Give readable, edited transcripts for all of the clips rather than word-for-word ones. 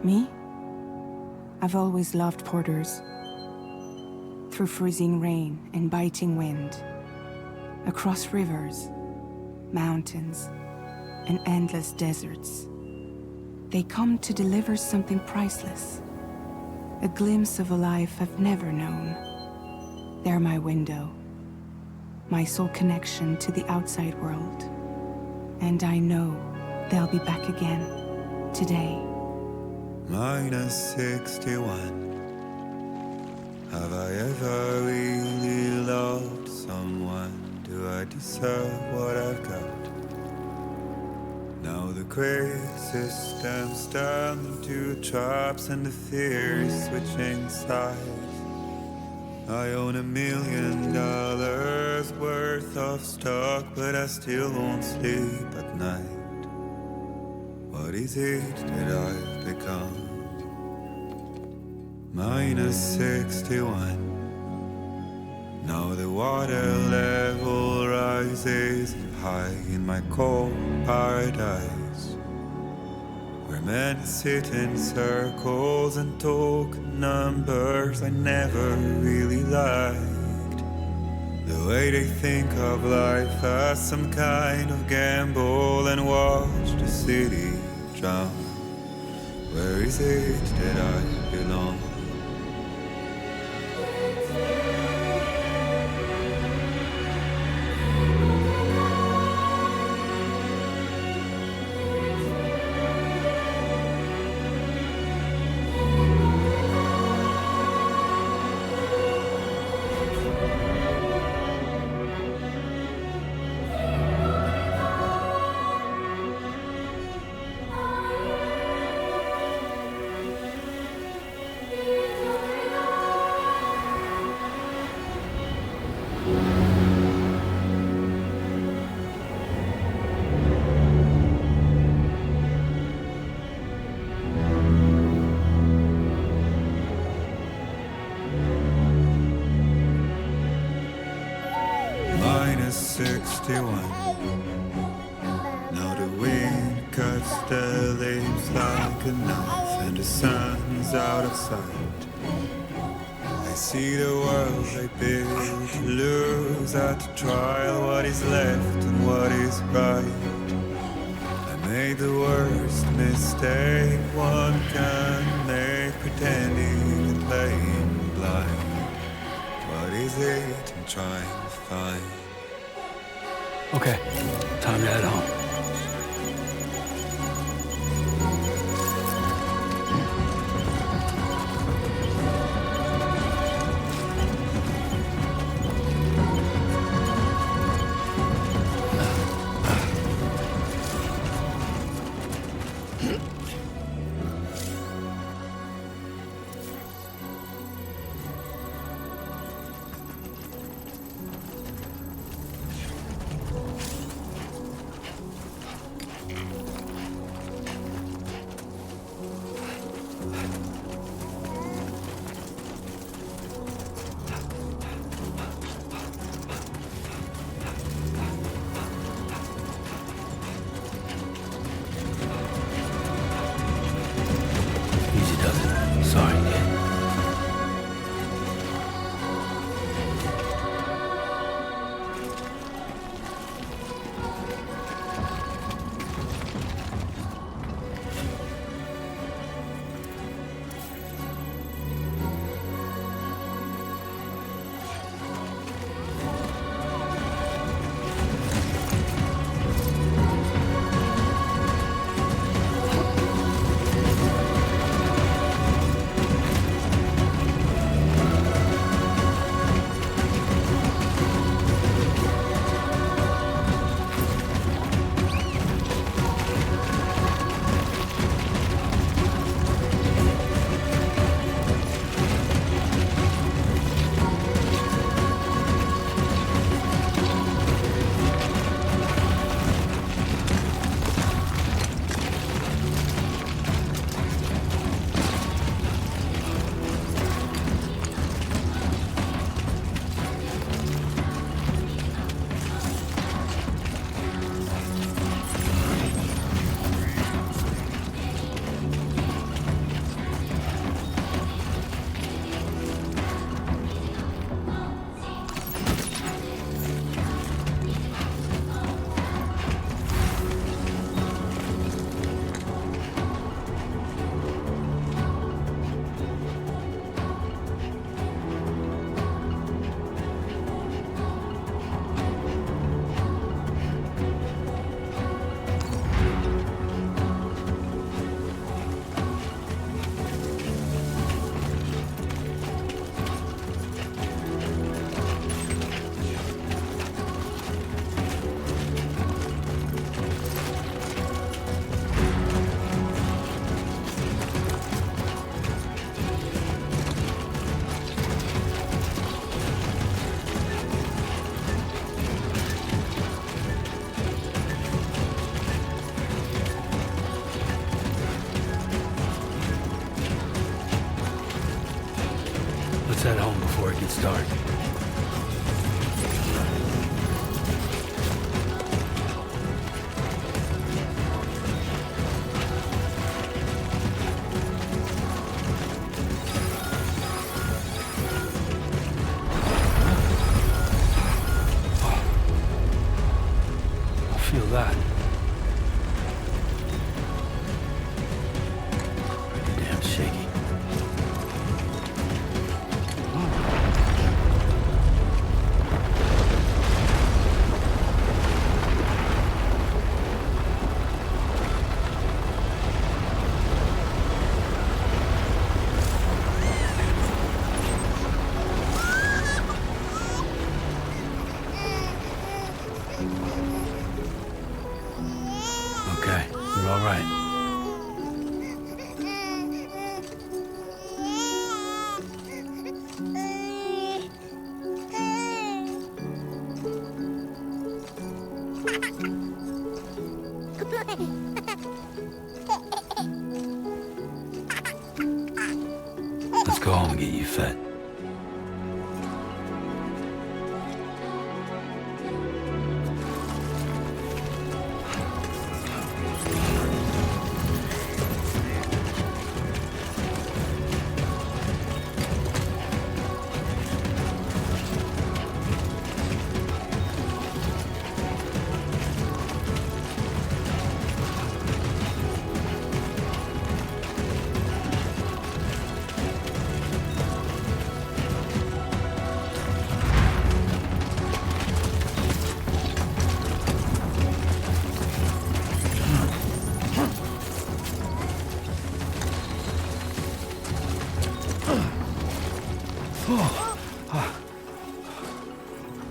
Me? I've always loved porters. Through freezing rain and biting wind, across rivers, mountains, and endless deserts, they come to deliver something priceless. A glimpse of a life I've never known. They're my window, my sole connection to the outside world. And I know they'll be back again, today. Minus 61. Have I ever really loved someone? Do I deserve what I've got? Now the crazy system's turned into traps and the fear is switching sides. I own $1 million worth of stock, but I still won't sleep at night. What is it that I've become? Minus 61. Now the water level rises high in my cold paradise, where men sit in circles and talk numbers I never really liked. The way they think of life as some kind of gamble and watch the city drown. Where is it that I belong? Minus 61. Now the wind cuts the leaves like a knife, and the sun's out of sight. I see the world I built to lose at the trial, what is left and what is right. I made the worst mistake one can make, pretending and playing blind. What is it I'm trying to find? Okay, time to head home. Let's head home before it gets dark. Feel that. Pretty damn shaky. Okay, you're all right. Let's go home and get you fed.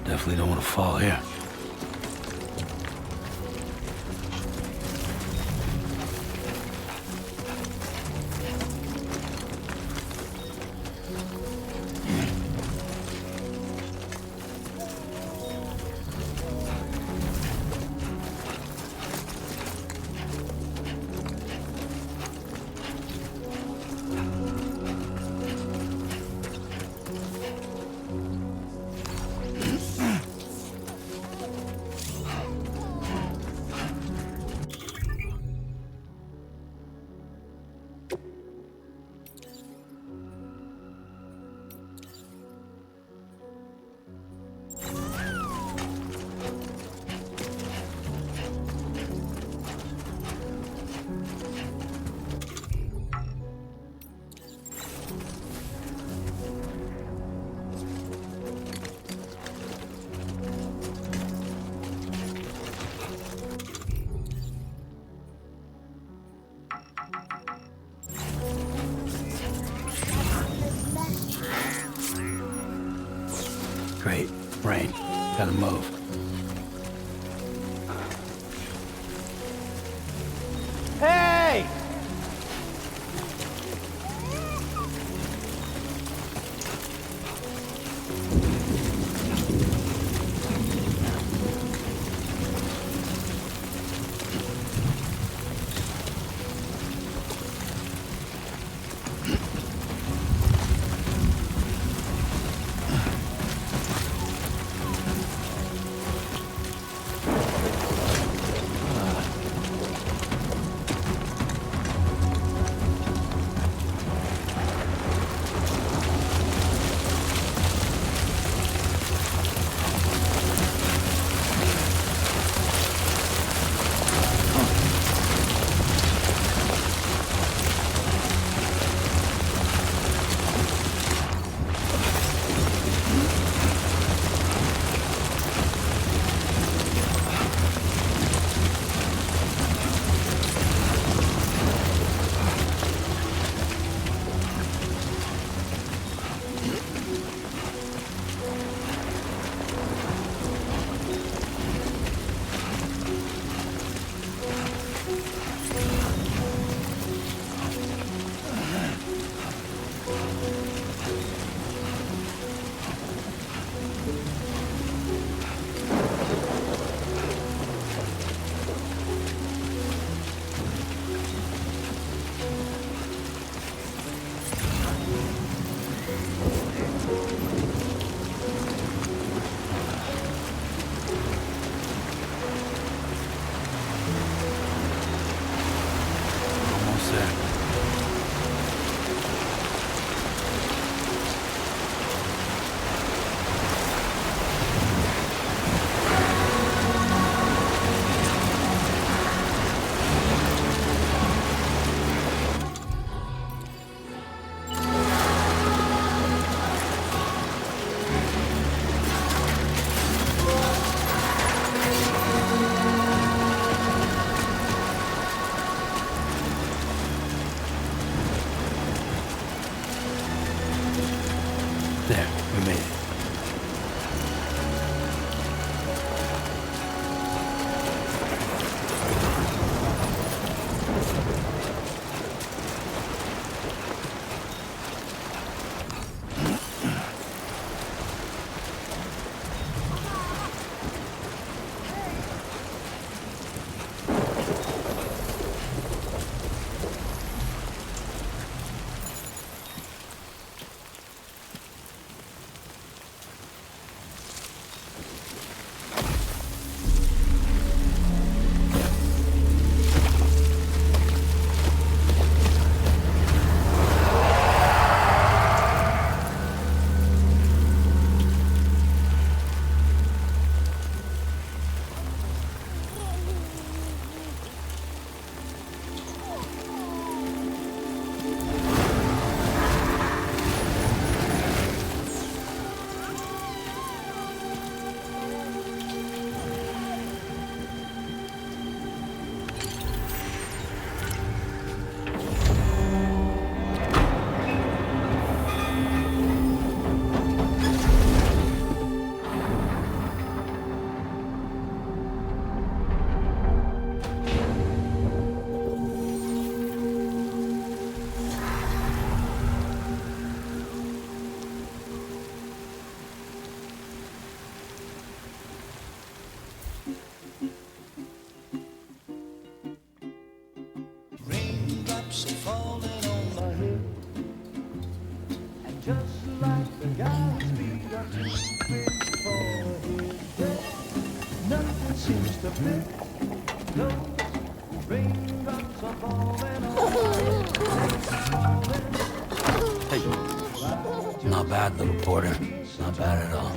Definitely don't want to fall here. Great. Rain. Gotta move. Hey! There, we made it. Hey, not bad, little porter. Not bad at all.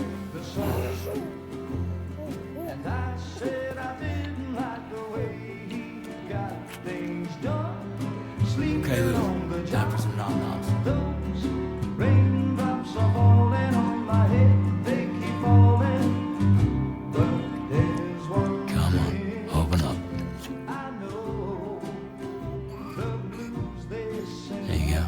Okay, Lou. Time for some nom-noms. Come on, open up. There you go.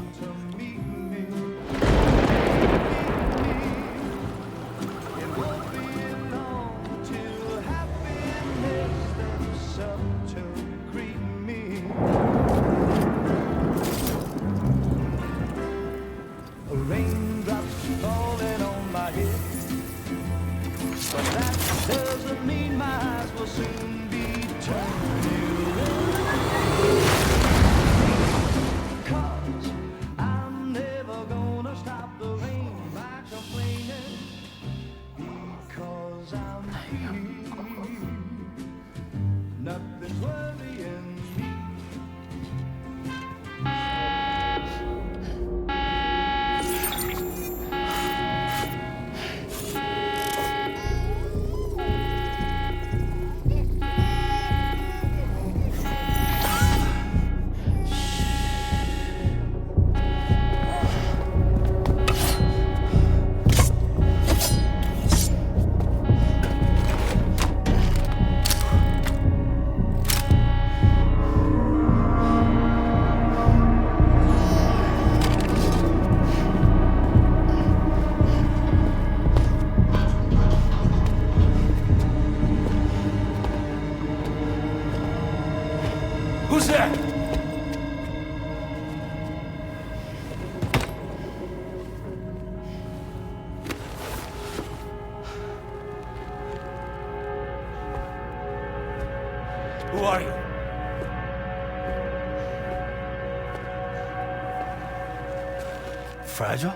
Who's there? Who are you? Fragile?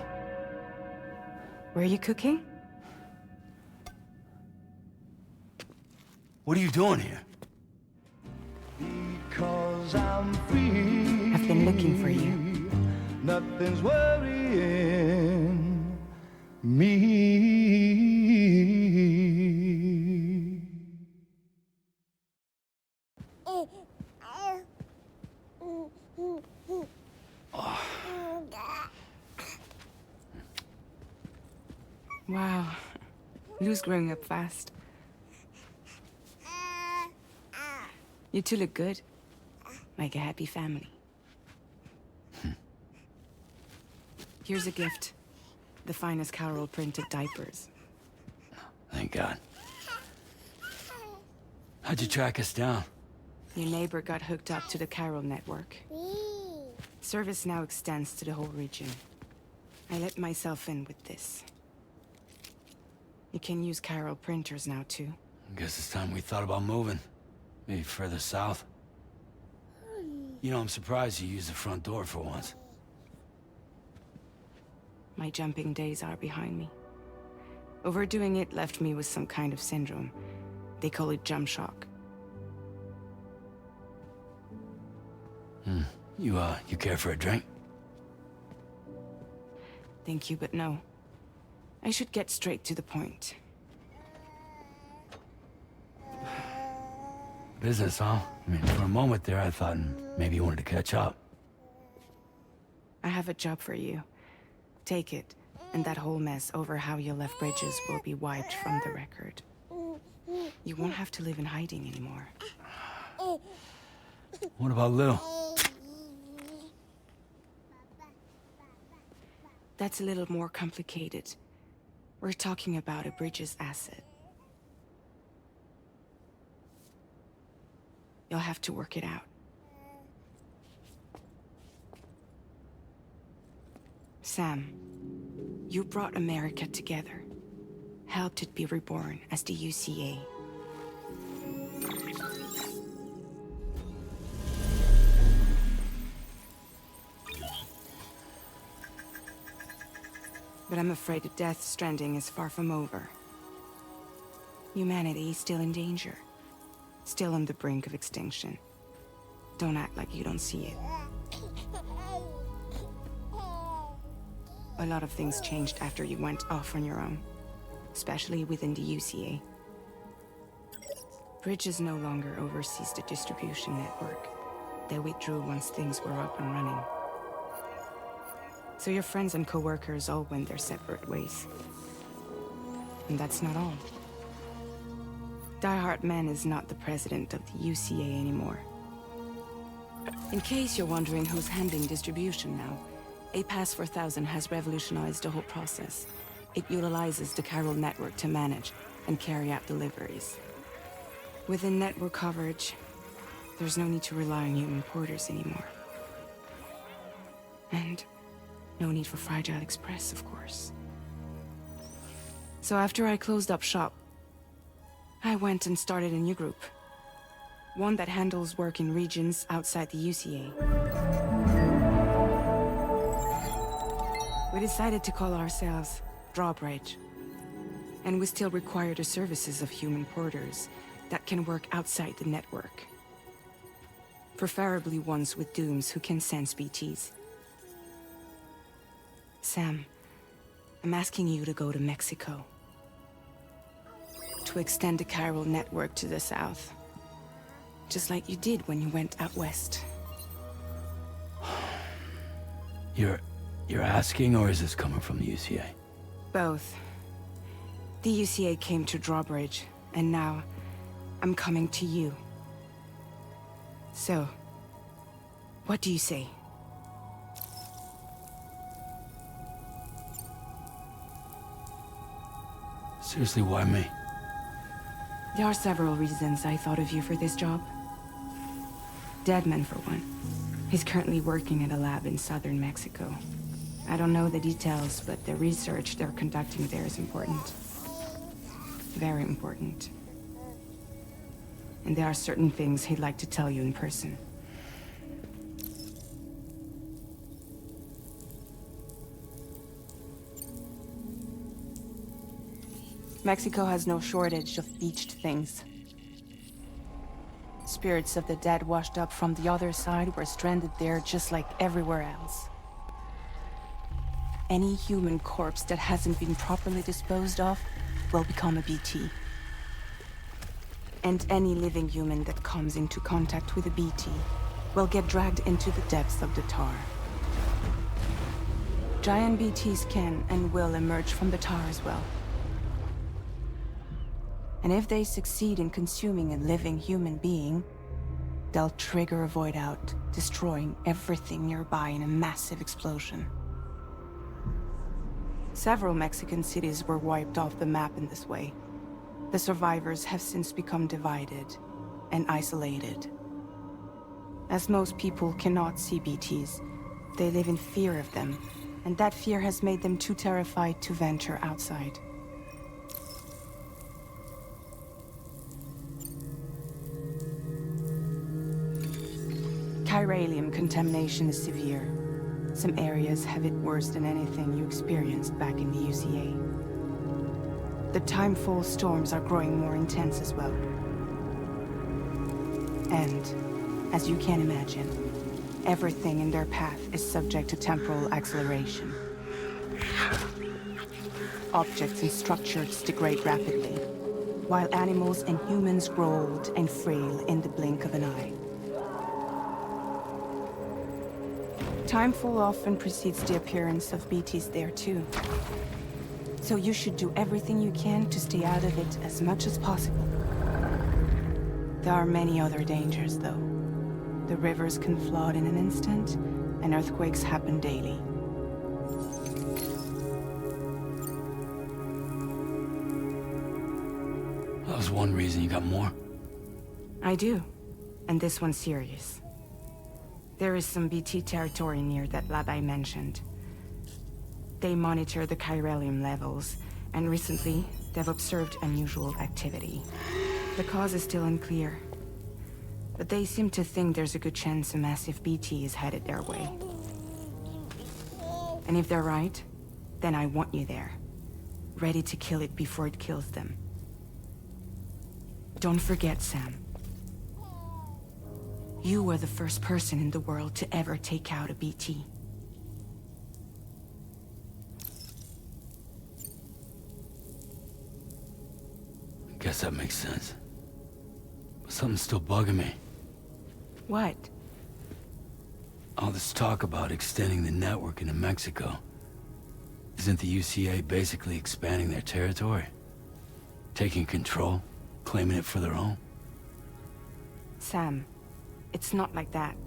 Were you cooking? What are you doing here? Because I'm free. I've been looking for you. Nothing's worrying me. Wow. Lou's growing up fast. You two look good. Like a happy family. Here's a gift. The finest Carol printed diapers. Thank God. How'd you track us down? Your neighbor got hooked up to the Carol network. Service now extends to the whole region. I let myself in with this. You can use Carol printers now, too. Guess it's time we thought about moving. Maybe further south. You know, I'm surprised you used the front door for once. My jumping days are behind me. Overdoing it left me with some kind of syndrome. They call it jump shock. You care for a drink? Thank you, but no. I should get straight to the point. Business, huh? I mean, for a moment there, I thought maybe you wanted to catch up. I have a job for you. Take it, and that whole mess over how you left Bridges will be wiped from the record. You won't have to live in hiding anymore. What about Lil? That's a little more complicated. We're talking about a Bridges asset. You'll have to work it out. Sam, you brought America together. Helped it be reborn as the UCA. But I'm afraid that Death Stranding is far from over. Humanity is still in danger. Still on the brink of extinction. Don't act like you don't see it. A lot of things changed after you went off on your own. Especially within the UCA. Bridges no longer oversees the distribution network. They withdrew once things were up and running. So your friends and co-workers all went their separate ways. And that's not all. Die Hard Man is not the president of the UCA anymore. In case you're wondering who's handling distribution now, A Pass 4000 has revolutionized the whole process. It utilizes the Carol network to manage and carry out deliveries. Within network coverage, there's no need to rely on human porters anymore. And no need for Fragile Express, of course. So after I closed up shop, I went and started a new group. One that handles work in regions outside the UCA. We decided to call ourselves Drawbridge. And we still require the services of human porters that can work outside the network. Preferably ones with dooms who can sense BTs. Sam, I'm asking you to go to Mexico. To extend the Carol network to the south. Just like you did when you went out west. You're asking, or is this coming from the UCA? Both. The UCA came to Drawbridge, and now I'm coming to you. So, what do you say? Seriously, why me? There are several reasons I thought of you for this job. Deadman, for one. He's currently working at a lab in southern Mexico. I don't know the details, but the research they're conducting there is important. Very important. And there are certain things he'd like to tell you in person. Mexico has no shortage of beached things. Spirits of the dead washed up from the other side were stranded there just like everywhere else. Any human corpse that hasn't been properly disposed of will become a BT. And any living human that comes into contact with a BT will get dragged into the depths of the tar. Giant BTs can and will emerge from the tar as well. And if they succeed in consuming a living human being, they'll trigger a void out, destroying everything nearby in a massive explosion. Several Mexican cities were wiped off the map in this way. The survivors have since become divided and isolated. As most people cannot see BTs, they live in fear of them, and that fear has made them too terrified to venture outside. Chiralium contamination is severe. Some areas have it worse than anything you experienced back in the UCA. The timefall storms are growing more intense as well. And, as you can imagine, everything in their path is subject to temporal acceleration. Objects and structures degrade rapidly, while animals and humans grow old and frail in the blink of an eye. Timefall often precedes the appearance of BTs there too. So you should do everything you can to stay out of it as much as possible. There are many other dangers though. The rivers can flood in an instant, and earthquakes happen daily. That was one reason you got more. I do, and this one's serious. There is some BT territory near that lab I mentioned. They monitor the chiralium levels, and recently, they've observed unusual activity. The cause is still unclear, but they seem to think there's a good chance a massive BT is headed their way. And if they're right, then I want you there, ready to kill it before it kills them. Don't forget, Sam. You were the first person in the world to ever take out a BT. I guess that makes sense. But something's still bugging me. What? All this talk about extending the network into Mexico. Isn't the UCA basically expanding their territory? Taking control? Claiming it for their own? Sam, it's not like that.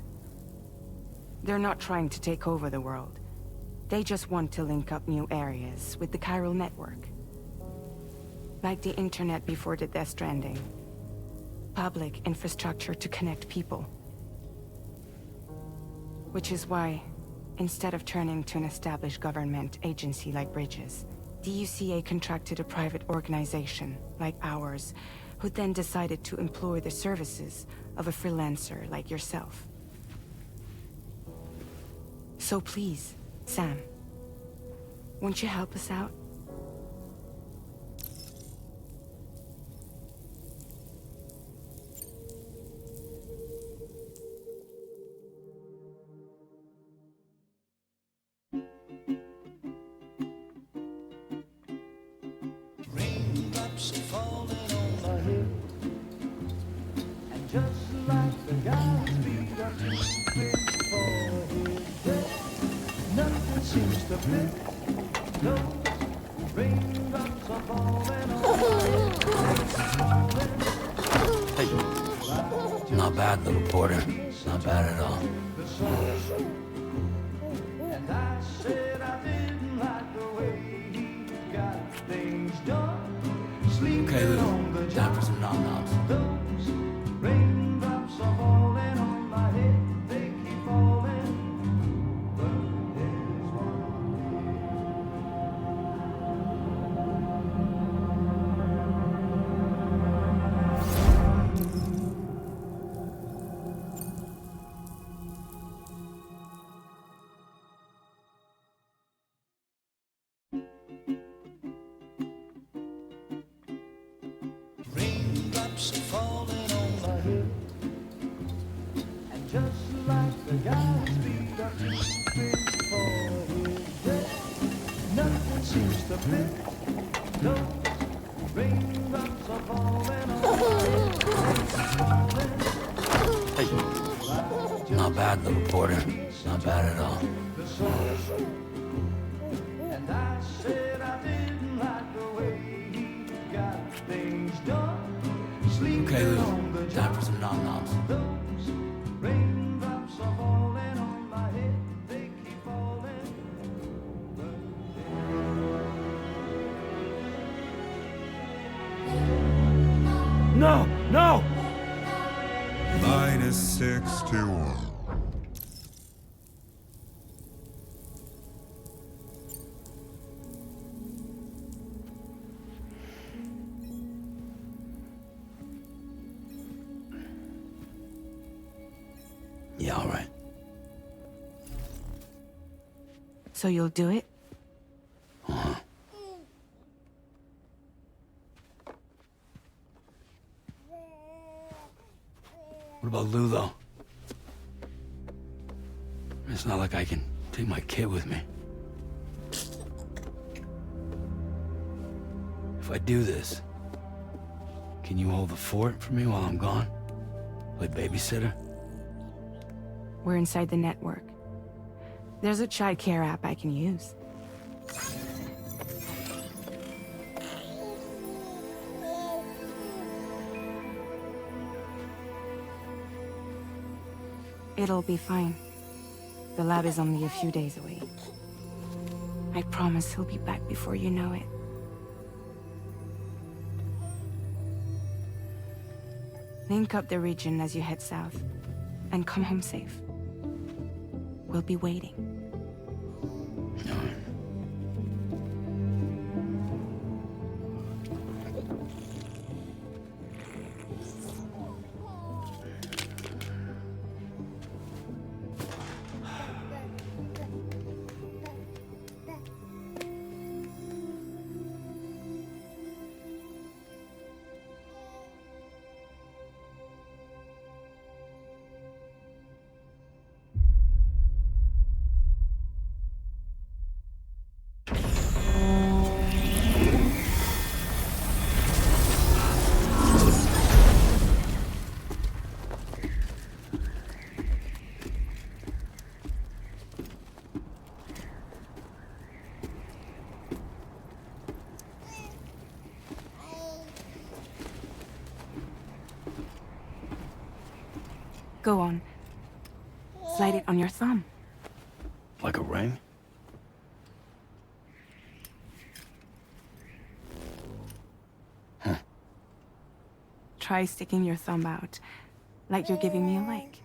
They're not trying to take over the world. They just want to link up new areas with the chiral network. Like the internet before the Death Stranding. Public infrastructure to connect people. Which is why, instead of turning to an established government agency like Bridges, the UCA contracted a private organization, like ours, who then decided to employ the services of a freelancer like yourself. So please, Sam, won't you help us out? Raindrops falling on my head, and just like the guy's feet are too big for his head, nothing seems to fit. Those raindrops are falling on my head. Hey. Not bad, little Porter. Not bad at all. And I said I didn't like the way he got things done. Okay, On the Lou. Time for some nom-noms. Those raindrops are falling on my head, they keep falling. But there's one raindrops are falling on my head, and just like the guy's feet are too big for his head, nothing seems to fit. Those raindrops are falling on my head. Hey. Not bad, little Porter. Not bad at all. And I said I didn't like the way he got things done. Okay, Lou. Time for some nom-noms. Those raindrops are falling on my head, they keep falling. But 61. Yeah, all right. So you'll do it? Uh-huh. What about Lou, though? It's not like I can take my kid with me. If I do this, can you hold the fort for me while I'm gone? Play babysitter? We're inside the network. There's a child care app I can use. It'll be fine. The lab is only a few days away. I promise he'll be back before you know it. Link up the region as you head south, and come home safe. We'll be waiting. All right. Go on. Slide it on your thumb. Like a ring? Huh. Try sticking your thumb out, like you're giving me a like.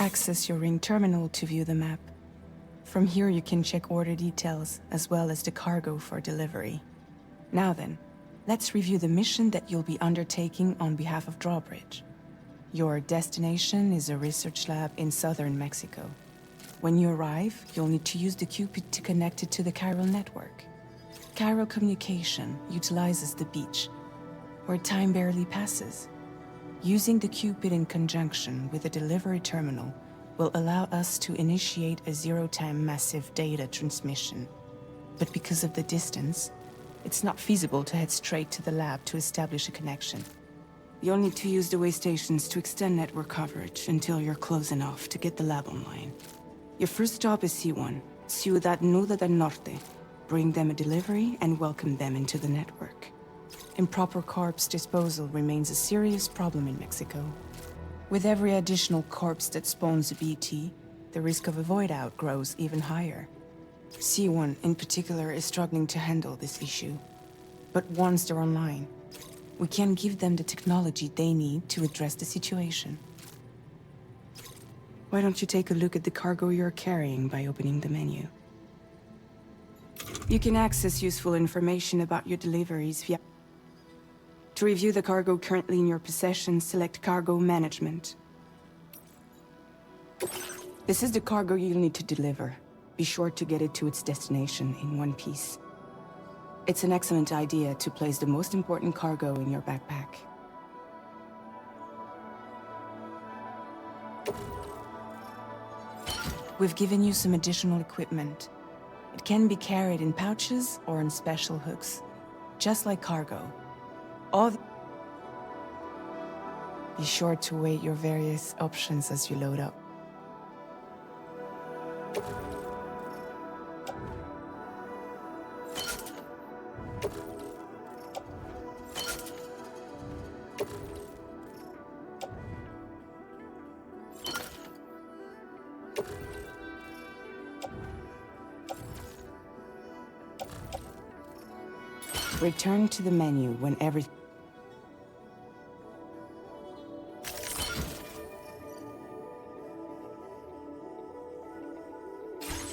Access your ring terminal to view the map. From here you can check order details, as well as the cargo for delivery. Now then, let's review the mission that you'll be undertaking on behalf of Drawbridge. Your destination is a research lab in southern Mexico. When you arrive, you'll need to use the Cupid to connect it to the chiral network. Chiral communication utilizes the beach, where time barely passes. Using the Cupid in conjunction with a delivery terminal will allow us to initiate a zero-time massive data transmission. But because of the distance, it's not feasible to head straight to the lab to establish a connection. You'll need to use the way stations to extend network coverage until you're close enough to get the lab online. Your first stop is C1, Ciudad Nuda del Norte. Bring them a delivery and welcome them into the network. Improper corpse disposal remains a serious problem in Mexico. With every additional corpse that spawns a BT, the risk of a void out grows even higher. C1 in particular is struggling to handle this issue. But once they're online, we can give them the technology they need to address the situation. Why don't you take a look at the cargo you're carrying by opening the menu? You can access useful information about your deliveries via... To review the cargo currently in your possession, select Cargo Management. This is the cargo you'll need to deliver. Be sure to get it to its destination in one piece. It's an excellent idea to place the most important cargo in your backpack. We've given you some additional equipment. It can be carried in pouches or in special hooks, just like cargo. Be sure to weigh your various options as you load up. Return to the menu when everything...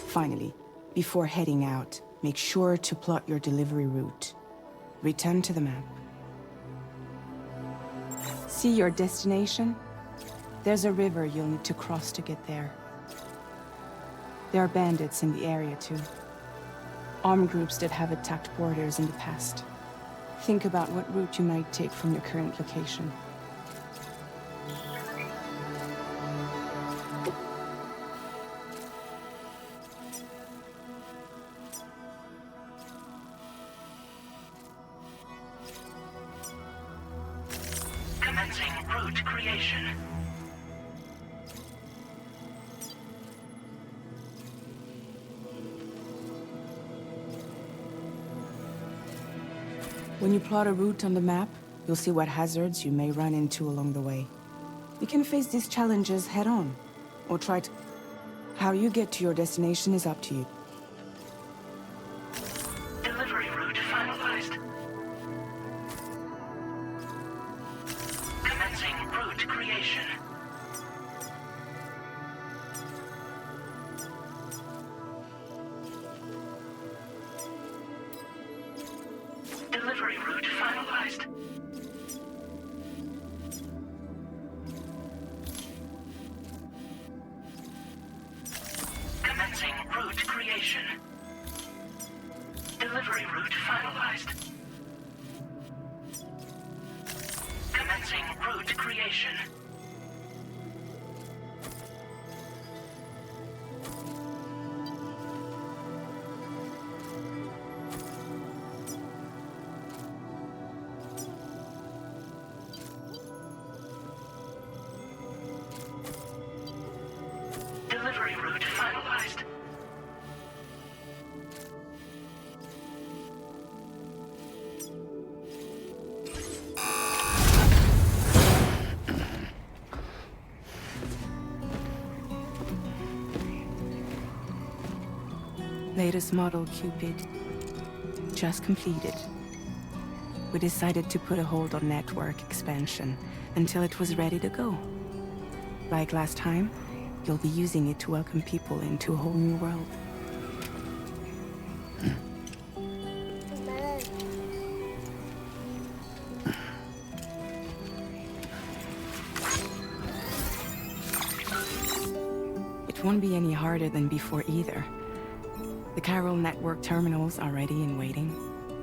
Finally, before heading out, make sure to plot your delivery route. Return to the map. See your destination? There's a river you'll need to cross to get there. There are bandits in the area too. Armed groups that have attacked borders in the past. Think about what route you might take from your current location. Commencing route creation. When you plot a route on the map, you'll see what hazards you may run into along the way. You can face these challenges head-on, or try to... How you get to your destination is up to you. Delivery route finalized. Commencing route creation. Delivery route finalized. Commencing route creation. Delivery route finalized. Commencing route creation. Delivery route finalized. Latest model Cupid. Just completed. We decided to put a hold on network expansion until it was ready to go. Like last time, you'll be using it to welcome people into a whole new world. It won't be any harder than before either. The Carol network terminals are ready and waiting.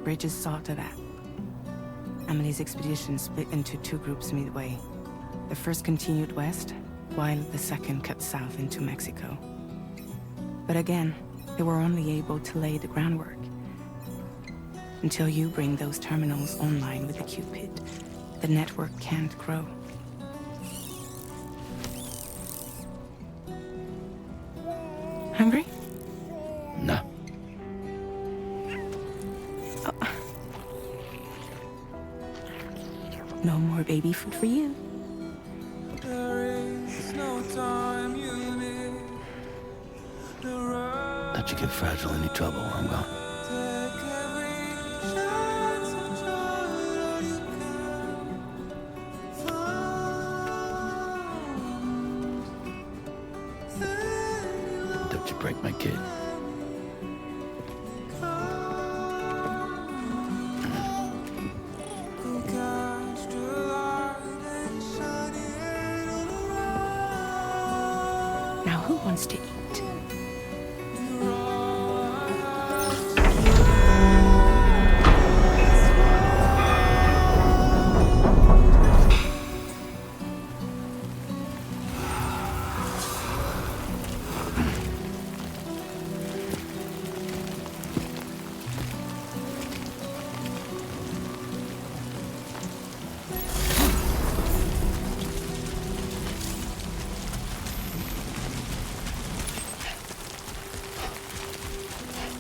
Bridges saw to that. Emily's expedition split into two groups midway. The first continued west, while the second cut south into Mexico. But again, they were only able to lay the groundwork. Until you bring those terminals online with the Cupid, the network can't grow. Hungry? No. No more baby food for you. Let you get fragile any trouble while I'm gone. Don't you break my kid. Now who wants to eat?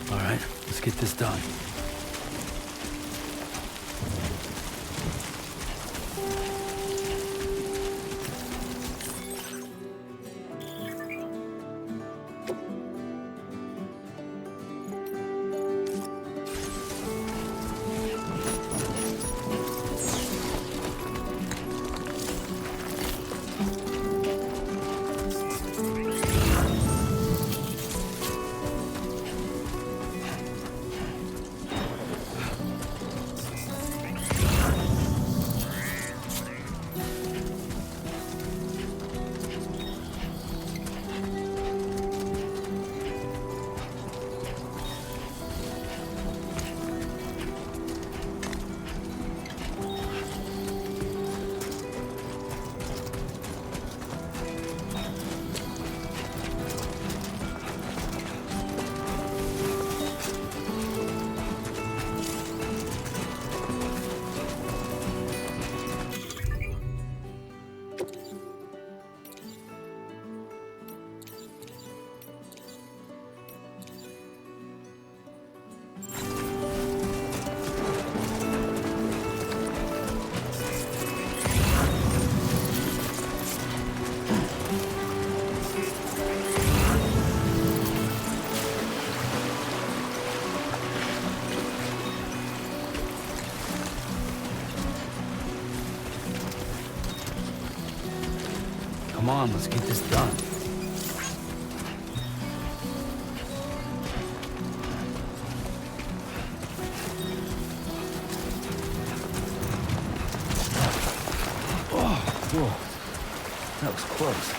All right, let's get this done. Come on, let's get this done. Oh, whoa. That was close.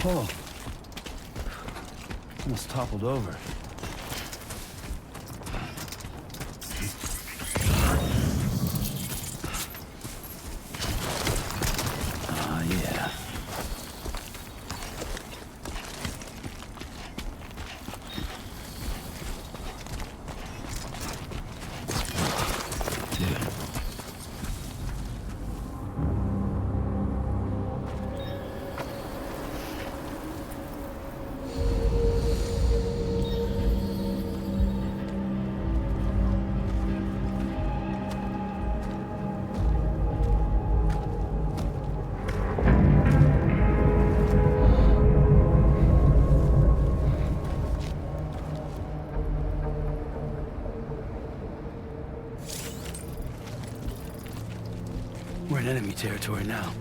Oh, almost toppled over. Ah, yeah. Dude. We're in enemy territory now.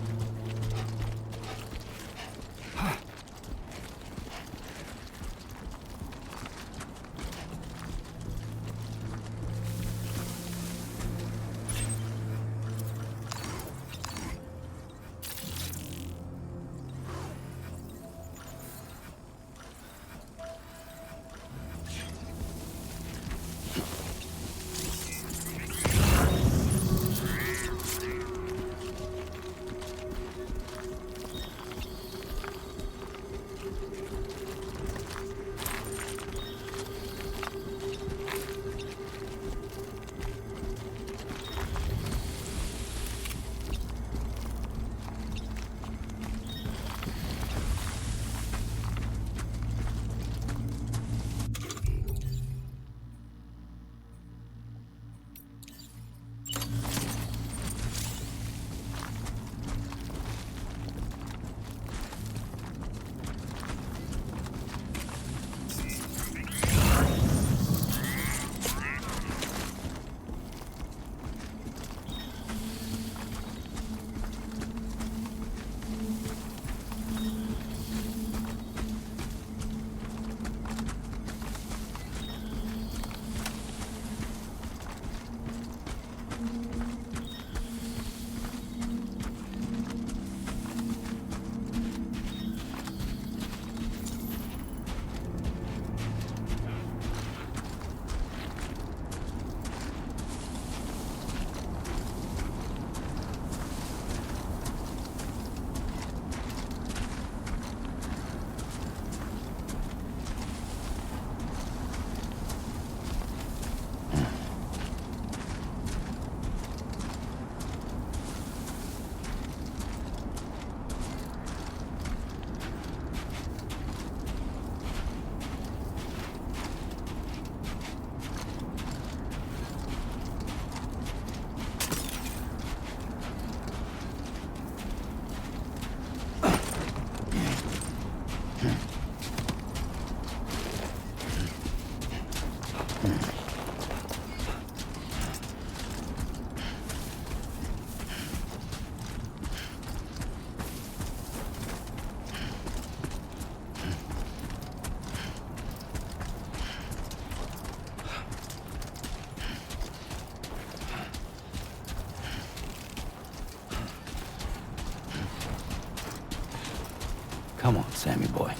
Come on, Sammy boy.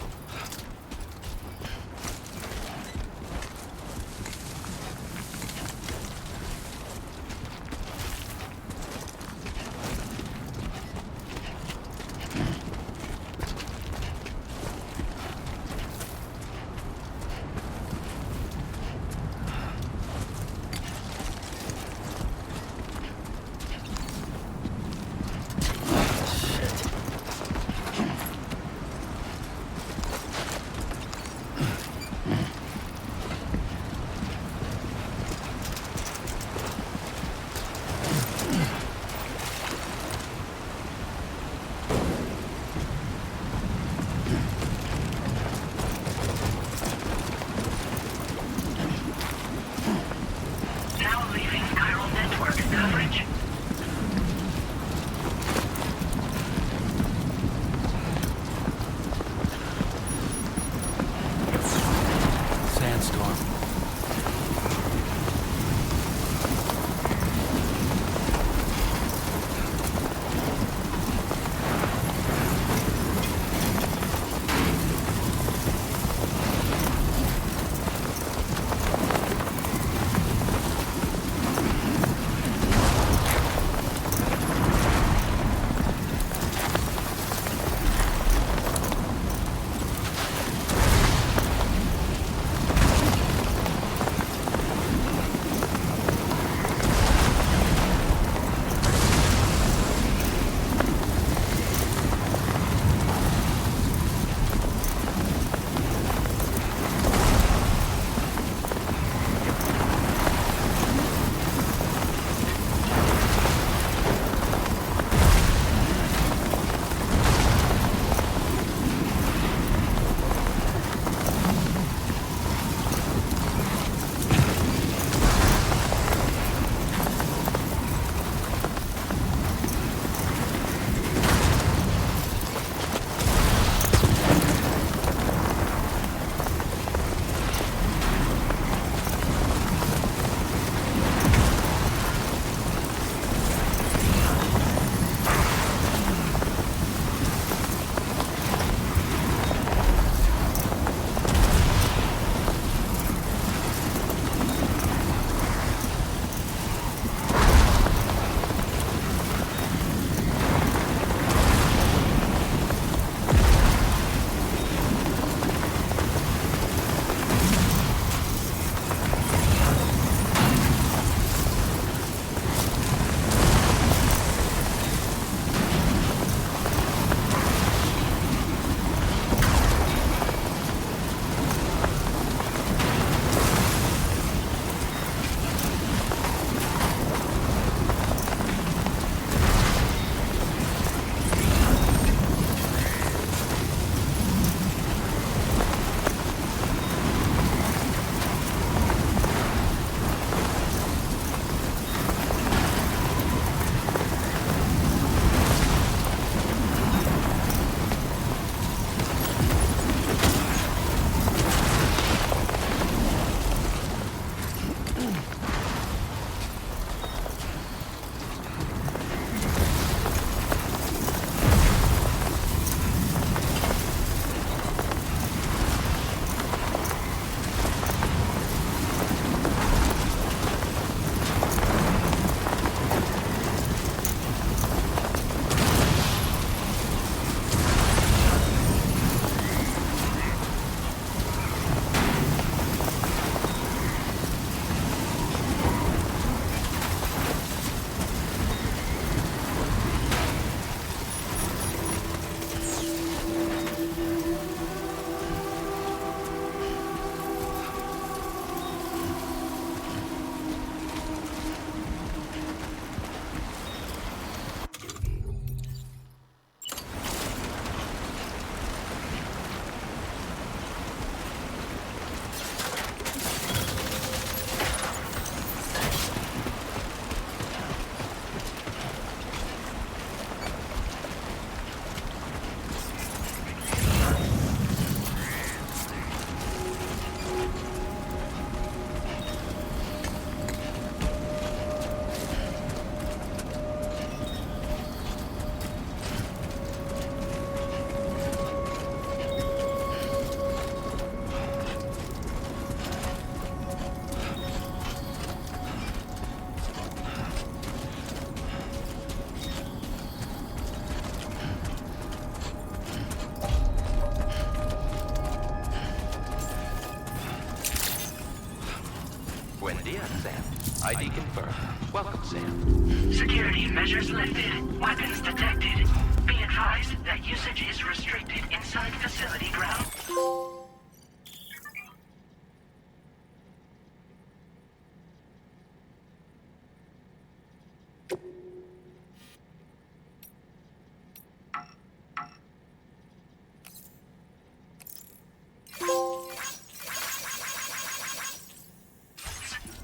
ID confirmed. Welcome, Sam. Security measures lifted. Weapons detected. Be advised that usage is restricted inside facility grounds.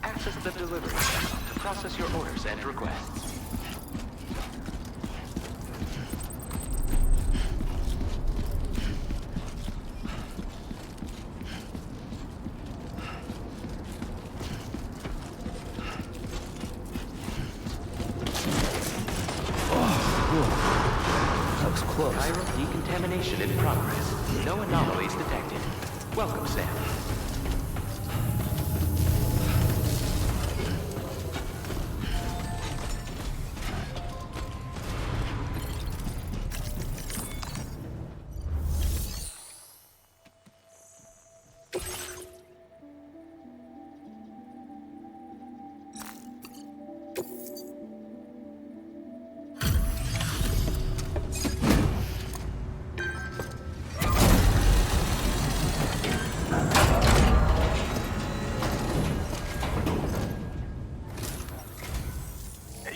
Access the delivery channel to process your orders and requests. That was close. Chiral decontamination in progress. No anomalies detected. Welcome, Sam.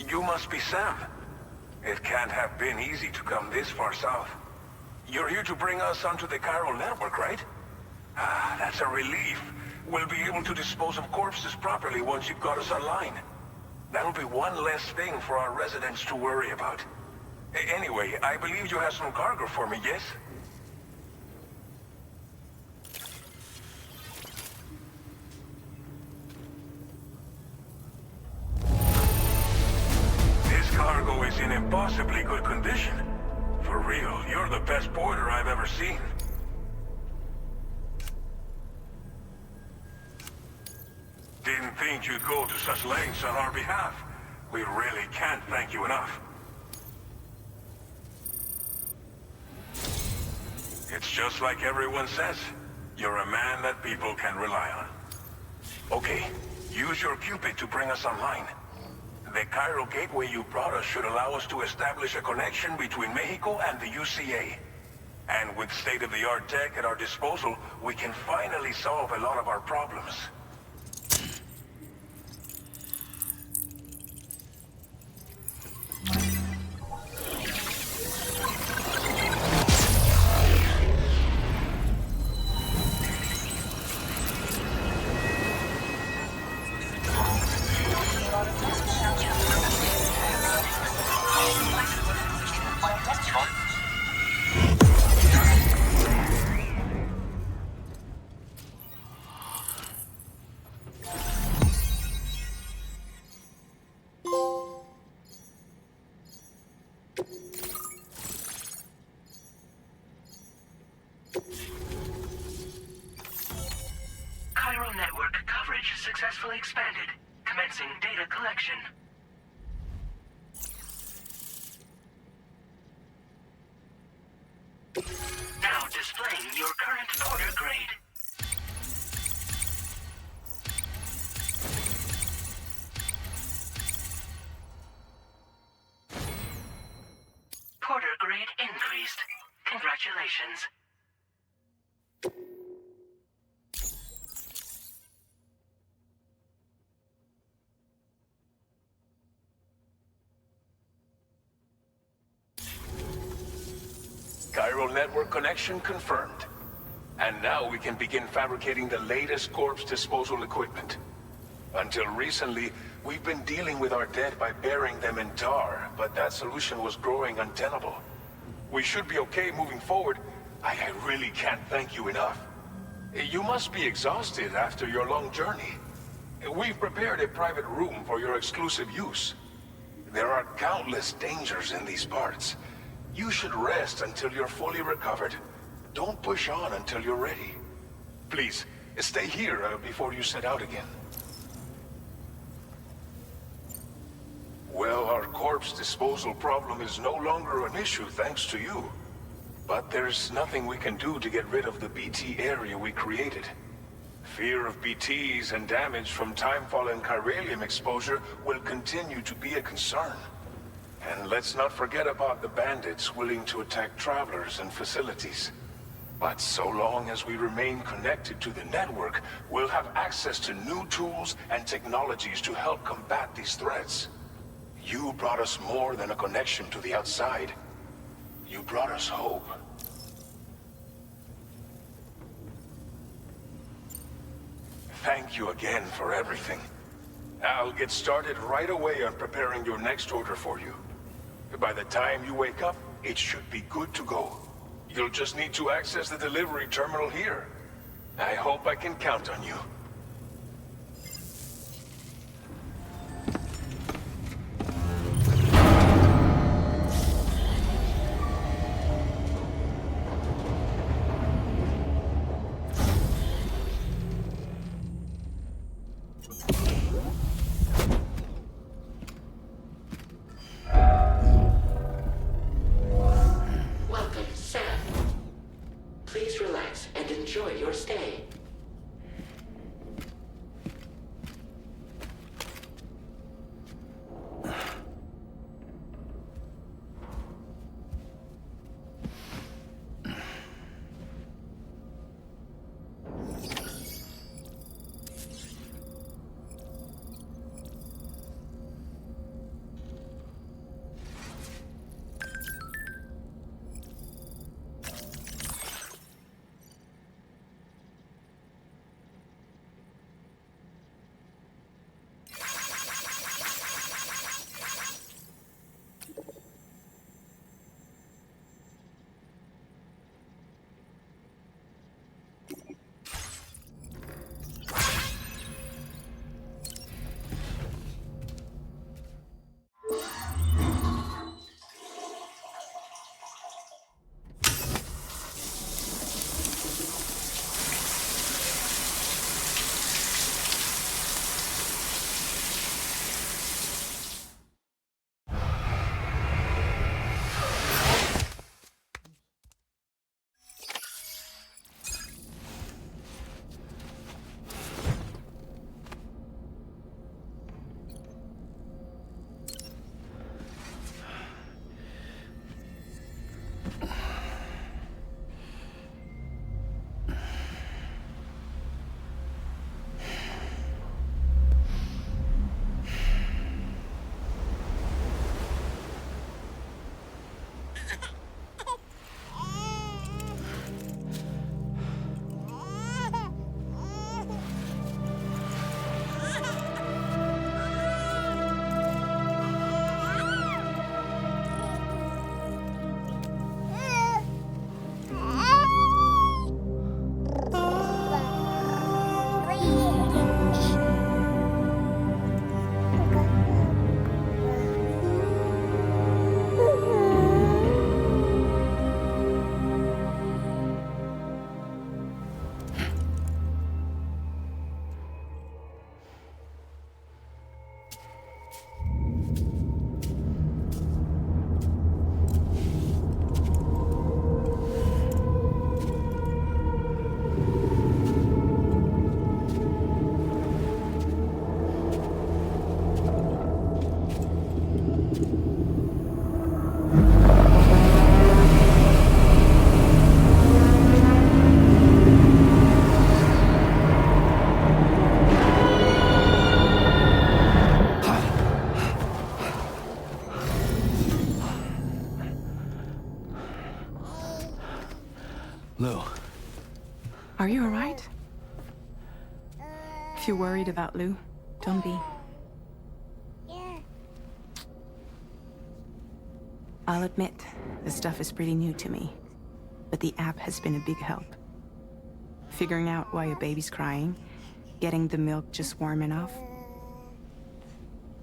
You must be Sam. It can't have been easy to come this far south. You're here to bring us onto the chiral network, right? Ah, that's a relief. We'll be able to dispose of corpses properly once you've got us online. That'll be one less thing for our residents to worry about. Anyway, I believe you have some cargo for me, yes? This cargo is in impossibly good condition. For real, you're the best porter I've ever seen. Didn't think you'd go to such lengths on our behalf. We really can't thank you enough. It's just like everyone says. You're a man that people can rely on. Okay, use your Cupid to bring us online. The chiral gateway you brought us should allow us to establish a connection between Mexico and the UCA. And with state-of-the-art tech at our disposal, we can finally solve a lot of our problems. Chiral network coverage successfully expanded. Commencing data collection. Now displaying your current order grade. Porter grade increased. Congratulations. Chiral network connection confirmed. And now we can begin fabricating the latest corpse disposal equipment. Until recently, we've been dealing with our dead by burying them in tar, but that solution was growing untenable. We should be okay moving forward. I really can't thank you enough. You must be exhausted after your long journey. We've prepared a private room for your exclusive use. There are countless dangers in these parts. You should rest until you're fully recovered. Don't push on until you're ready. Please, stay here before you set out again. Well, our corpse disposal problem is no longer an issue thanks to you. But there's nothing we can do to get rid of the BT area we created. Fear of BTs and damage from timefall and chiralium exposure will continue to be a concern. And let's not forget about the bandits willing to attack travelers and facilities. But so long as we remain connected to the network, we'll have access to new tools and technologies to help combat these threats. You brought us more than a connection to the outside. You brought us hope. Thank you again for everything. I'll get started right away on preparing your next order for you. By the time you wake up, it should be good to go. You'll just need to access the delivery terminal here. I hope I can count on you. Welcome, Sam. Please relax and enjoy your stay. Lou. Are you alright? If you're worried about Lou, don't be. I'll admit, the stuff is pretty new to me, but the app has been a big help. Figuring out why a baby's crying, getting the milk just warm enough.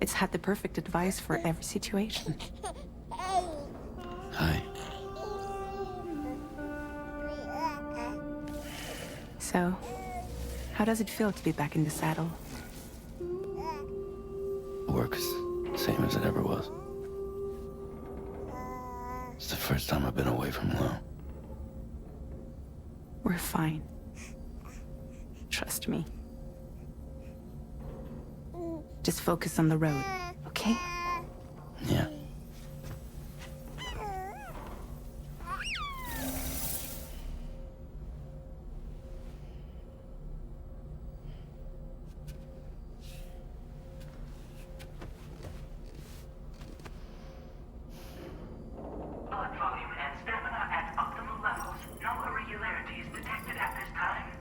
It's had the perfect advice for every situation. Hi. So, how does it feel to be back in the saddle? Work's same as it ever was. It's the first time I've been away from Lou. We're fine. Trust Trust me. Just focus on the road, okay? Yeah. Blood volume and stamina at optimal levels. No irregularities detected at this time.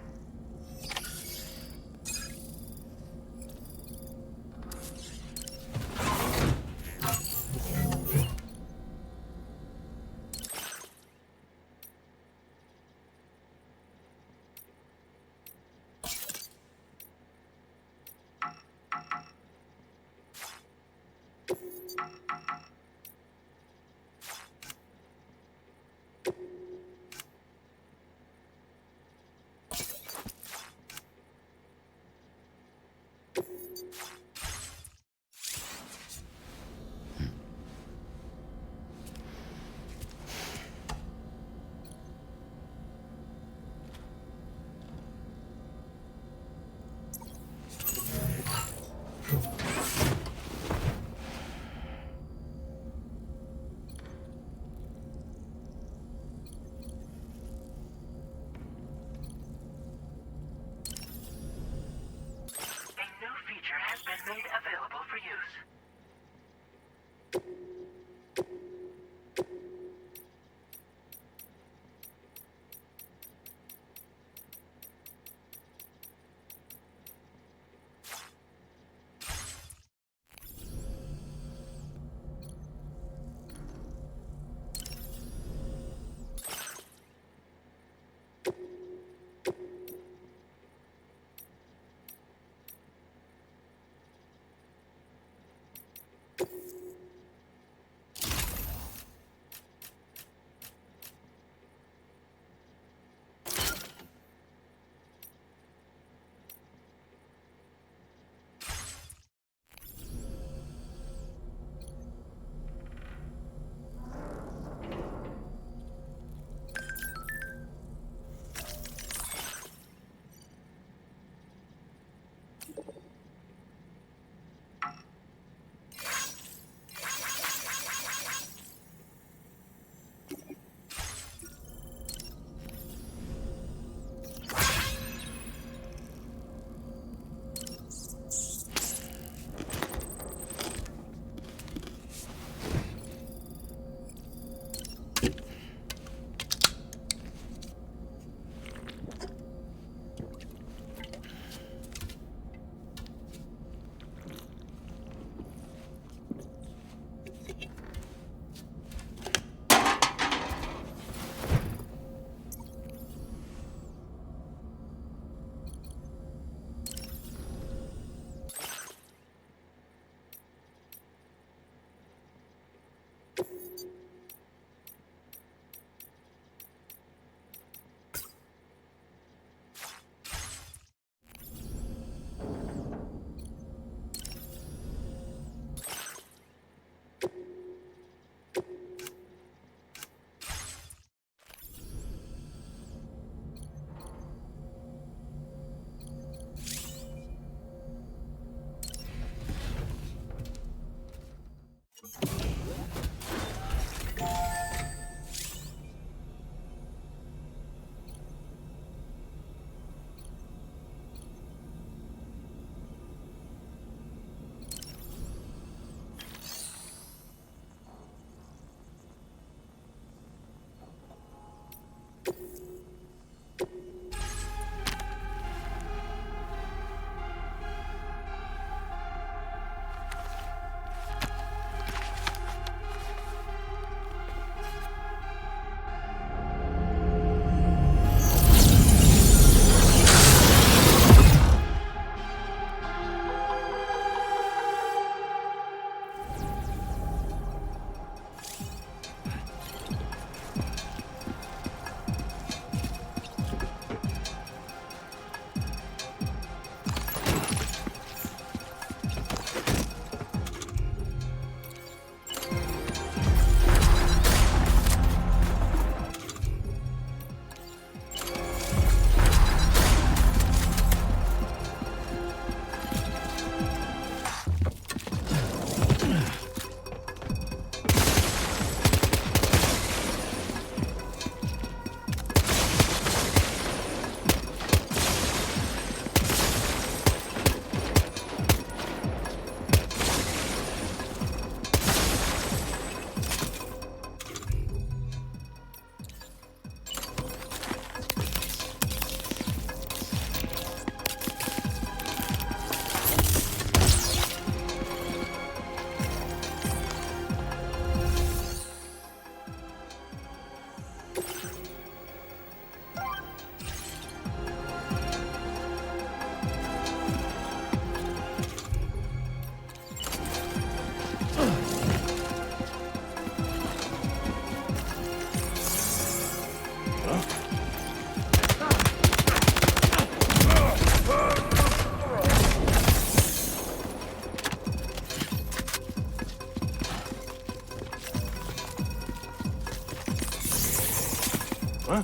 Huh?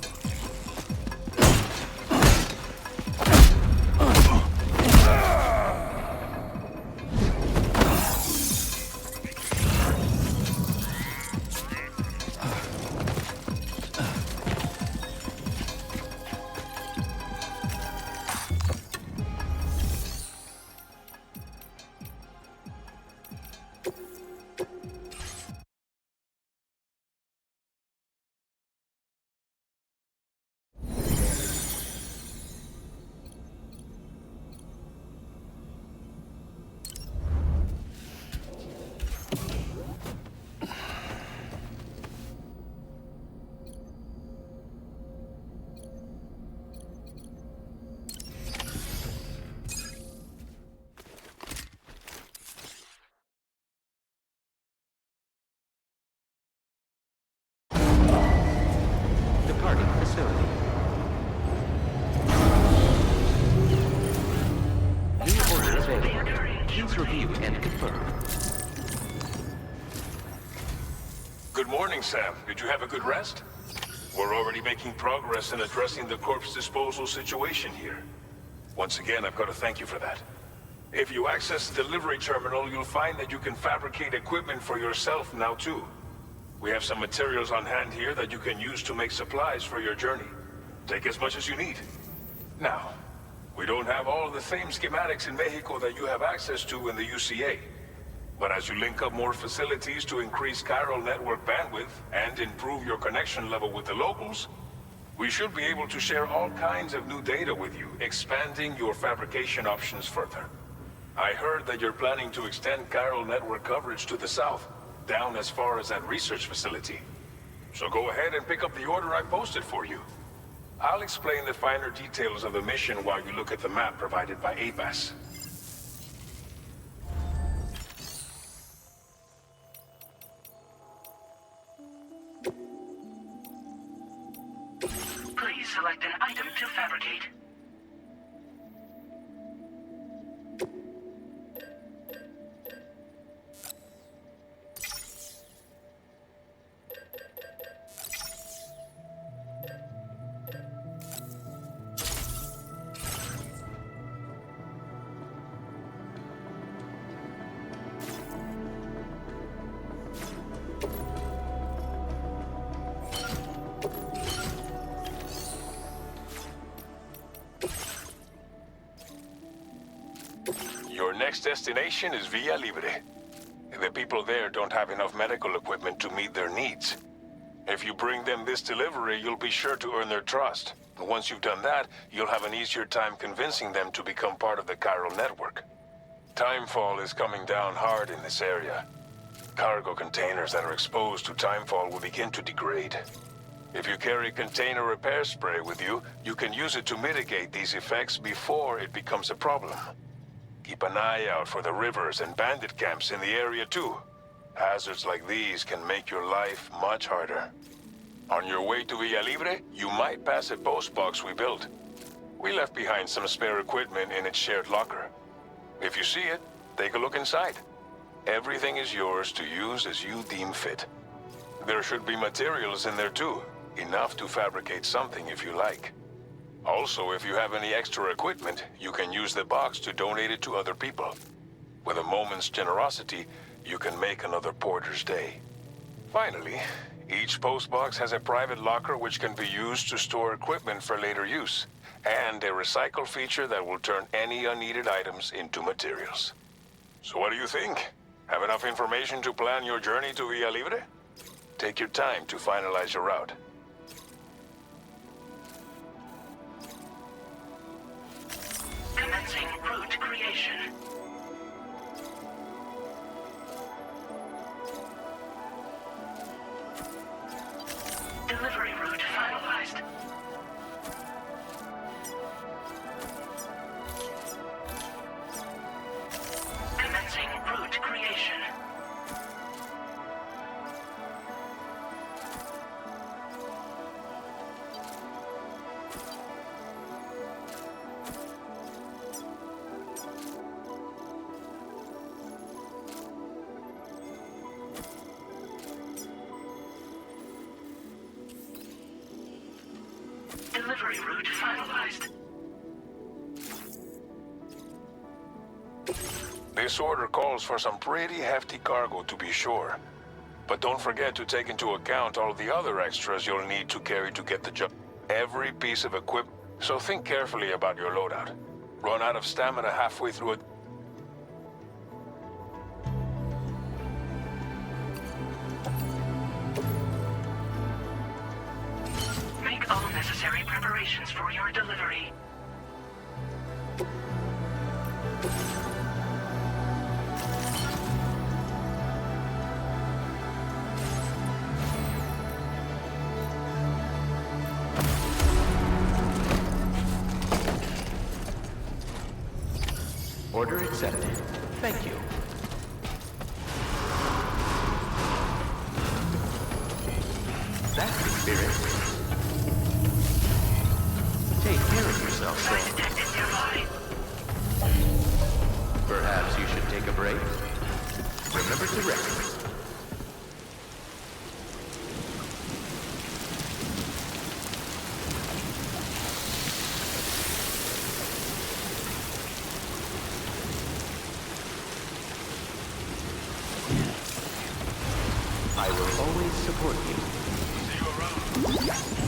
Departing facility. New order available. Please review and confirm. Good morning, Sam. Did you have a good rest? We're already making progress in addressing the corpse disposal situation here. Once again, I've got to thank you for that. If you access the delivery terminal, you'll find that you can fabricate equipment for yourself now too. We have some materials on hand here that you can use to make supplies for your journey. Take as much as you need. Now, we don't have all the same schematics in Mexico that you have access to in the UCA. But as you link up more facilities to increase chiral network bandwidth and improve your connection level with the locals, we should be able to share all kinds of new data with you, expanding your fabrication options further. I heard that you're planning to extend chiral network coverage to the south, down as far as that research facility. So go ahead and pick up the order I posted for you. I'll explain the finer details of the mission while you look at the map provided by ABAS. Please select an item to fabricate. Your next destination is Villa Libre. The people there don't have enough medical equipment to meet their needs. If you bring them this delivery, you'll be sure to earn their trust. Once you've done that, you'll have an easier time convincing them to become part of the chiral network. Timefall is coming down hard in this area. Cargo containers that are exposed to timefall will begin to degrade. If you carry container repair spray with you, you can use it to mitigate these effects before it becomes a problem. Keep an eye out for the rivers and bandit camps in the area too. Hazards like these can make your life much harder. On your way to Villa Libre, you might pass a post box we built. We left behind some spare equipment in its shared locker. If you see it, take a look inside. Everything is yours to use as you deem fit. There should be materials in there too, enough to fabricate something if you like. Also, if you have any extra equipment, you can use the box to donate it to other people. With a moment's generosity, you can make another porter's day. Finally, each postbox has a private locker which can be used to store equipment for later use, and a recycle feature that will turn any unneeded items into materials. So what do you think? Have enough information to plan your journey to Villa Libre? Take your time to finalize your route. Commencing route creation. Delivery route finalized. Commencing route creation. delivery route finalized. This order calls for some pretty hefty cargo to be sure. But don't forget to take into account all the other extras you'll need to carry to get the job. Every piece of equipment. So think carefully about your loadout. Run out of stamina halfway through it. Make all necessary preparations for your delivery. Order accepted. Thank you. That's the spirit. Take care of yourself, Threat Sam. detected nearby. Perhaps you should take a break. Remember to rest. I will always support you. See you around.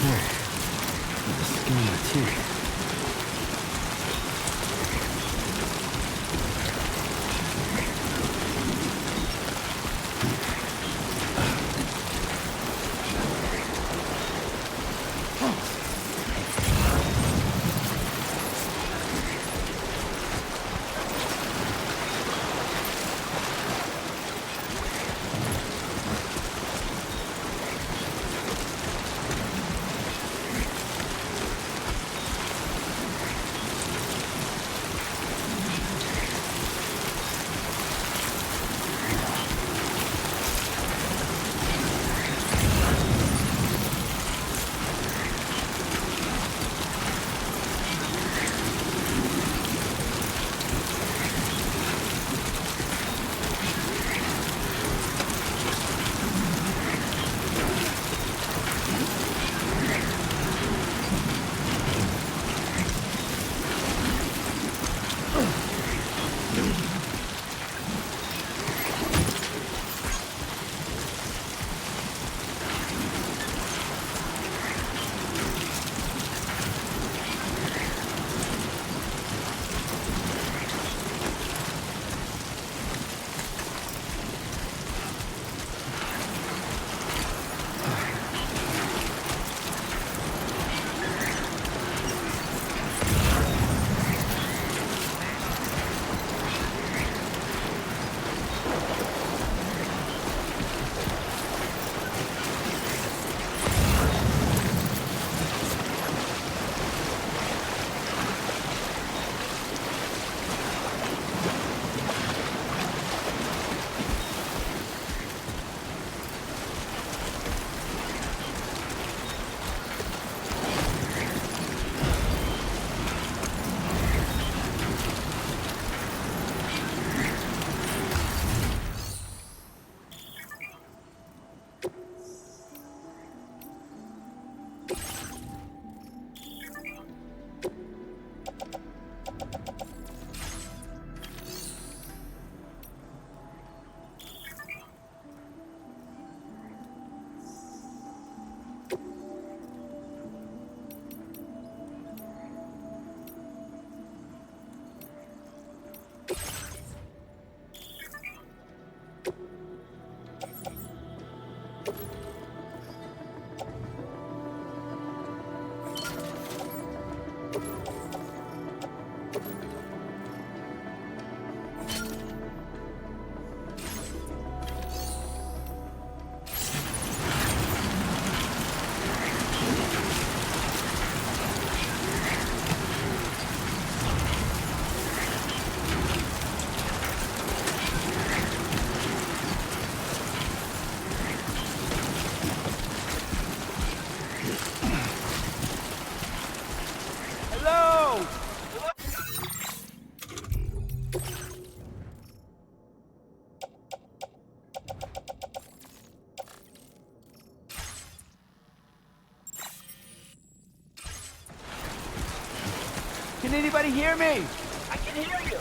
The skin on the teeth. Can anybody hear me? I can hear you.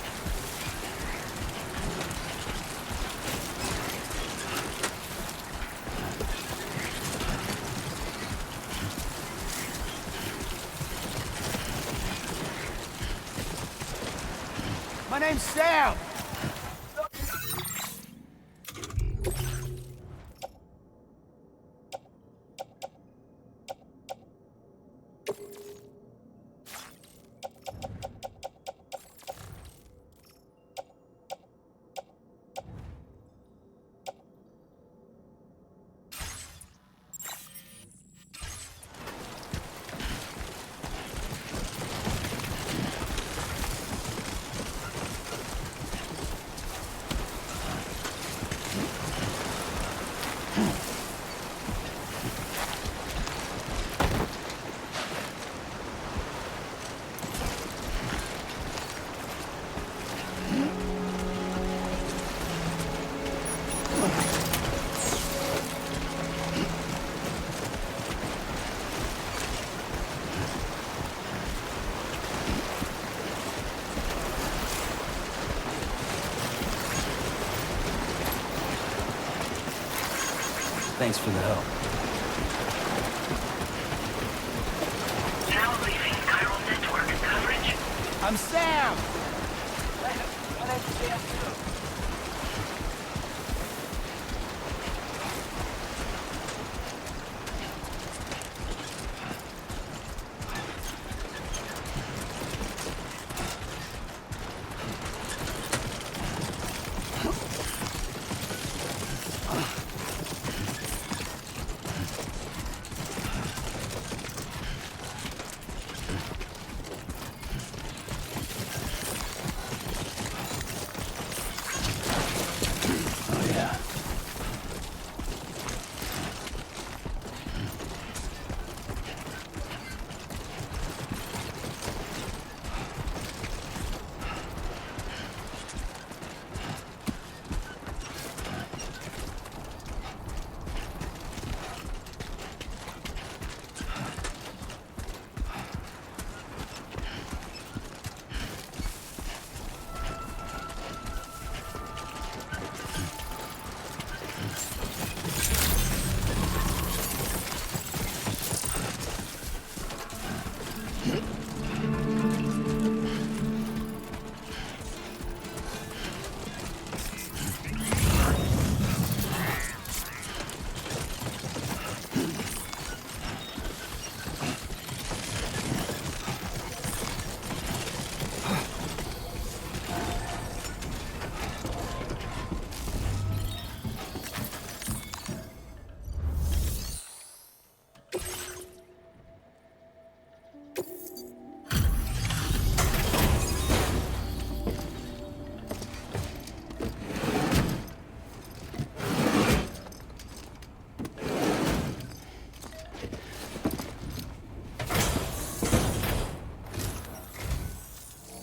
My name's Sam. Thanks for the help. I'm Sam! My name's Sam, too.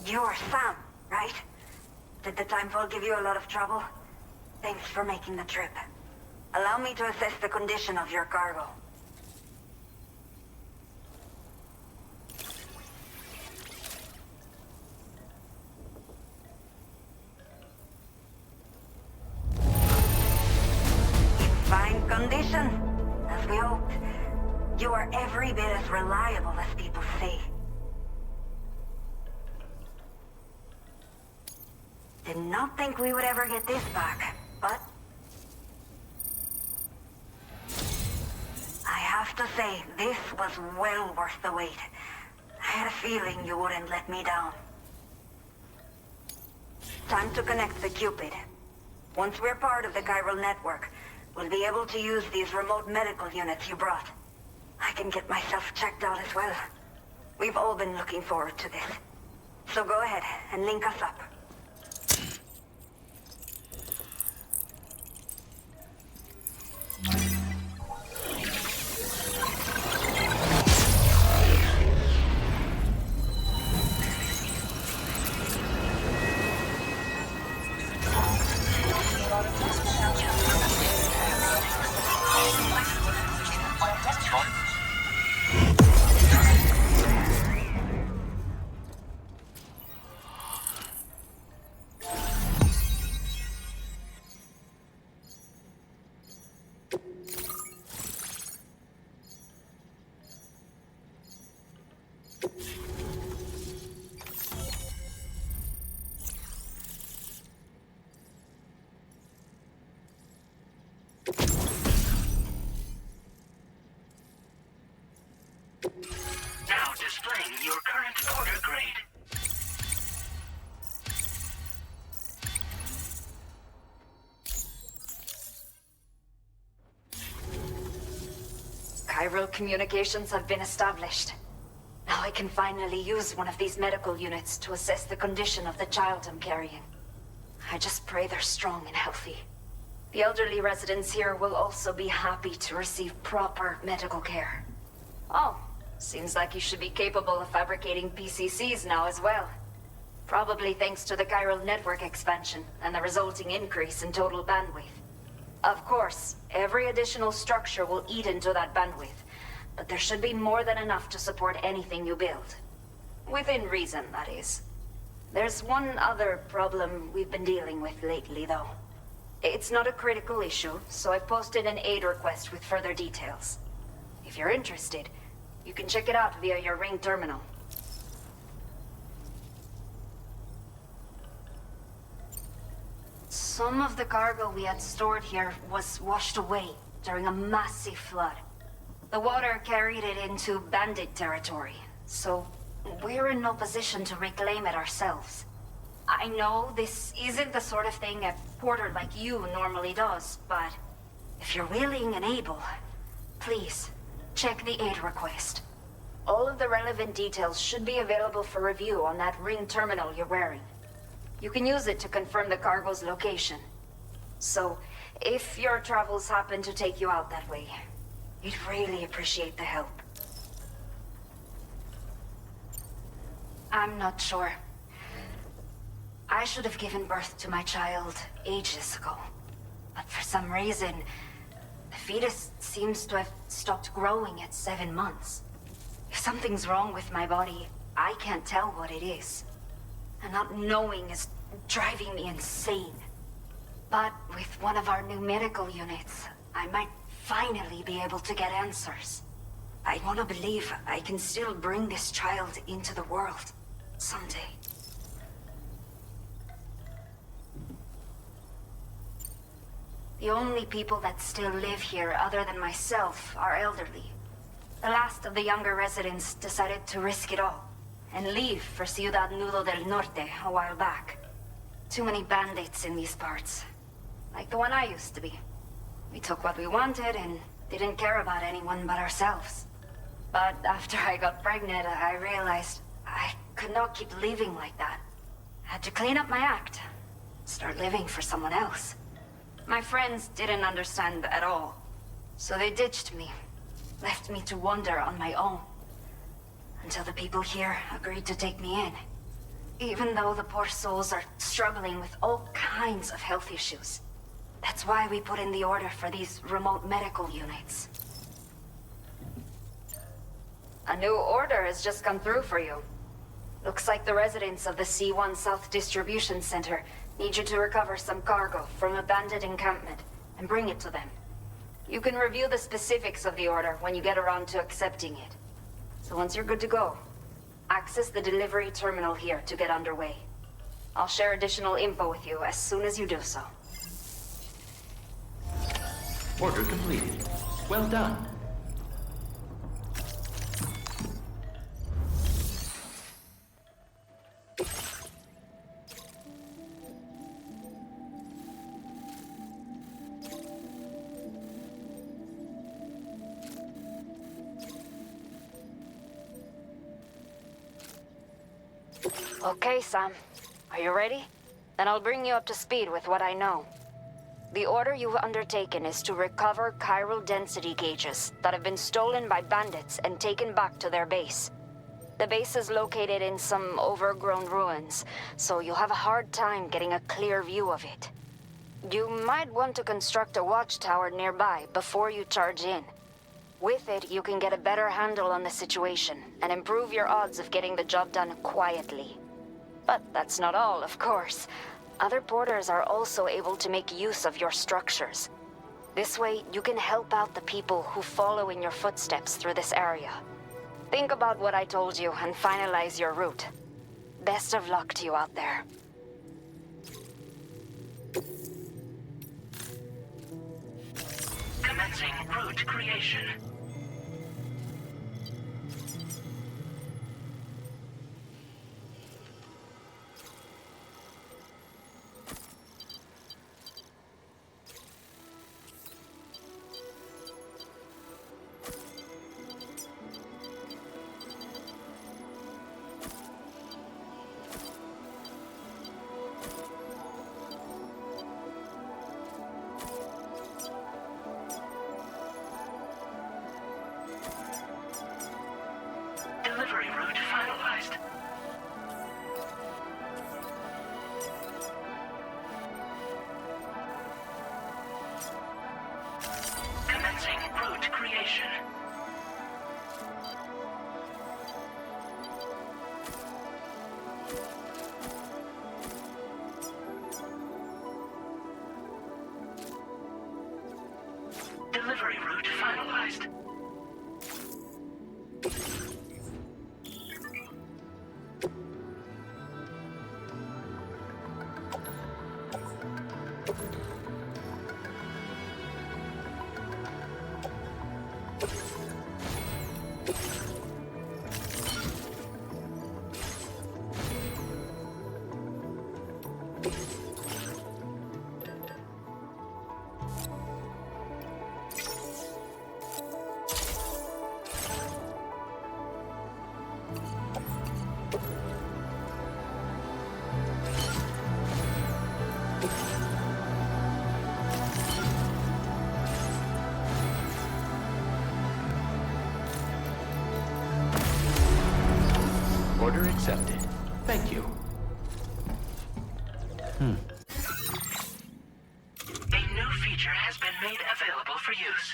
You're Sam, right? Did the Timefall give you a lot of trouble? Thanks for making the trip. Allow me to assess the condition of your cargo. In fine condition, as we hoped. You are every bit as reliable as people say. Did not think we would ever get this back, but... I have to say, this was well worth the wait. I had a feeling you wouldn't let me down. Time to connect the Cupid. Once we're part of the chiral network, we'll be able to use these remote medical units you brought. I can get myself checked out as well. We've all been looking forward to this. So go ahead and link us up. Now displaying your current order grade. Chiral communications have been established. Now I can finally use one of these medical units to assess the condition of the child I'm carrying. I just pray they're strong and healthy. The elderly residents here will also be happy to receive proper medical care. Oh, seems like you should be capable of fabricating PCCs now as well. Probably thanks to the chiral network expansion and the resulting increase in total bandwidth. Of course, every additional structure will eat into that bandwidth, but there should be more than enough to support anything you build. Within reason, that is. There's one other problem we've been dealing with lately, though. It's not a critical issue, so I've posted an aid request with further details. If you're interested, you can check it out via your Ring terminal. Some of the cargo we had stored here was washed away during a massive flood. The water carried it into bandit territory, so we're in no position to reclaim it ourselves. I know this isn't the sort of thing a porter like you normally does, but if you're willing and able, please, check the aid request. All of the relevant details should be available for review on that ring terminal you're wearing. You can use it to confirm the cargo's location. So, if your travels happen to take you out that way, we'd really appreciate the help. I'm not sure. I should have given birth to my child ages ago. But for some reason, the fetus seems to have stopped growing at 7 months. If something's wrong with my body, I can't tell what it is. And not knowing is driving me insane. But with one of our new medical units, I might finally be able to get answers. I want to believe I can still bring this child into the world someday. The only people that still live here other than myself are elderly. The last of the younger residents decided to risk it all and leave for Ciudad Nudo del Norte a while back. Too many bandits in these parts. Like the one I used to be. We took what we wanted and didn't care about anyone but ourselves. But after I got pregnant, I realized I could not keep living like that. I had to clean up my act. Start living for someone else. My friends didn't understand at all. So they ditched me. Left me to wander on my own. Until the people here agreed to take me in. Even though the poor souls are struggling with all kinds of health issues. That's why we put in the order for these remote medical units. A new order has just come through for you. Looks like the residents of the C1 South Distribution Center need you to recover some cargo from a bandit encampment and bring it to them. You can review the specifics of the order when you get around to accepting it. So once you're good to go, access the delivery terminal here to get underway. I'll share additional info with you as soon as you do so. Order completed. Well done. Okay, Sam. Are you ready? Then I'll bring you up to speed with what I know. The order you've undertaken is to recover chiral density gauges that have been stolen by bandits and taken back to their base. The base is located in some overgrown ruins, so you'll have a hard time getting a clear view of it. You might want to construct a watchtower nearby before you charge in. With it, you can get a better handle on the situation and improve your odds of getting the job done quietly. But that's not all, of course. Other porters are also able to make use of your structures. This way, you can help out the people who follow in your footsteps through this area. Think about what I told you and finalize your route. Best of luck to you out there. Commencing route creation. Delivery route finalized. Commencing route creation. Delivery route finalized. Order accepted. Thank you. A new feature has been made available for use.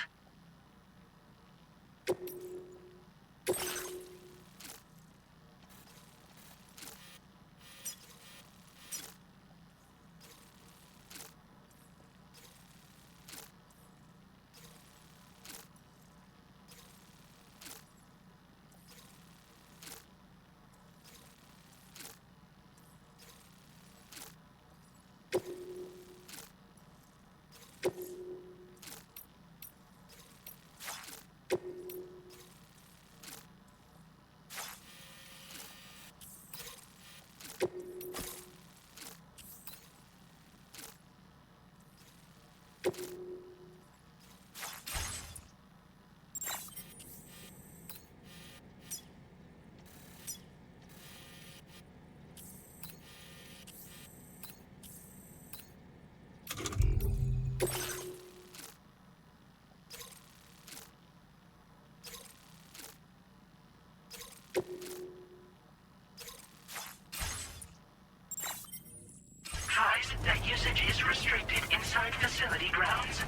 That usage is restricted inside facility grounds.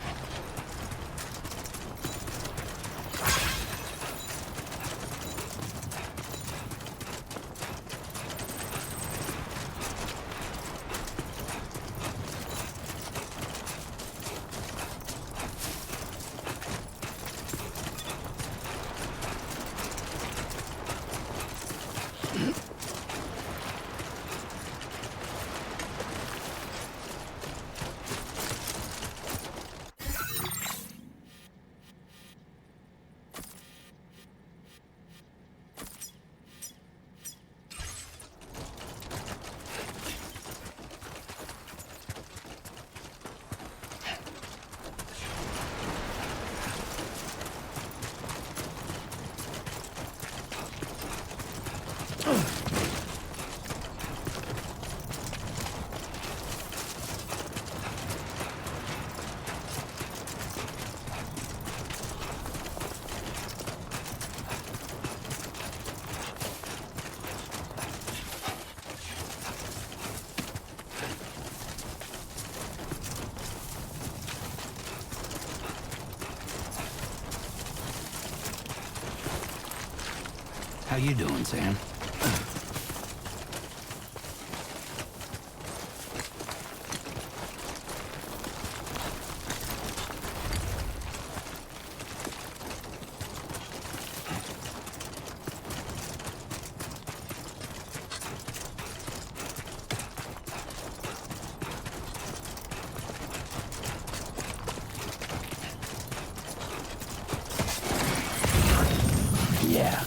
How you doing, Sam? Yeah.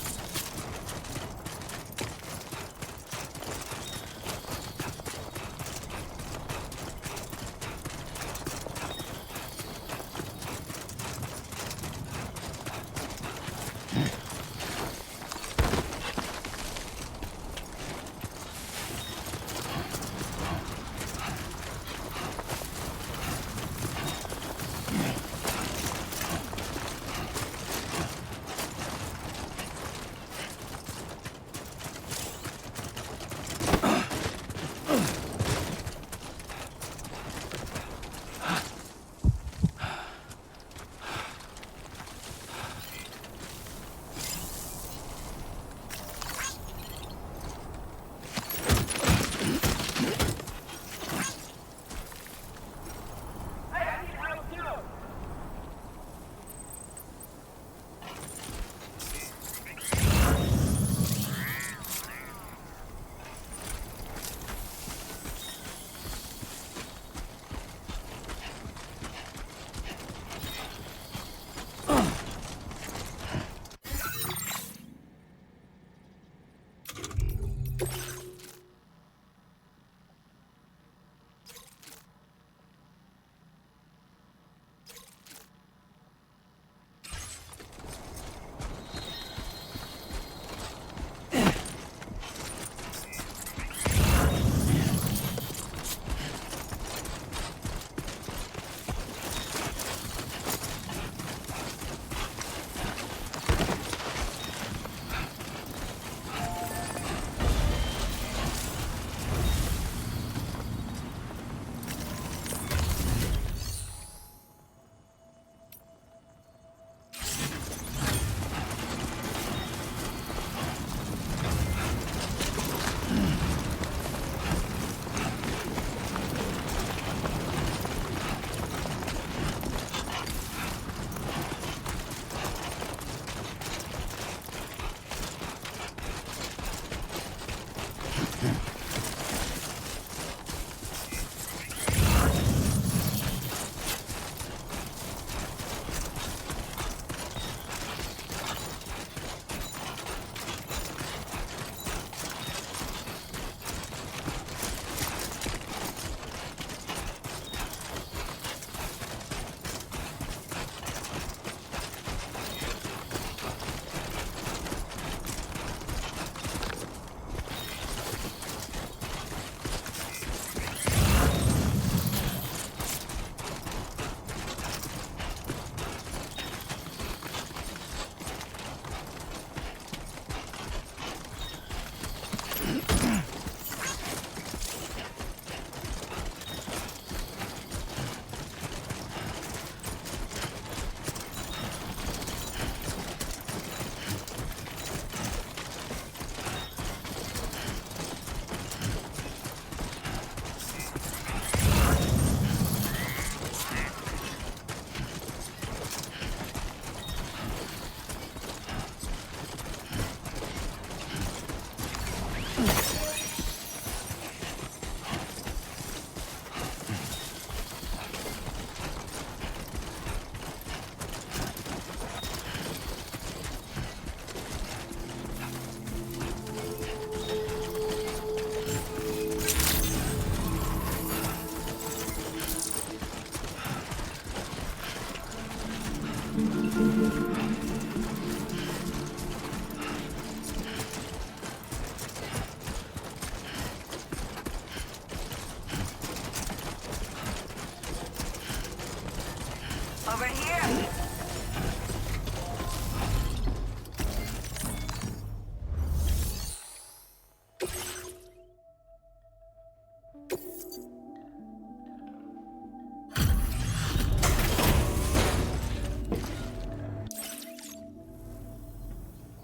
Over here!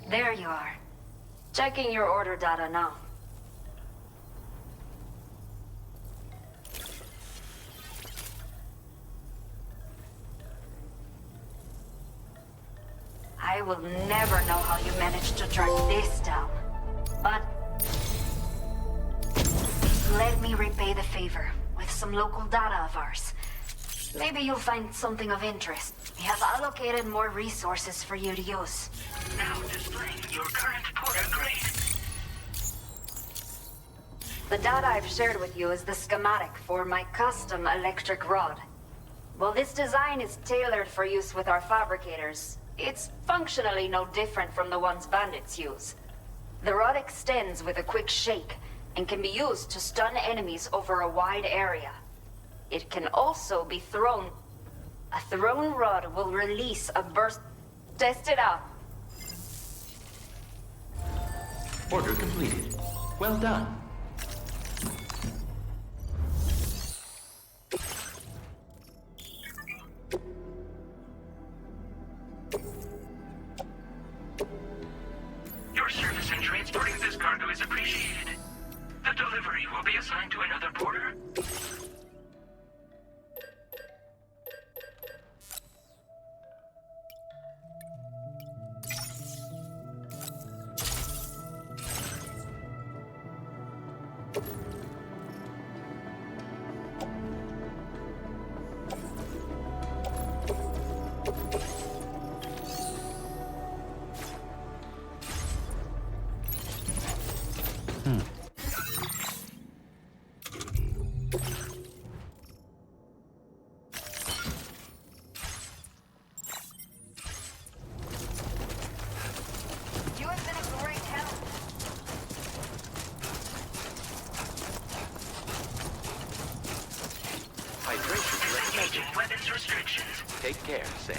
There you are. Checking your order data now. I will never know how you managed to track this down. But let me repay the favor with some local data of ours. Maybe you'll find something of interest. We have allocated more resources for you to use. Now displaying your current porter grade. The data I've shared with you is the schematic for my custom electric rod. While this design is tailored for use with our fabricators, it's functionally no different from the ones bandits use. The rod extends with a quick shake and can be used to stun enemies over a wide area. It can also be thrown. A thrown rod will release a burst. Test it out. Order completed. Well done. Your service in transporting this cargo is appreciated. The delivery will be assigned to another porter. You have been a great help. Hydration recommended. Engaging weapons restrictions. Take care, Sam.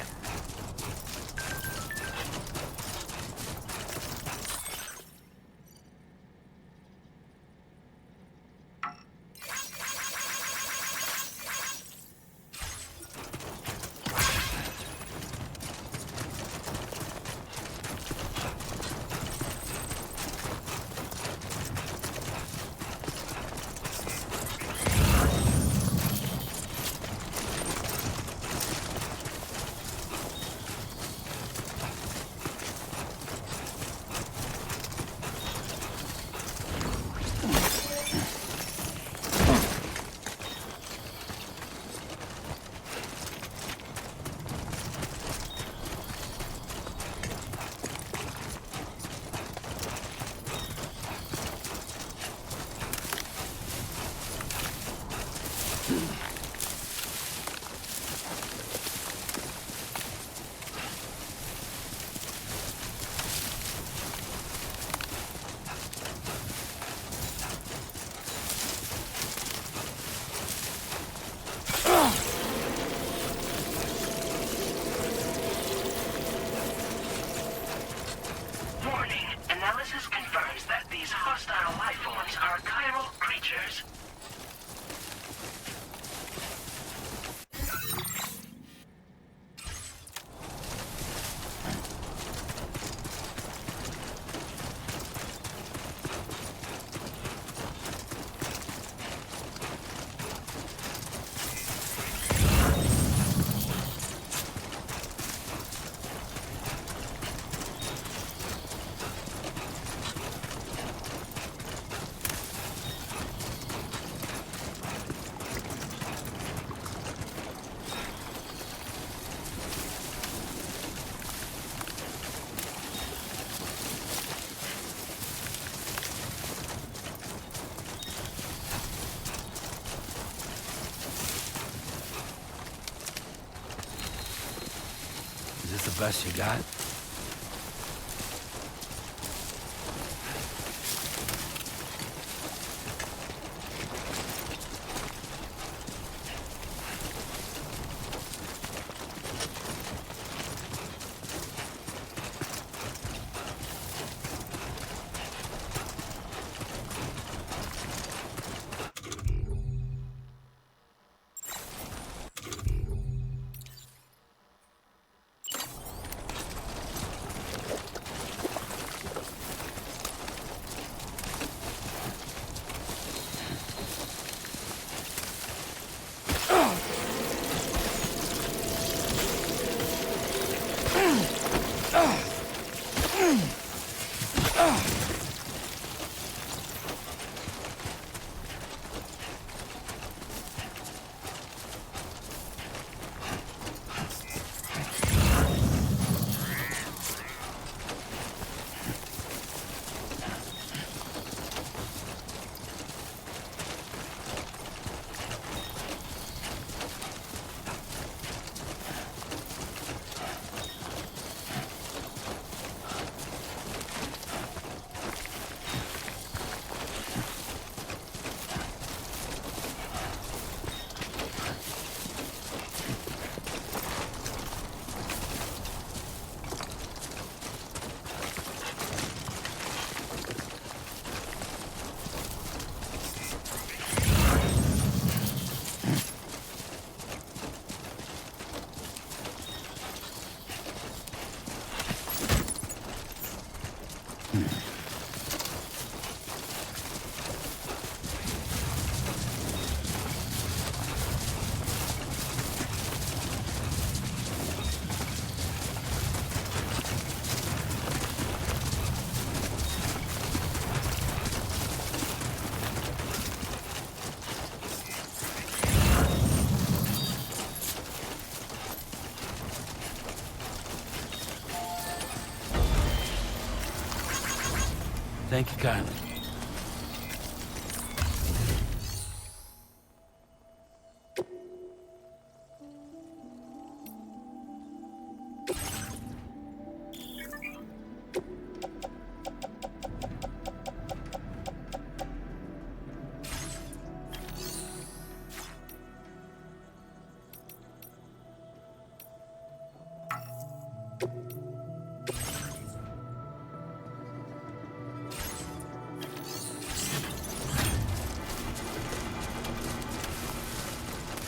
Warning. Analysis confirms that these hostile life forms are chiral creatures. best you got? Thank you kindly.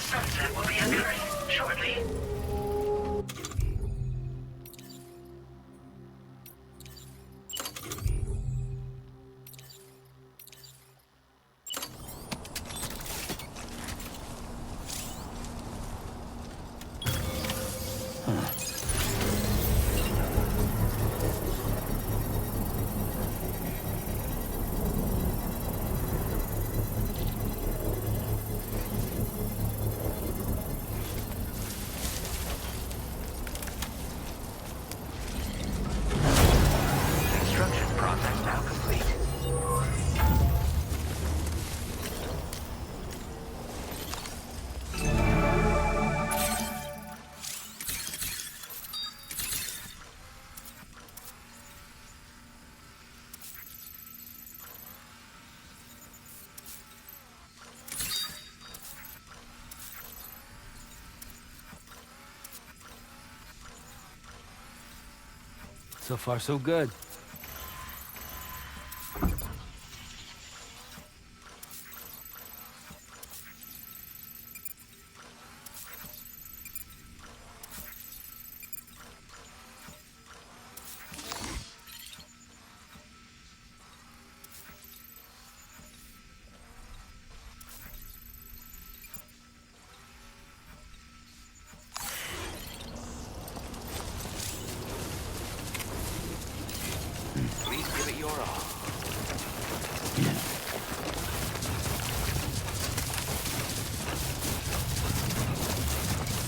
Sunset will be occurring shortly. Construction process now complete. So far, so good. Please give it your all.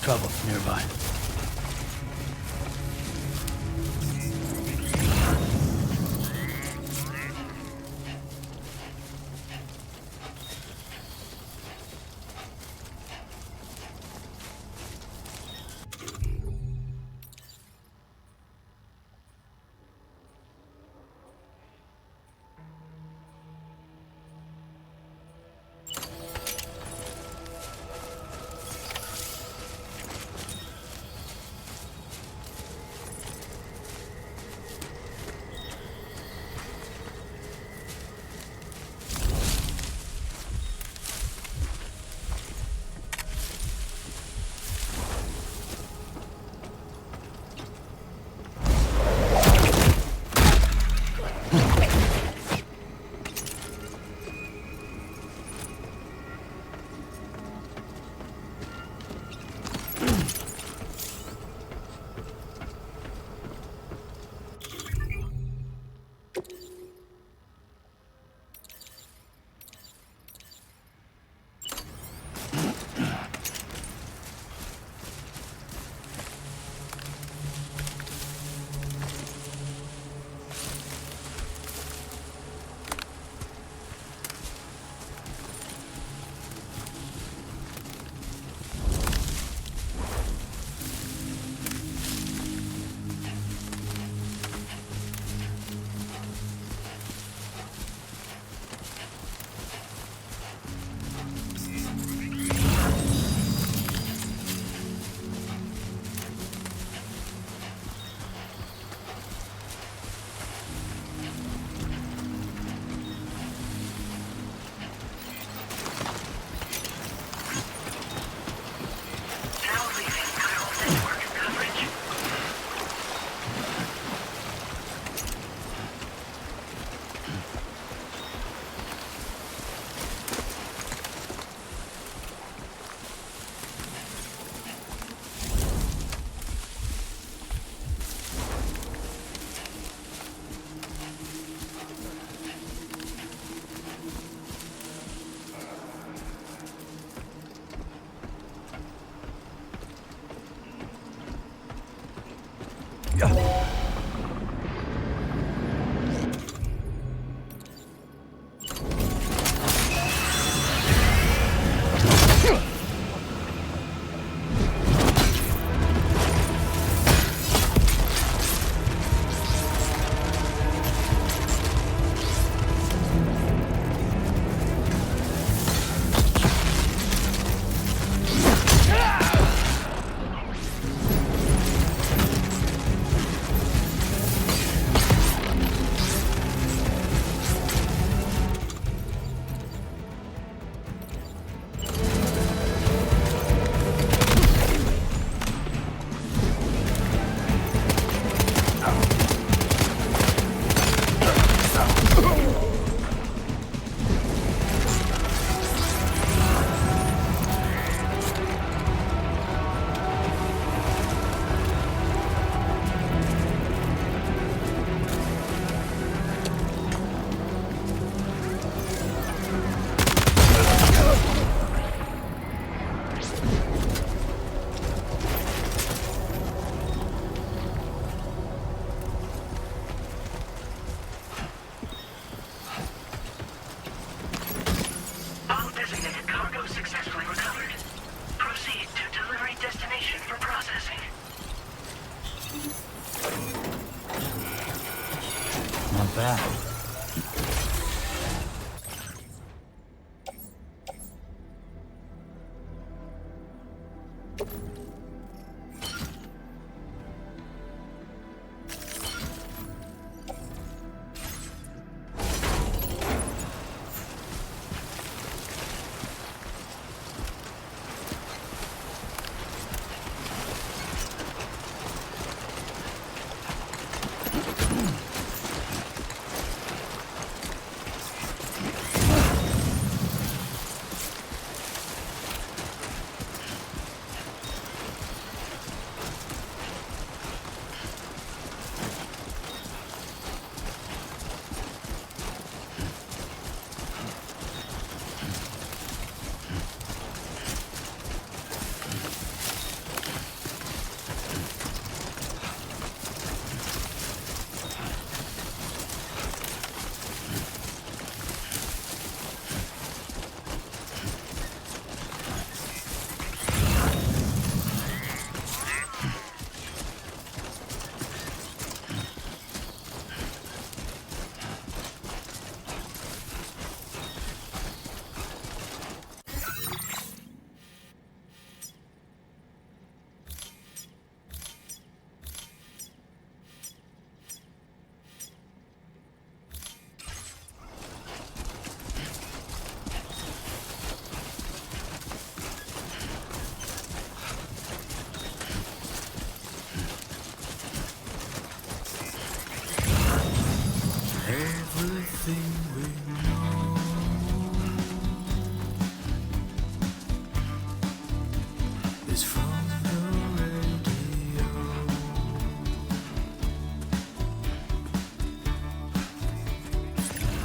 Trouble nearby.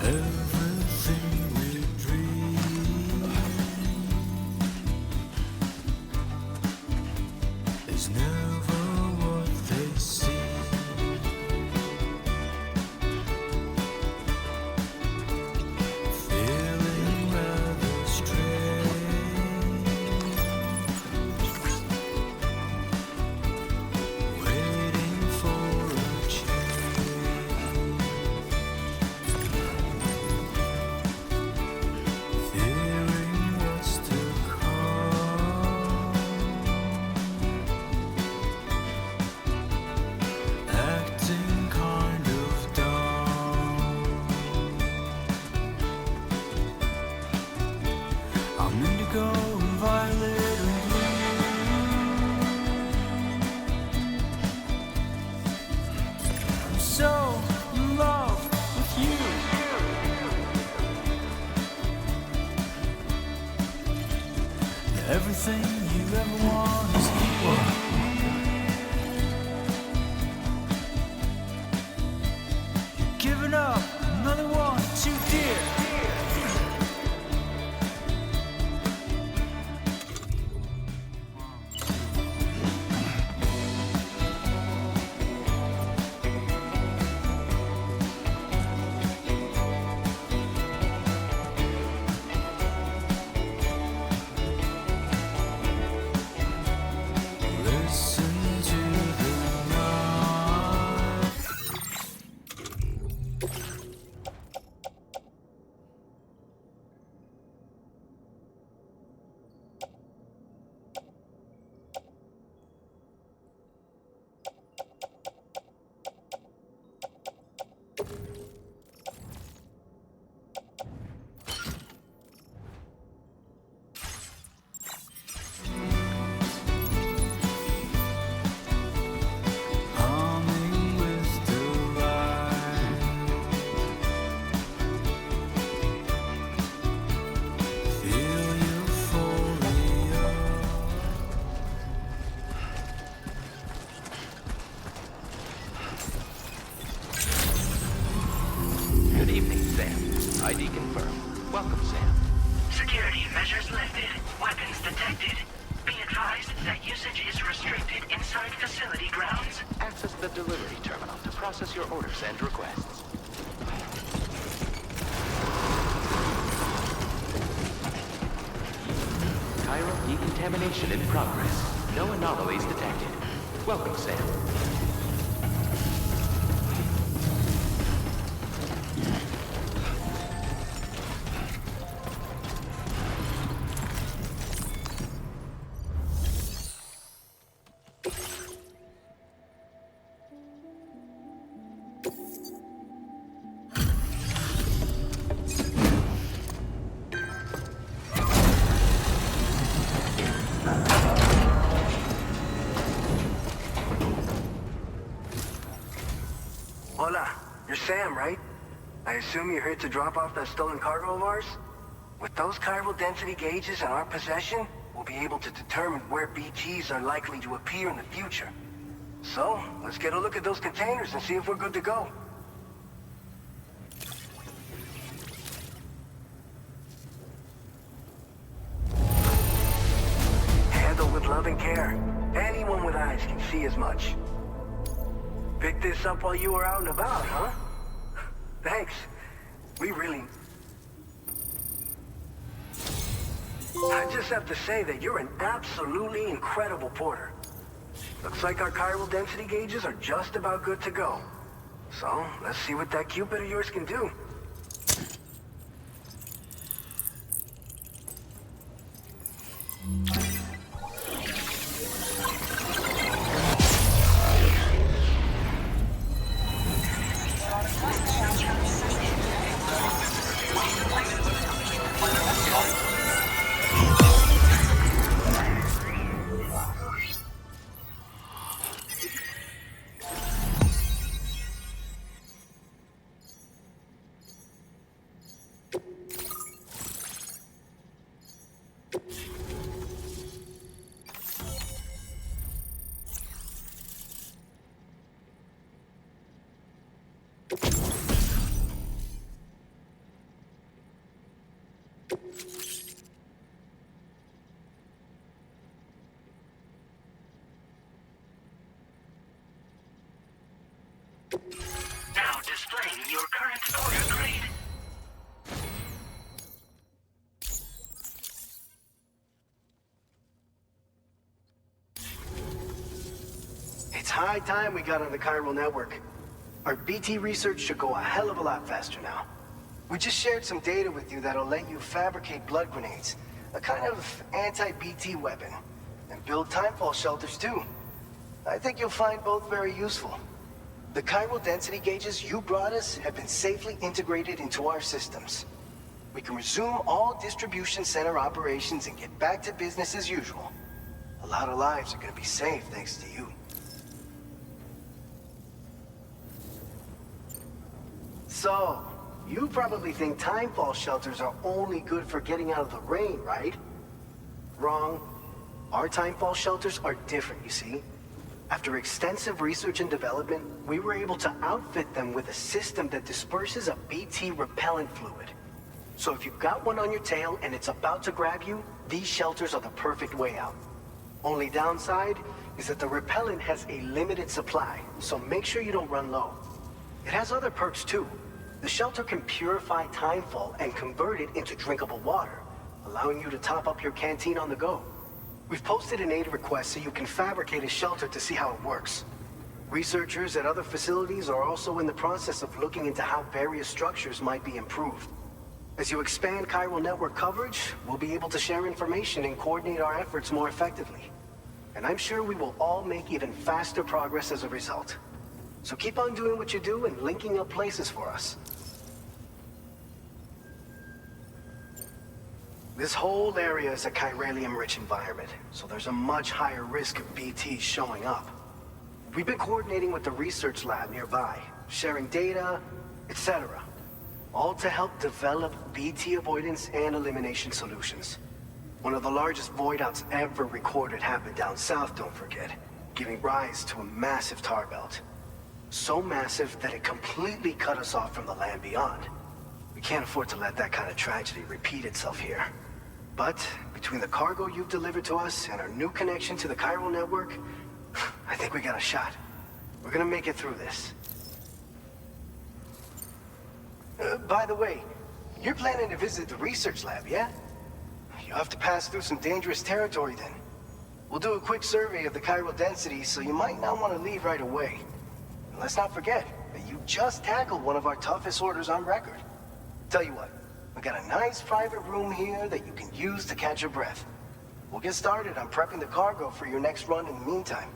Everything we dream is never what they seem. Feeling rather strange, waiting for a change. Fearing what's to come, acting kind of dumb. I'm indigo and violet and blue. I'm so in love with you. Everything you ever want is here. You're giving up another one too dear. Listen to the night. Humming with delight. Feel euphoria. Good evening, Sam. ID confirmed. Welcome, Sam. Security measures lifted. Weapons detected. Be advised that usage is restricted inside facility grounds. Access the delivery terminal to process your orders and requests. Chiral decontamination in progress. No anomalies detected. Welcome, Sam. Hola, you're Sam, right? I assume you're here to drop off that stolen cargo of ours? With those chiral density gauges in our possession, we'll be able to determine where BGs are likely to appear in the future. So, let's get a look at those containers and see if we're good to go. Handle with love and care. Anyone with eyes can see as much. Picked this up while you were out and about, huh? Thanks. We really... I just have to say that you're an absolutely incredible porter. Looks like our chiral density gauges are just about good to go. So, let's see what that Cupid of yours can do. Now displaying your current order grade. It's high time we got on the chiral network. Our BT research should go a hell of a lot faster now. We just shared some data with you that'll let you fabricate blood grenades, a kind of anti-BT weapon, and build timefall shelters too. I think you'll find both very useful. The chiral density gauges you brought us have been safely integrated into our systems. We can resume all distribution center operations and get back to business as usual. A lot of lives are gonna be saved thanks to you. So, you probably think timefall shelters are only good for getting out of the rain, right? Wrong. Our timefall shelters are different, you see. After extensive research and development, we were able to outfit them with a system that disperses a BT repellent fluid. So if you've got one on your tail and it's about to grab you, these shelters are the perfect way out. Only downside is that the repellent has a limited supply, so make sure you don't run low. It has other perks too. The shelter can purify timefall and convert it into drinkable water, allowing you to top up your canteen on the go. We've posted an aid request so you can fabricate a shelter to see how it works. Researchers at other facilities are also in the process of looking into how various structures might be improved. As you expand chiral network coverage, we'll be able to share information and coordinate our efforts more effectively. And I'm sure we will all make even faster progress as a result. So keep on doing what you do and linking up places for us. This whole area is a chiralium-rich environment, so there's a much higher risk of BTs showing up. We've been coordinating with the research lab nearby, sharing data, etc. All to help develop BT avoidance and elimination solutions. One of the largest void outs ever recorded happened down south, don't forget, giving rise to a massive tar belt. So massive that it completely cut us off from the land beyond. We can't afford to let that kind of tragedy repeat itself here. But between the cargo you've delivered to us and our new connection to the chiral network, I think we got a shot. We're gonna make it through this. By the way, you're planning to visit the research lab, yeah? You'll have to pass through some dangerous territory then. We'll do a quick survey of the chiral density, so you might not want to leave right away. And let's not forget that you just tackled one of our toughest orders on record. Tell you what, we got a nice private room here that you can use to catch your breath. We'll get started on prepping the cargo for your next run in the meantime.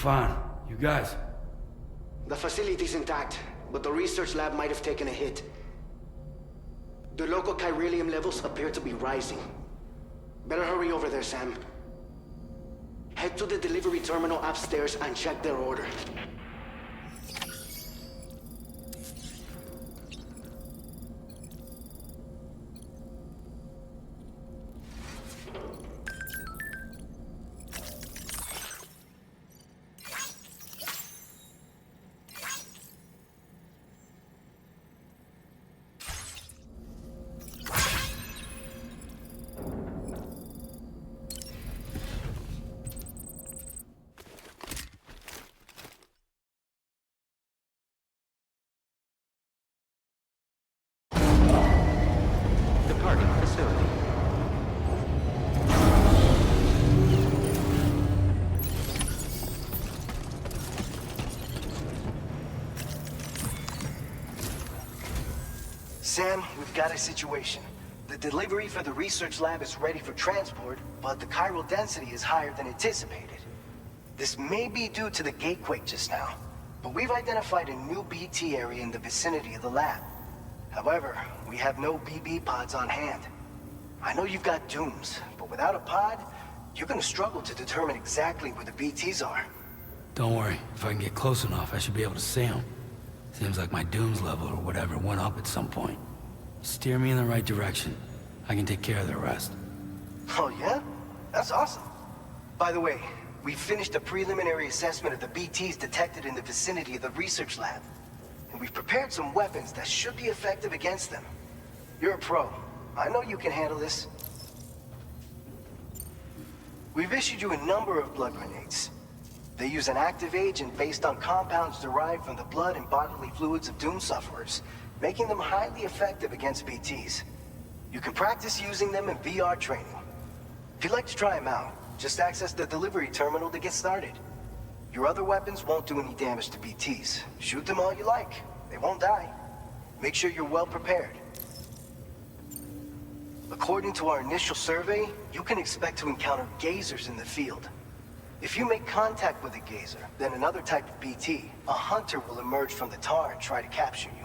Fine. You guys? The facility's intact, but the research lab might have taken a hit. The local chiralium levels appear to be rising. Better hurry over there, Sam. Head to the delivery terminal upstairs and check their order. Sam, we've got a situation. The delivery for the research lab is ready for transport, but the chiral density is higher than anticipated. This may be due to the gatequake just now, but we've identified a new BT area in the vicinity of the lab. However, we have no BB pods on hand. I know you've got dooms, but without a pod, you're gonna struggle to determine exactly where the BTs are. Don't worry, if I can get close enough, I should be able to see them. Seems like my dooms level or whatever went up at some point. Steer me in the right direction. I can take care of the rest. Oh yeah? That's awesome. By the way, we finished a preliminary assessment of the BTs detected in the vicinity of the research lab. And we've prepared some weapons that should be effective against them. You're a pro. I know you can handle this. We've issued you a number of blood grenades. They use an active agent based on compounds derived from the blood and bodily fluids of Doom sufferers, making them highly effective against BTs. You can practice using them in VR training. If you'd like to try them out, just access the delivery terminal to get started. Your other weapons won't do any damage to BTs. Shoot them all you like. They won't die. Make sure you're well prepared. According to our initial survey, you can expect to encounter gazers in the field. If you make contact with a gazer, then another type of BT, a hunter will emerge from the tar and try to capture you.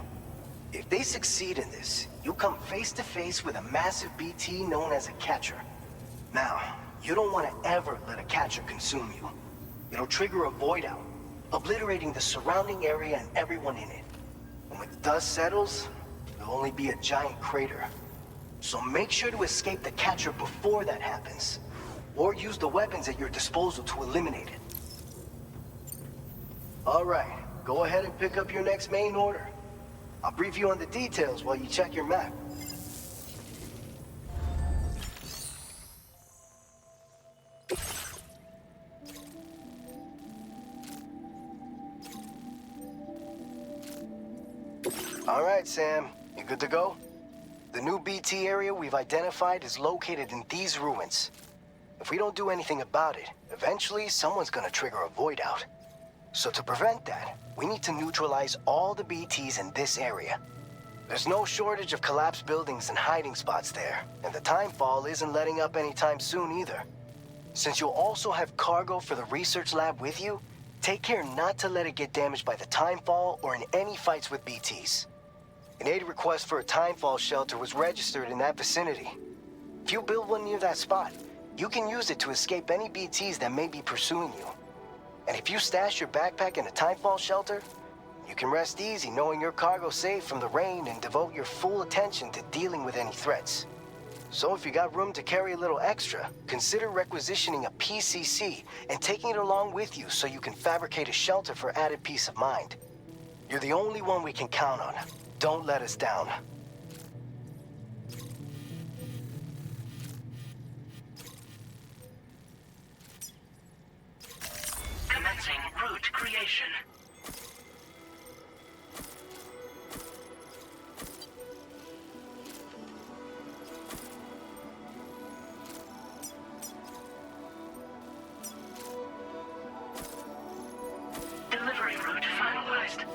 If they succeed in this, you'll come face to face with a massive BT known as a catcher. Now, you don't want to ever let a catcher consume you. It'll trigger a void out, obliterating the surrounding area and everyone in it. And when the dust settles, there'll only be a giant crater. So make sure to escape the catcher before that happens, or use the weapons at your disposal to eliminate it. All right, go ahead and pick up your next main order. I'll brief you on the details while you check your map. All right, Sam, you good to go? The new BT area we've identified is located in these ruins. If we don't do anything about it, eventually someone's gonna trigger a void out. So to prevent that, we need to neutralize all the BTs in this area. There's no shortage of collapsed buildings and hiding spots there, and the timefall isn't letting up anytime soon either. Since you'll also have cargo for the research lab with you, take care not to let it get damaged by the timefall or in any fights with BTs. An aid request for a timefall shelter was registered in that vicinity. If you build one near that spot, you can use it to escape any BTs that may be pursuing you. And if you stash your backpack in a timefall shelter, you can rest easy knowing your cargo's safe from the rain and devote your full attention to dealing with any threats. So if you got room to carry a little extra, consider requisitioning a PCC and taking it along with you so you can fabricate a shelter for added peace of mind. You're the only one we can count on. Don't let us down. Commencing route creation. Delivery route finalized.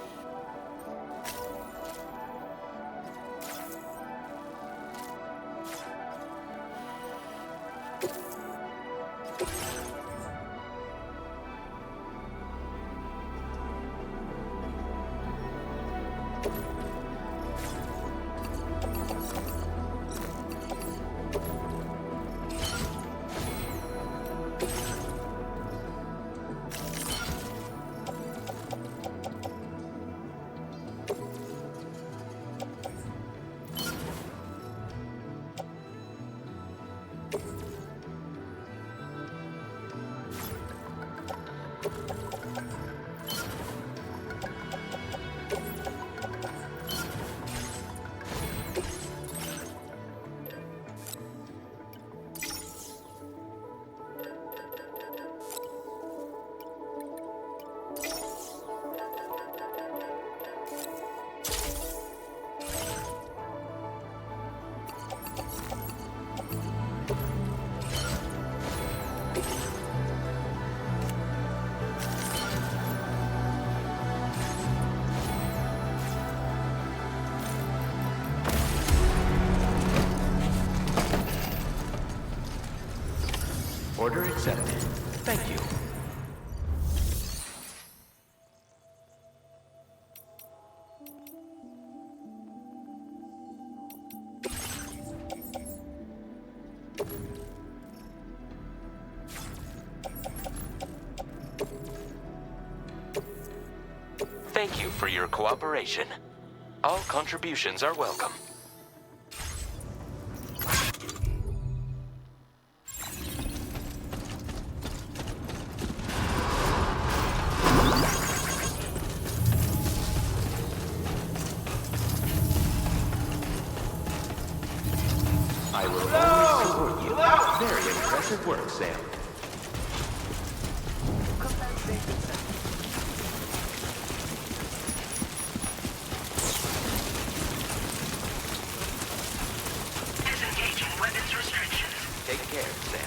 Order accepted. Thank you. Thank you for your cooperation. All contributions are welcome. I will always support you. Very impressive work, Sam. Disengaging weapons restrictions. Take care, Sam.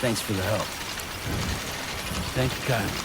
Thanks for the help. Thank you, Kyle.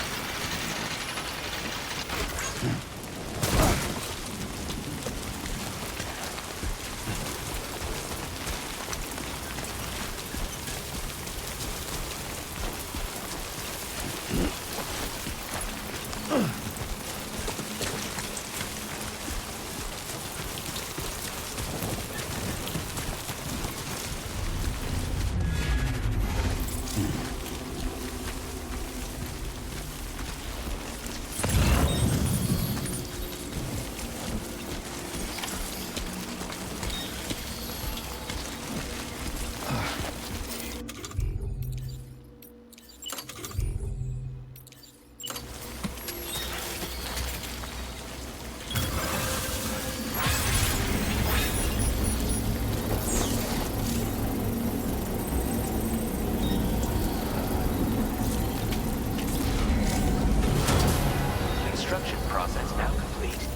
Construction process now complete.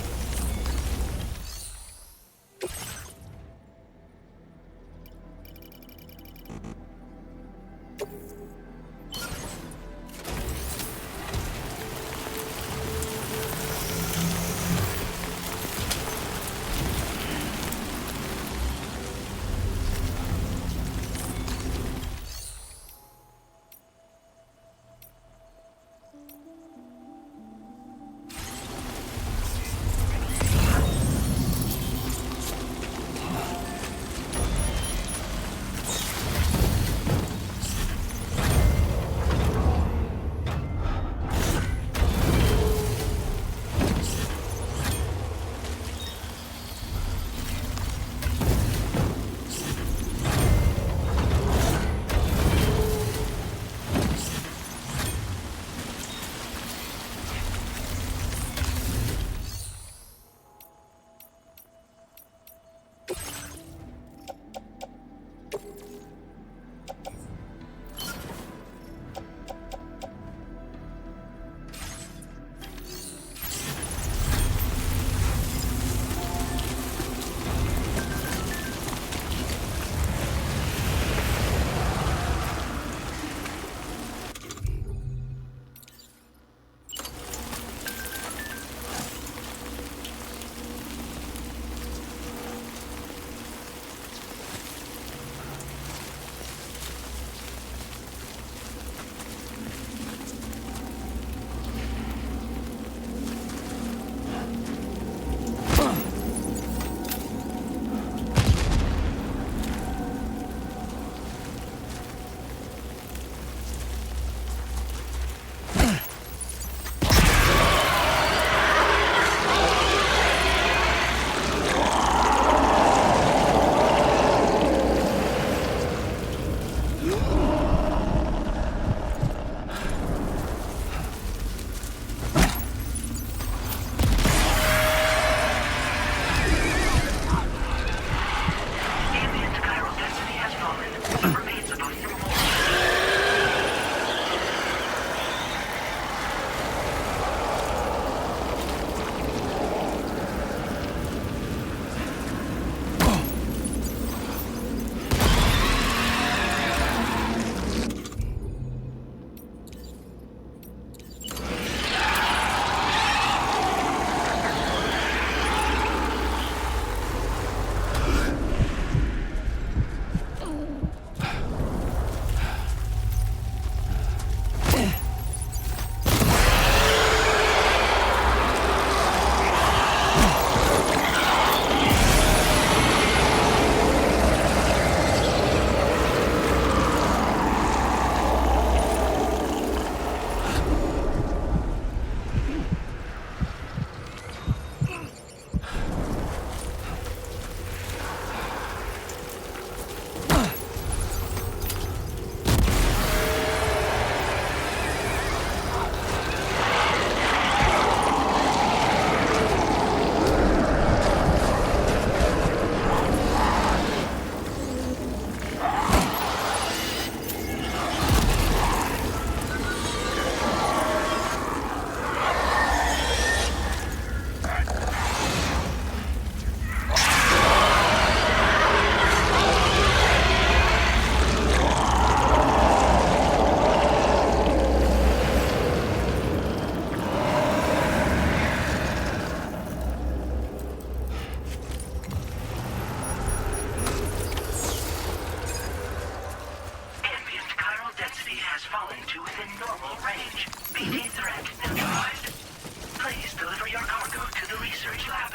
your cargo to the research lab.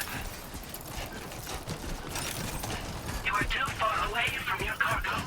You are too far away from your cargo.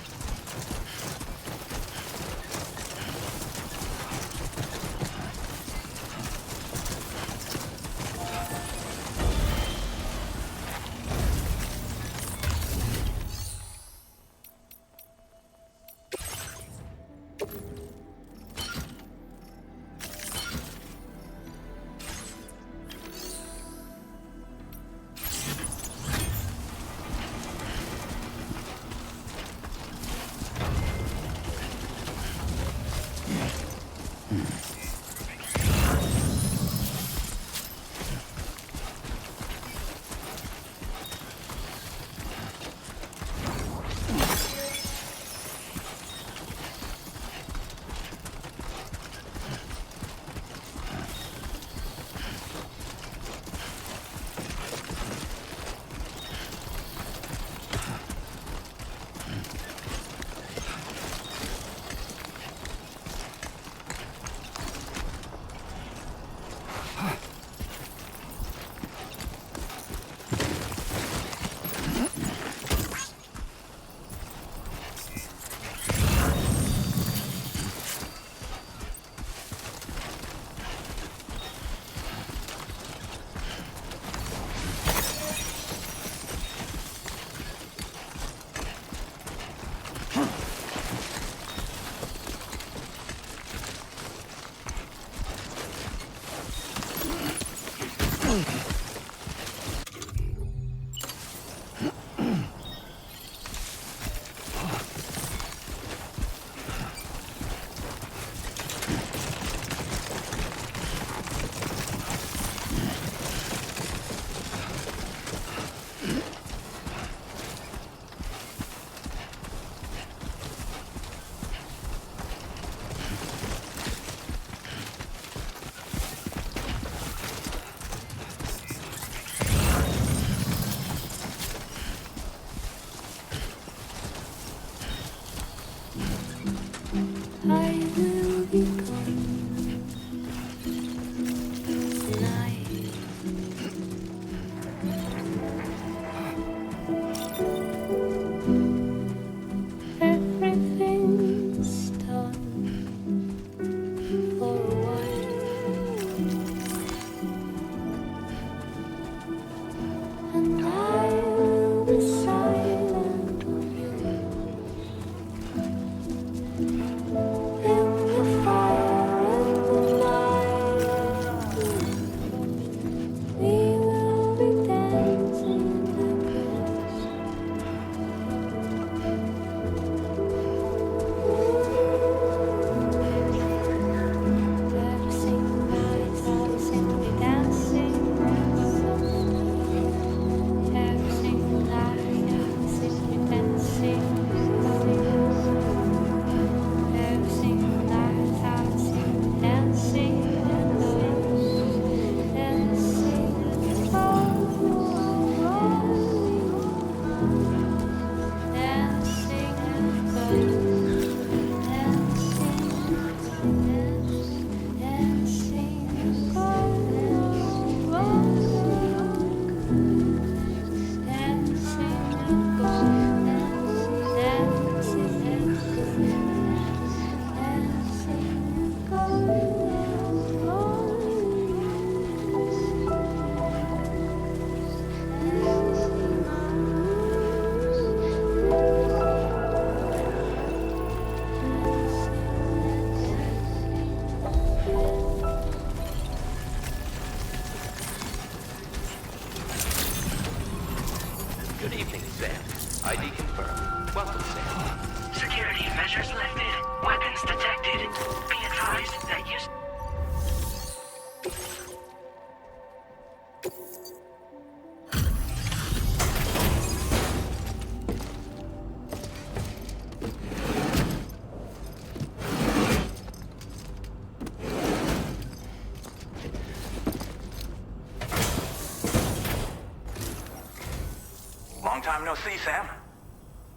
Long time no see, Sam.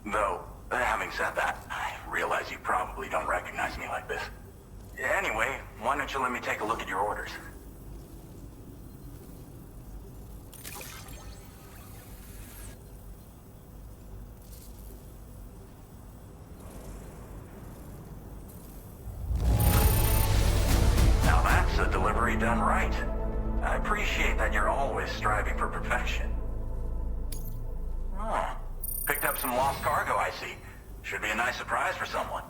Though, having said that, I realize you probably don't recognize me like this. Anyway, why don't you let me take a look at your orders? done right. I appreciate that you're always striving for perfection. Oh, picked up some lost cargo, I see. Should be a nice surprise for someone.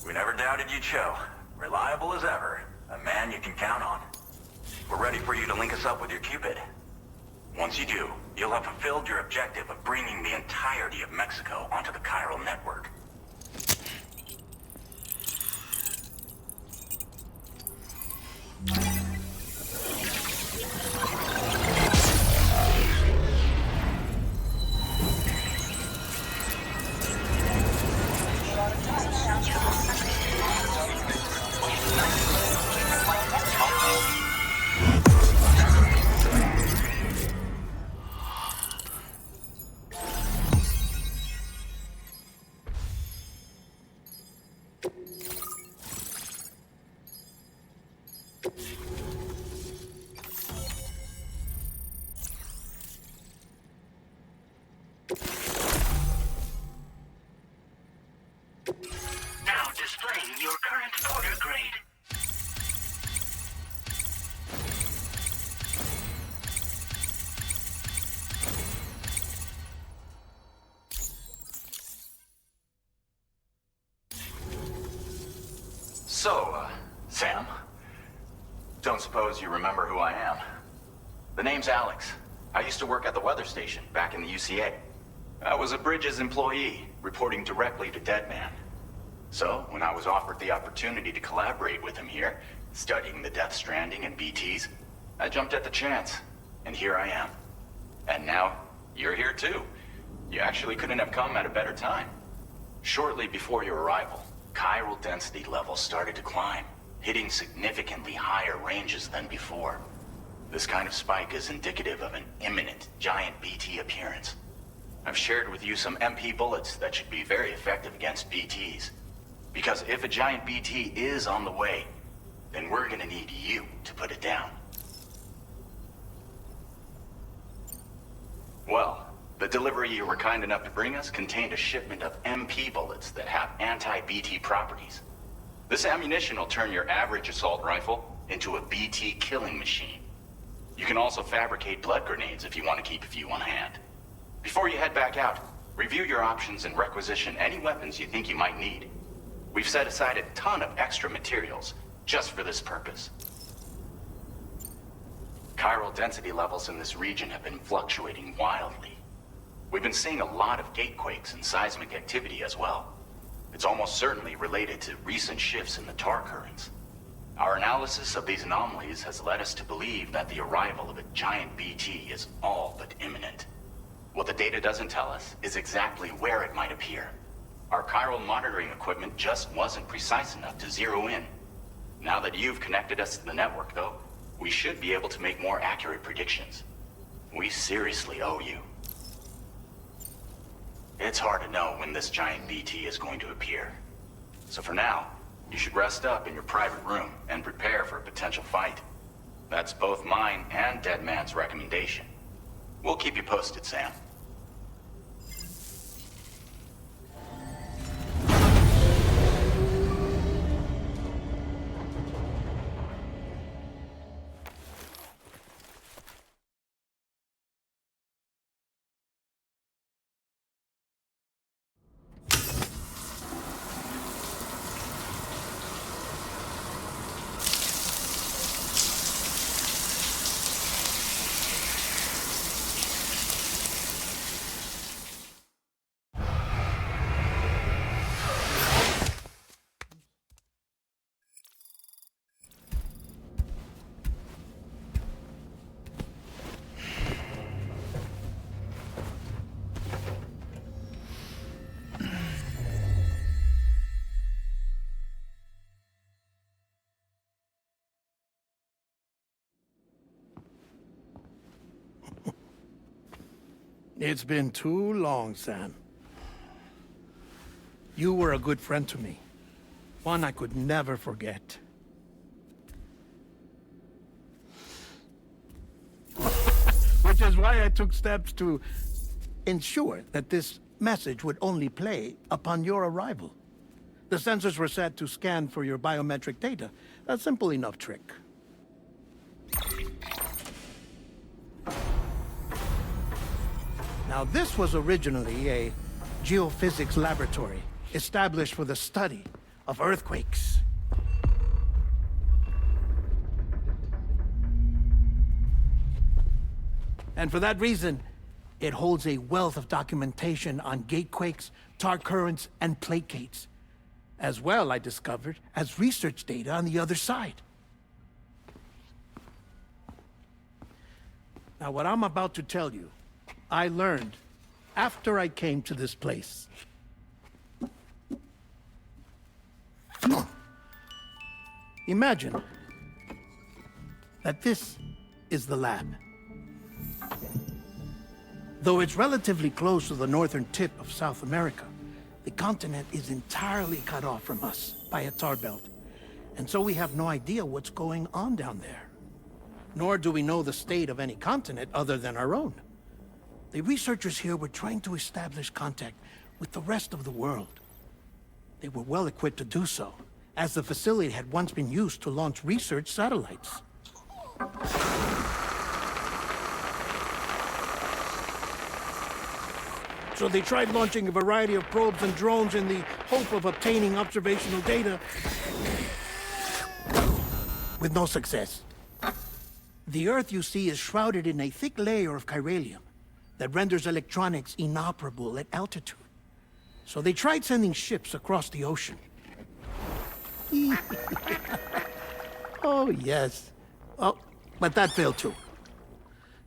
We never doubted you'd show. Reliable as ever. A man you can count on. We're ready for you to link us up with your Cupid. Once you do, you'll have fulfilled your objective of bringing the entirety of Mexico onto the chiral network. Now displaying your current porter grade. So, Sam, don't suppose you remember who I am? The name's Alex. I used to work at the weather station back in the UCA. I was a Bridges employee, reporting directly to Deadman. So, when I was offered the opportunity to collaborate with him here, studying the Death Stranding and BTs, I jumped at the chance, and here I am. And now, you're here too. You actually couldn't have come at a better time. Shortly before your arrival, chiral density levels started to climb, hitting significantly higher ranges than before. This kind of spike is indicative of an imminent giant BT appearance. I've shared with you some MP bullets that should be very effective against BTs. Because if a giant BT is on the way, then we're gonna need you to put it down. Well, the delivery you were kind enough to bring us contained a shipment of MP bullets that have anti-BT properties. This ammunition will turn your average assault rifle into a BT killing machine. You can also fabricate blood grenades if you want to keep a few on hand. Before you head back out, review your options and requisition any weapons you think you might need. We've set aside a ton of extra materials just for this purpose. Chiral density levels in this region have been fluctuating wildly. We've been seeing a lot of gatequakes and seismic activity as well. It's almost certainly related to recent shifts in the tar currents. Our analysis of these anomalies has led us to believe that the arrival of a giant BT is all but imminent. What the data doesn't tell us is exactly where it might appear. Our chiral monitoring equipment just wasn't precise enough to zero in. Now that you've connected us to the network, though, we should be able to make more accurate predictions. We seriously owe you. It's hard to know when this giant BT is going to appear. So for now, you should rest up in your private room and prepare for a potential fight. That's both mine and Deadman's recommendation. We'll keep you posted, Sam. It's been too long, Sam. You were a good friend to me. One I could never forget. Which is why I took steps to ensure that this message would only play upon your arrival. The sensors were set to scan for your biometric data. A simple enough trick. Now, this was originally a geophysics laboratory established for the study of earthquakes. And for that reason, it holds a wealth of documentation on gatequakes, tar currents, and plate gates. As well, I discovered, as research data on the other side. Now, what I'm about to tell you, I learned after I came to this place. Imagine that this is the lab. Though it's relatively close to the northern tip of South America, the continent is entirely cut off from us by a tar belt. And so we have no idea what's going on down there. Nor do we know the state of any continent other than our own. The researchers here were trying to establish contact with the rest of the world. They were well equipped to do so, as the facility had once been used to launch research satellites. So they tried launching a variety of probes and drones in the hope of obtaining observational data, with no success. The Earth, you see, is shrouded in a thick layer of chiralium that renders electronics inoperable at altitude. So they tried sending ships across the ocean. Oh, yes. Oh, but that failed too.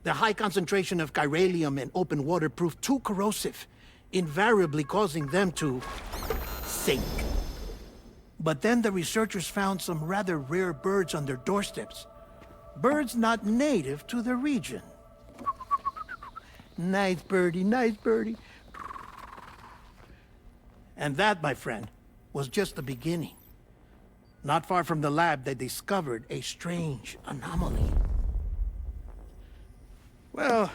The high concentration of chiralium in open water proved too corrosive, invariably causing them to sink. But then the researchers found some rather rare birds on their doorsteps. Birds not native to the region. Nice birdie, nice birdie. And that, my friend, was just the beginning. Not far from the lab, they discovered a strange anomaly. Well,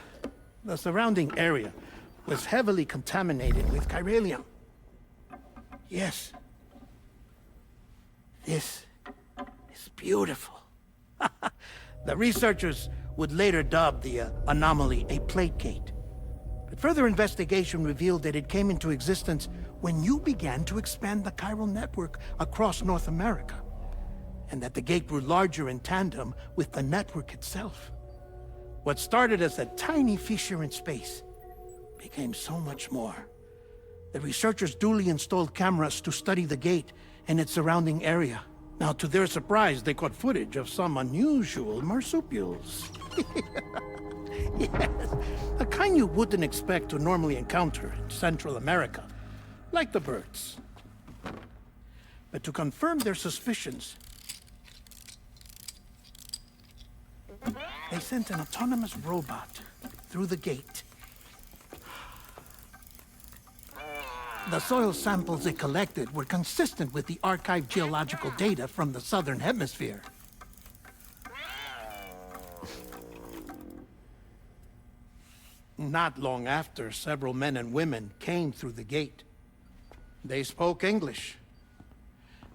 the surrounding area was heavily contaminated with chiralium. Yes. This is beautiful. The researchers would later dub the anomaly a plate gate. But further investigation revealed that it came into existence when you began to expand the chiral network across North America, and that the gate grew larger in tandem with the network itself. What started as a tiny fissure in space became so much more. The researchers duly installed cameras to study the gate and its surrounding area. Now, to their surprise, they caught footage of some unusual marsupials. Yes, a kind you wouldn't expect to normally encounter in Central America, like the birds. But to confirm their suspicions, they sent an autonomous robot through the gate. The soil samples it collected were consistent with the archived geological data from the southern hemisphere. Not long after, several men and women came through the gate. They spoke English,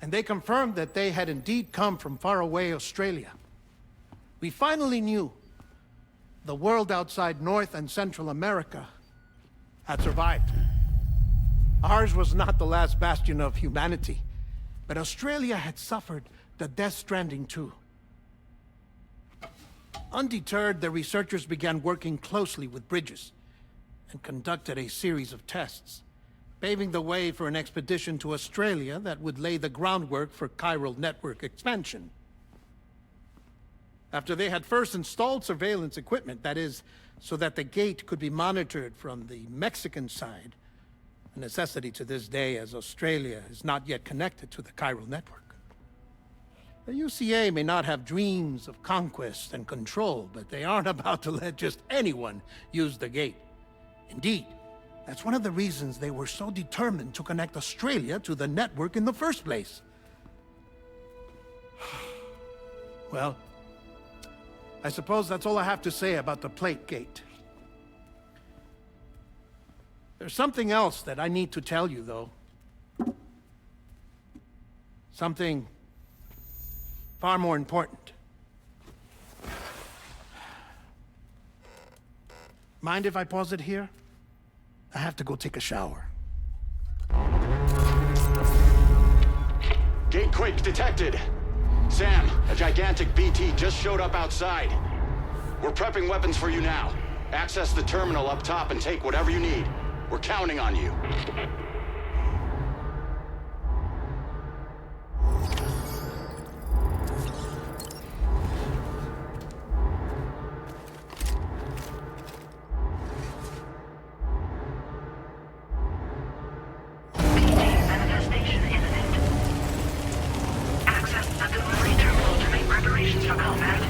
and they confirmed that they had indeed come from faraway Australia. We finally knew the world outside North and Central America had survived. Ours was not the last bastion of humanity, but Australia had suffered the Death Stranding too. Undeterred, the researchers began working closely with Bridges and conducted a series of tests, paving the way for an expedition to Australia that would lay the groundwork for chiral network expansion. After they had first installed surveillance equipment, that is, so that the gate could be monitored from the Mexican side, a necessity to this day as Australia is not yet connected to the chiral network. The UCA may not have dreams of conquest and control, but they aren't about to let just anyone use the gate. Indeed, that's one of the reasons they were so determined to connect Australia to the network in the first place. Well, I suppose that's all I have to say about the plate gate. There's something else that I need to tell you, though. Something far more important. Mind if I pause it here? I have to go take a shower. Gate quake detected. Sam, a gigantic BT just showed up outside. We're prepping weapons for you now. Access the terminal up top and take whatever you need. We're counting on you. Manifestation imminent. Access the delivery terminal to make preparations for combat.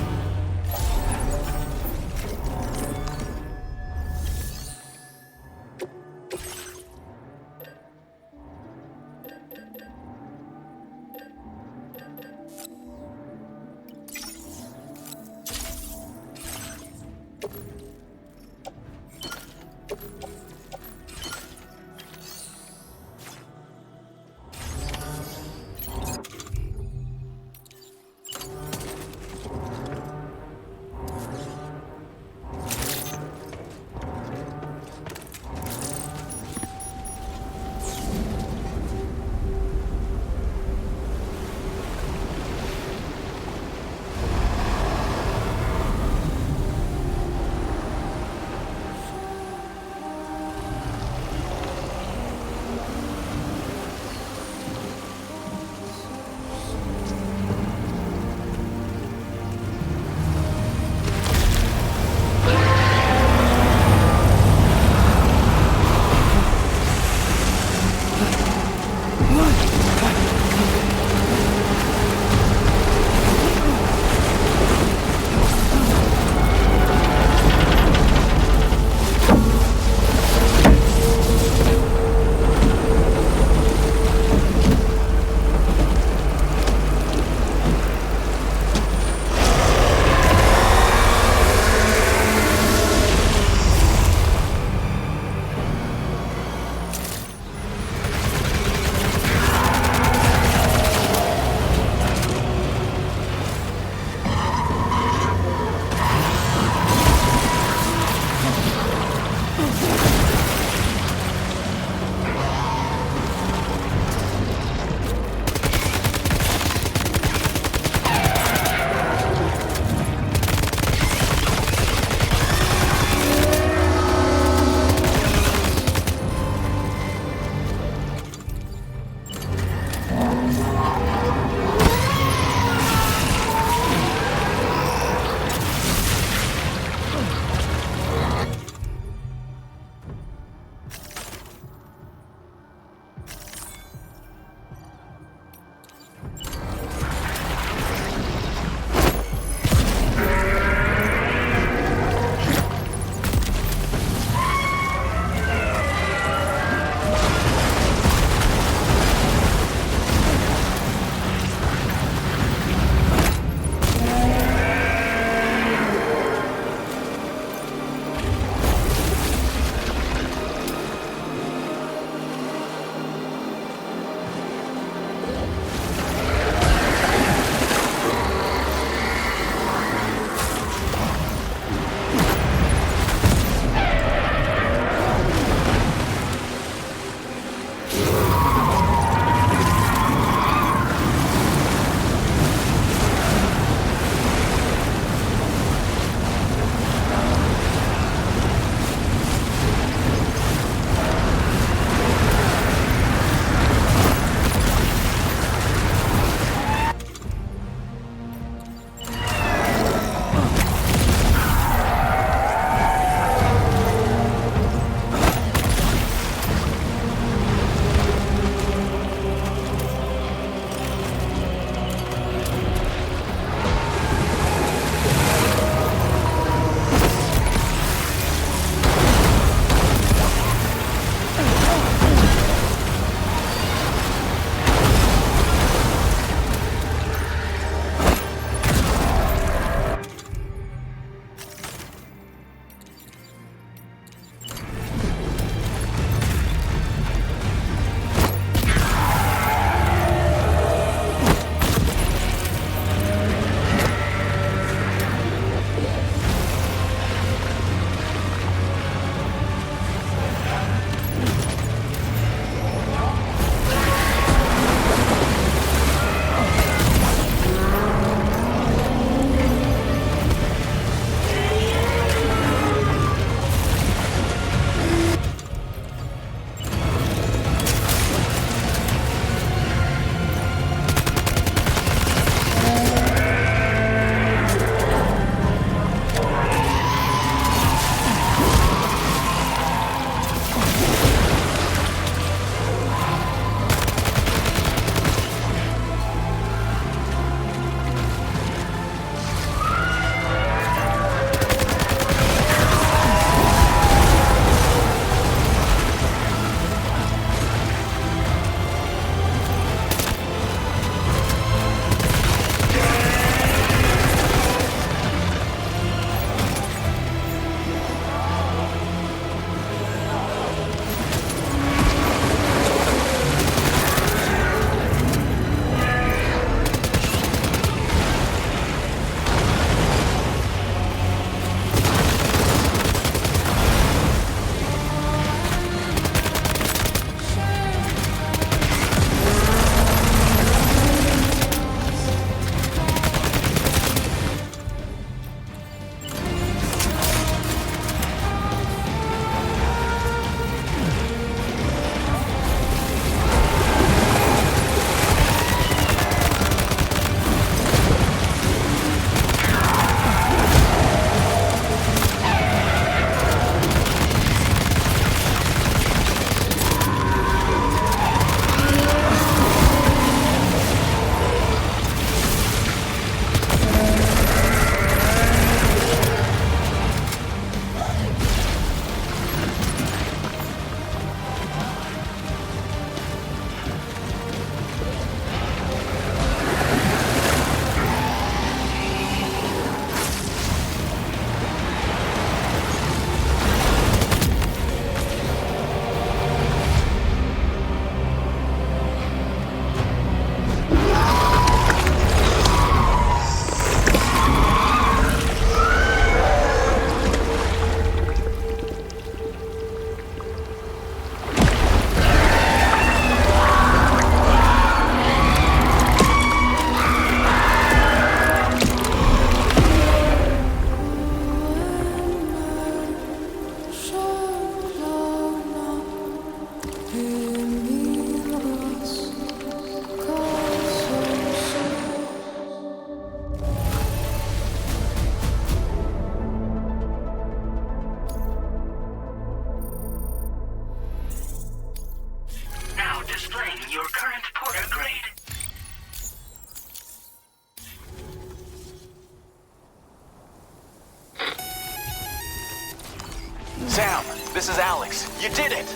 Sam, this is Alex. You did it!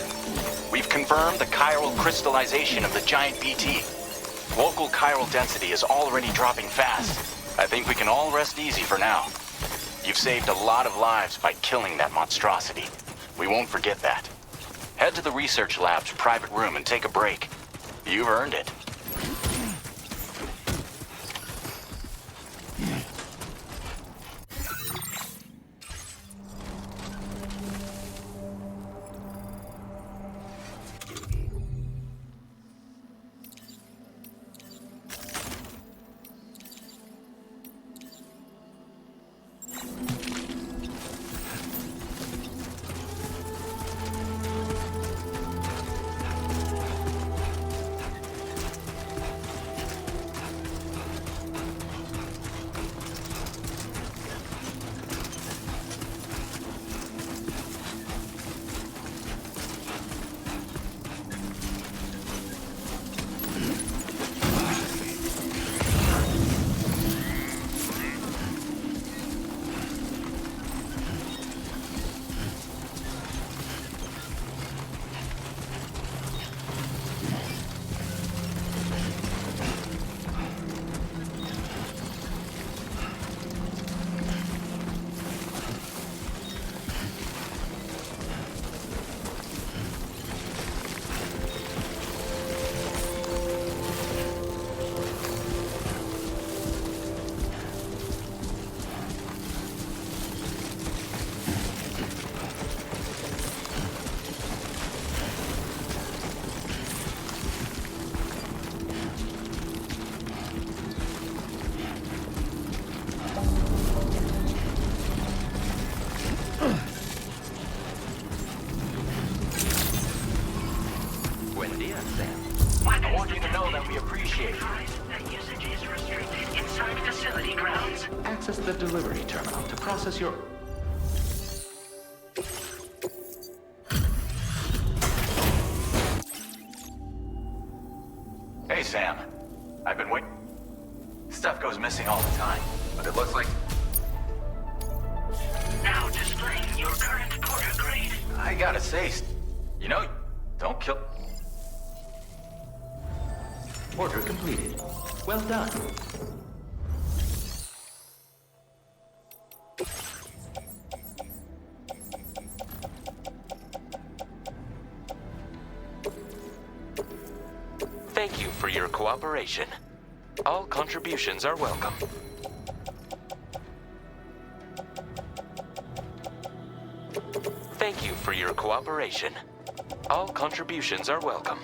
We've confirmed the chiral crystallization of the giant BT. Local chiral density is already dropping fast. I think we can all rest easy for now. You've saved a lot of lives by killing that monstrosity. We won't forget that. Head to the research lab's private room and take a break. You've earned it. I want you to know that we appreciate it. That usage is restricted inside facility grounds. Access the delivery terminal to process your... Hey, Sam. I've been waiting. Stuff goes missing all the time, but it looks like... Now displaying your current porter grade. I gotta say, you know, don't kill... Order completed. Well done. Thank you for your cooperation. All contributions are welcome. Thank you for your cooperation. All contributions are welcome.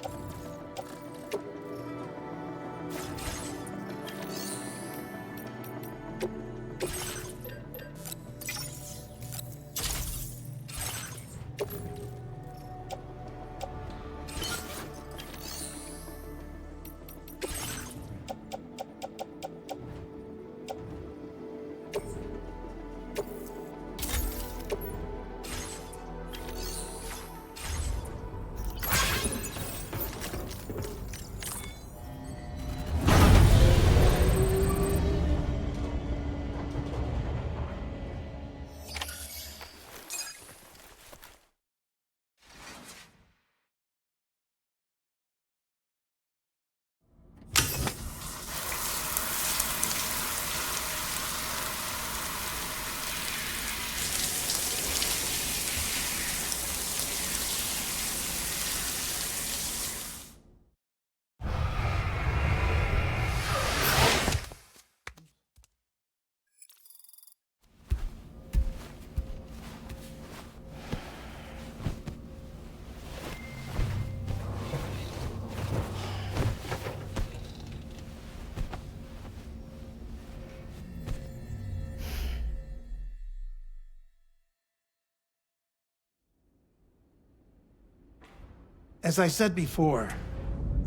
As I said before,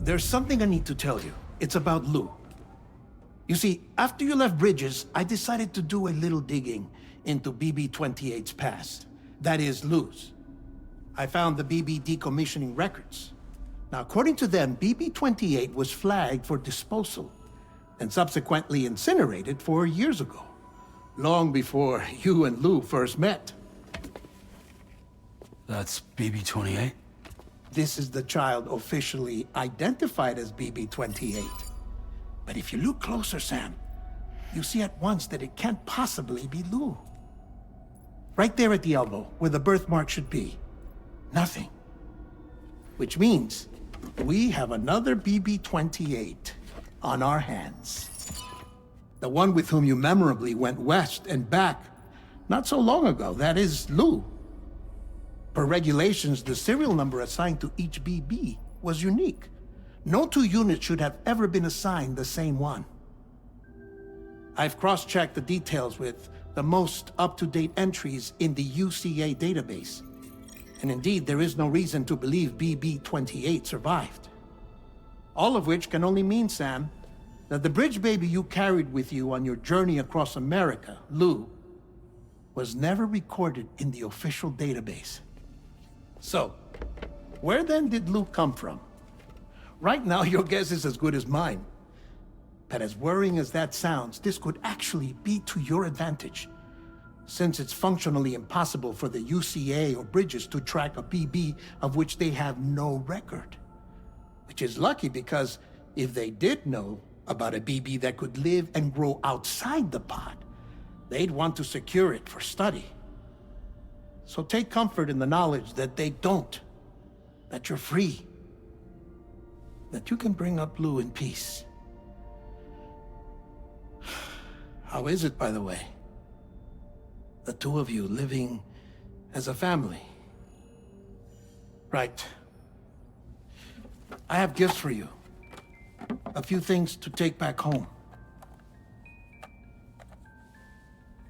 there's something I need to tell you. It's about Lou. You see, after you left Bridges, I decided to do a little digging into BB-28's past. That is, Lou's. I found the BB decommissioning records. Now, according to them, BB-28 was flagged for disposal and subsequently incinerated 4 years ago, long before you and Lou first met. That's BB-28? This is the child officially identified as BB-28. But if you look closer, Sam, you see at once that it can't possibly be Lou. Right there at the elbow, where the birthmark should be. Nothing. Which means we have another BB-28 on our hands. The one with whom you memorably went west and back not so long ago. That is Lou. Per regulations, the serial number assigned to each BB was unique. No two units should have ever been assigned the same one. I've cross-checked the details with the most up-to-date entries in the UCA database. And indeed, there is no reason to believe BB-28 survived. All of which can only mean, Sam, that the bridge baby you carried with you on your journey across America, Lou, was never recorded in the official database. So, where then did Lou come from? Right now, your guess is as good as mine. But as worrying as that sounds, this could actually be to your advantage, since it's functionally impossible for the UCA or Bridges to track a BB of which they have no record. Which is lucky, because if they did know about a BB that could live and grow outside the pod, they'd want to secure it for study. So take comfort in the knowledge that they don't, that you're free, that you can bring up Lou in peace. How is it, by the way? The two of you living as a family? Right. I have gifts for you. A few things to take back home.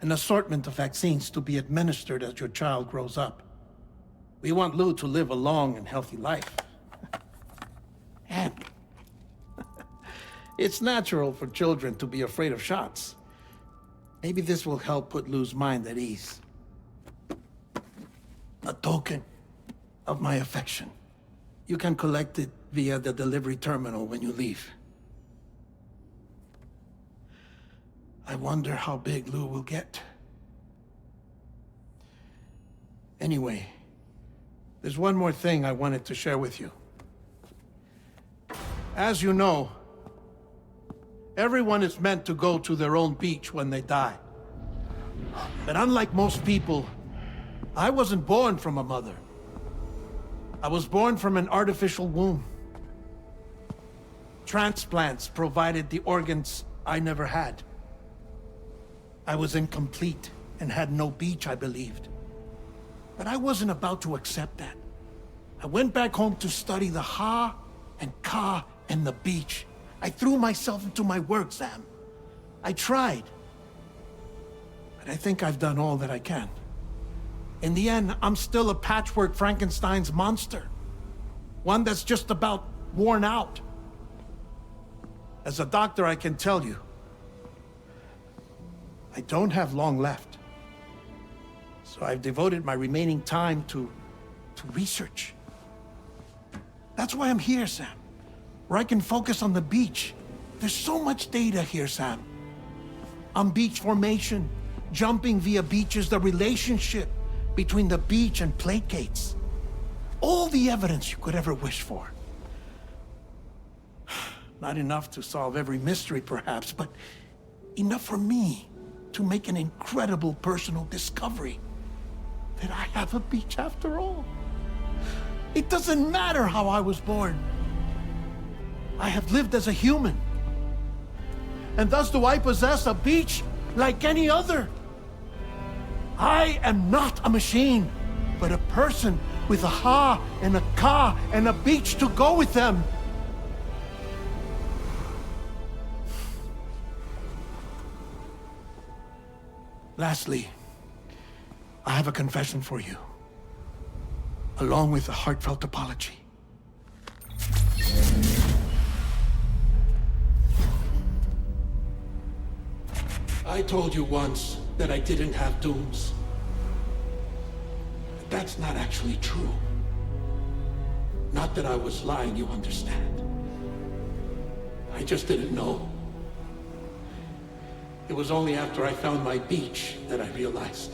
An assortment of vaccines to be administered as your child grows up. We want Lou to live a long and healthy life. And it's natural for children to be afraid of shots. Maybe this will help put Lou's mind at ease. A token of my affection. You can collect it via the delivery terminal when you leave. I wonder how big Lou will get. Anyway, there's one more thing I wanted to share with you. As you know, everyone is meant to go to their own beach when they die. But unlike most people, I wasn't born from a mother. I was born from an artificial womb. Transplants provided the organs I never had. I was incomplete and had no beach, I believed. But I wasn't about to accept that. I went back home to study the Ha and Ka and the beach. I threw myself into my work, Sam. I tried. But I think I've done all that I can. In the end, I'm still a patchwork Frankenstein's monster. One that's just about worn out. As a doctor, I can tell you, I don't have long left. So I've devoted my remaining time to research. That's why I'm here, Sam. Where I can focus on the beach. There's so much data here, Sam. On beach formation, jumping via beaches, the relationship between the beach and placates. All the evidence you could ever wish for. Not enough to solve every mystery, perhaps, but enough for me to make an incredible personal discovery that I have a beach after all. It doesn't matter how I was born. I have lived as a human. And thus do I possess a beach like any other. I am not a machine, but a person with a Ha and a Ka and a beach to go with them. Lastly, I have a confession for you, along with a heartfelt apology. I told you once that I didn't have dooms. But that's not actually true. Not that I was lying, you understand. I just didn't know. It was only after I found my beach that I realized.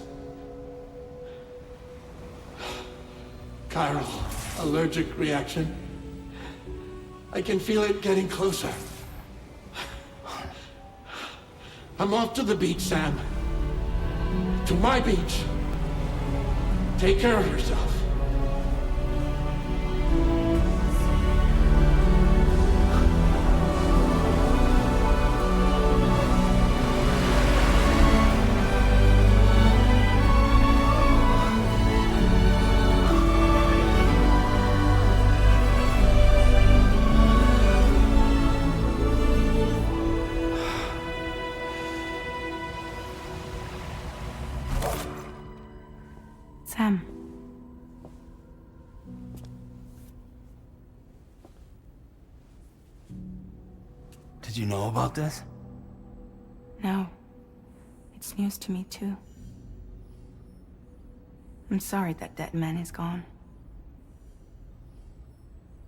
Kyra's allergic reaction. I can feel it getting closer. I'm off to the beach, Sam. To my beach. Take care of yourself. Sam. Did you know about this? No. It's news to me, too. I'm sorry that that man is gone.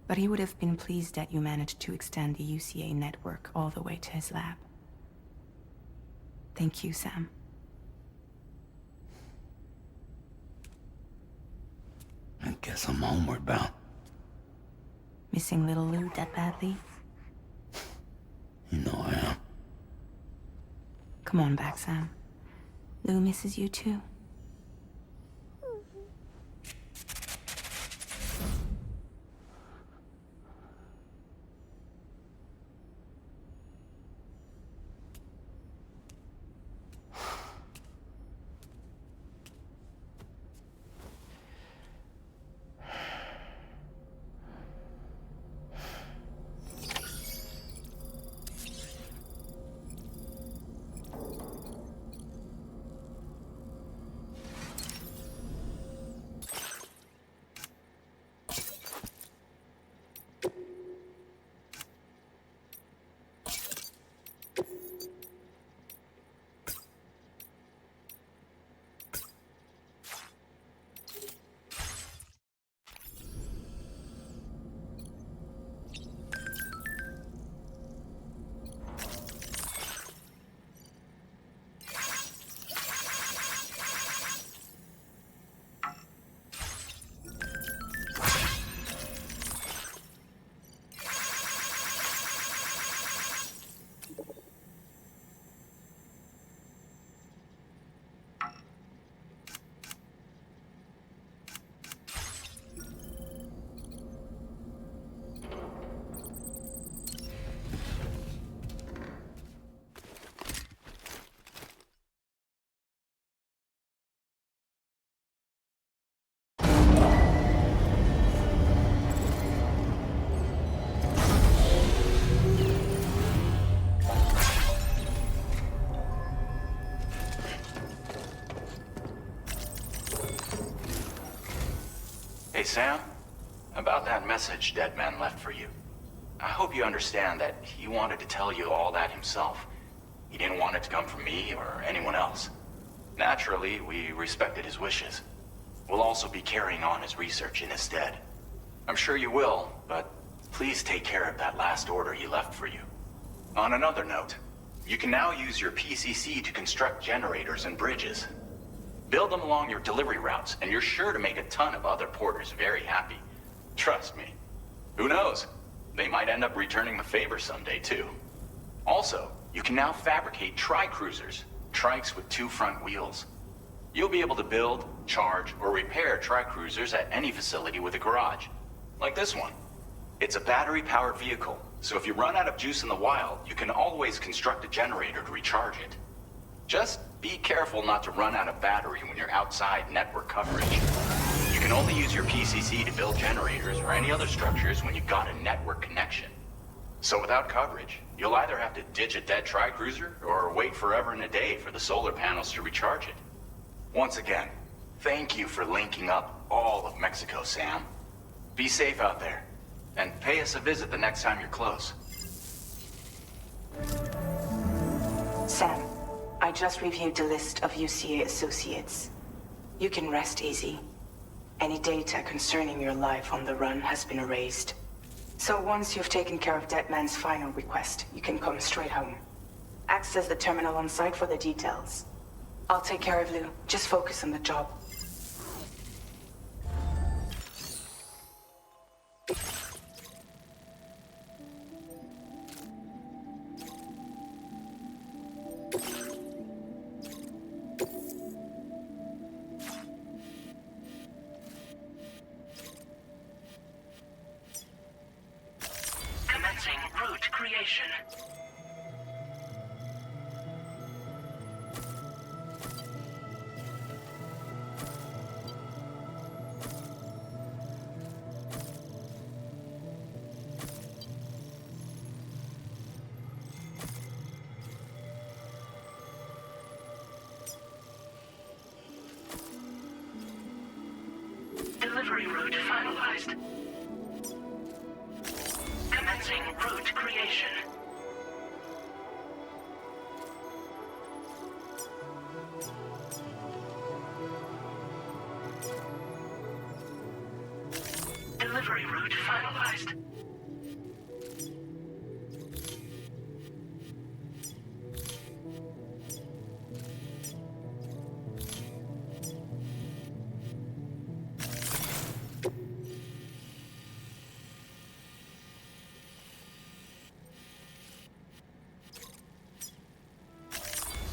But he would have been pleased that you managed to extend the UCA network all the way to his lab. Thank you, Sam. I guess I'm homeward bound. Missing little Lou that badly? You know I am. Come on back, Sam. Lou misses you too. Hey, Sam. About that message Deadman left for you. I hope you understand that he wanted to tell you all that himself. He didn't want it to come from me or anyone else. Naturally, we respected his wishes. We'll also be carrying on his research in his stead. I'm sure you will, but please take care of that last order he left for you. On another note, you can now use your PCC to construct generators and bridges. Build them along your delivery routes, and you're sure to make a ton of other porters very happy. Trust me. Who knows? They might end up returning the favor someday, too. Also, you can now fabricate tri-cruisers, trikes with 2 front wheels. You'll be able to build, charge, or repair tri-cruisers at any facility with a garage. Like this one. It's a battery-powered vehicle, so if you run out of juice in the wild, you can always construct a generator to recharge it. Just be careful not to run out of battery when you're outside network coverage. You can only use your PCC to build generators or any other structures when you've got a network connection. So without coverage, you'll either have to ditch a dead tri-cruiser or wait forever and a day for the solar panels to recharge it. Once again, thank you for linking up all of Mexico, Sam. Be safe out there, and pay us a visit the next time you're close. Sam, I just reviewed the list of UCA associates. You can rest easy. Any data concerning your life on the run has been erased. So once you've taken care of Deadman's final request, you can come straight home. Access the terminal on site for the details. I'll take care of Lou. Just focus on the job. Delivery route finalized. Commencing route creation. Delivery route finalized.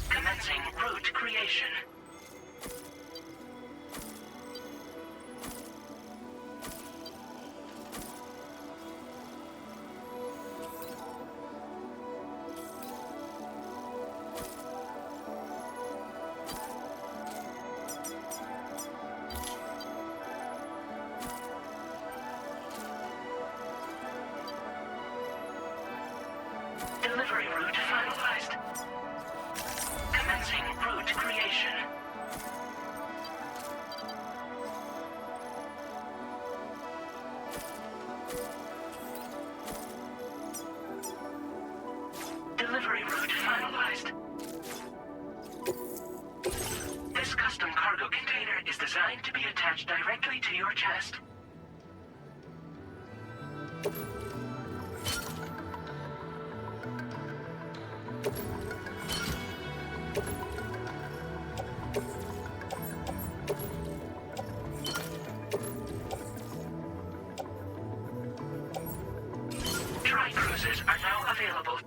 Commencing route creation. Delivery route finalized. Commencing route creation. Delivery route finalized. This custom cargo container is designed to be attached directly to your chest. Tri-cruisers are now available.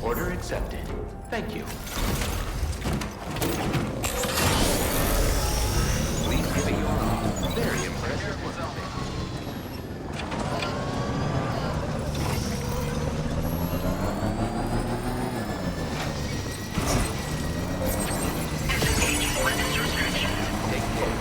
Order accepted. Thank you. Please give me your all. Very impressive. Disengaging weapons restrictions. Take care.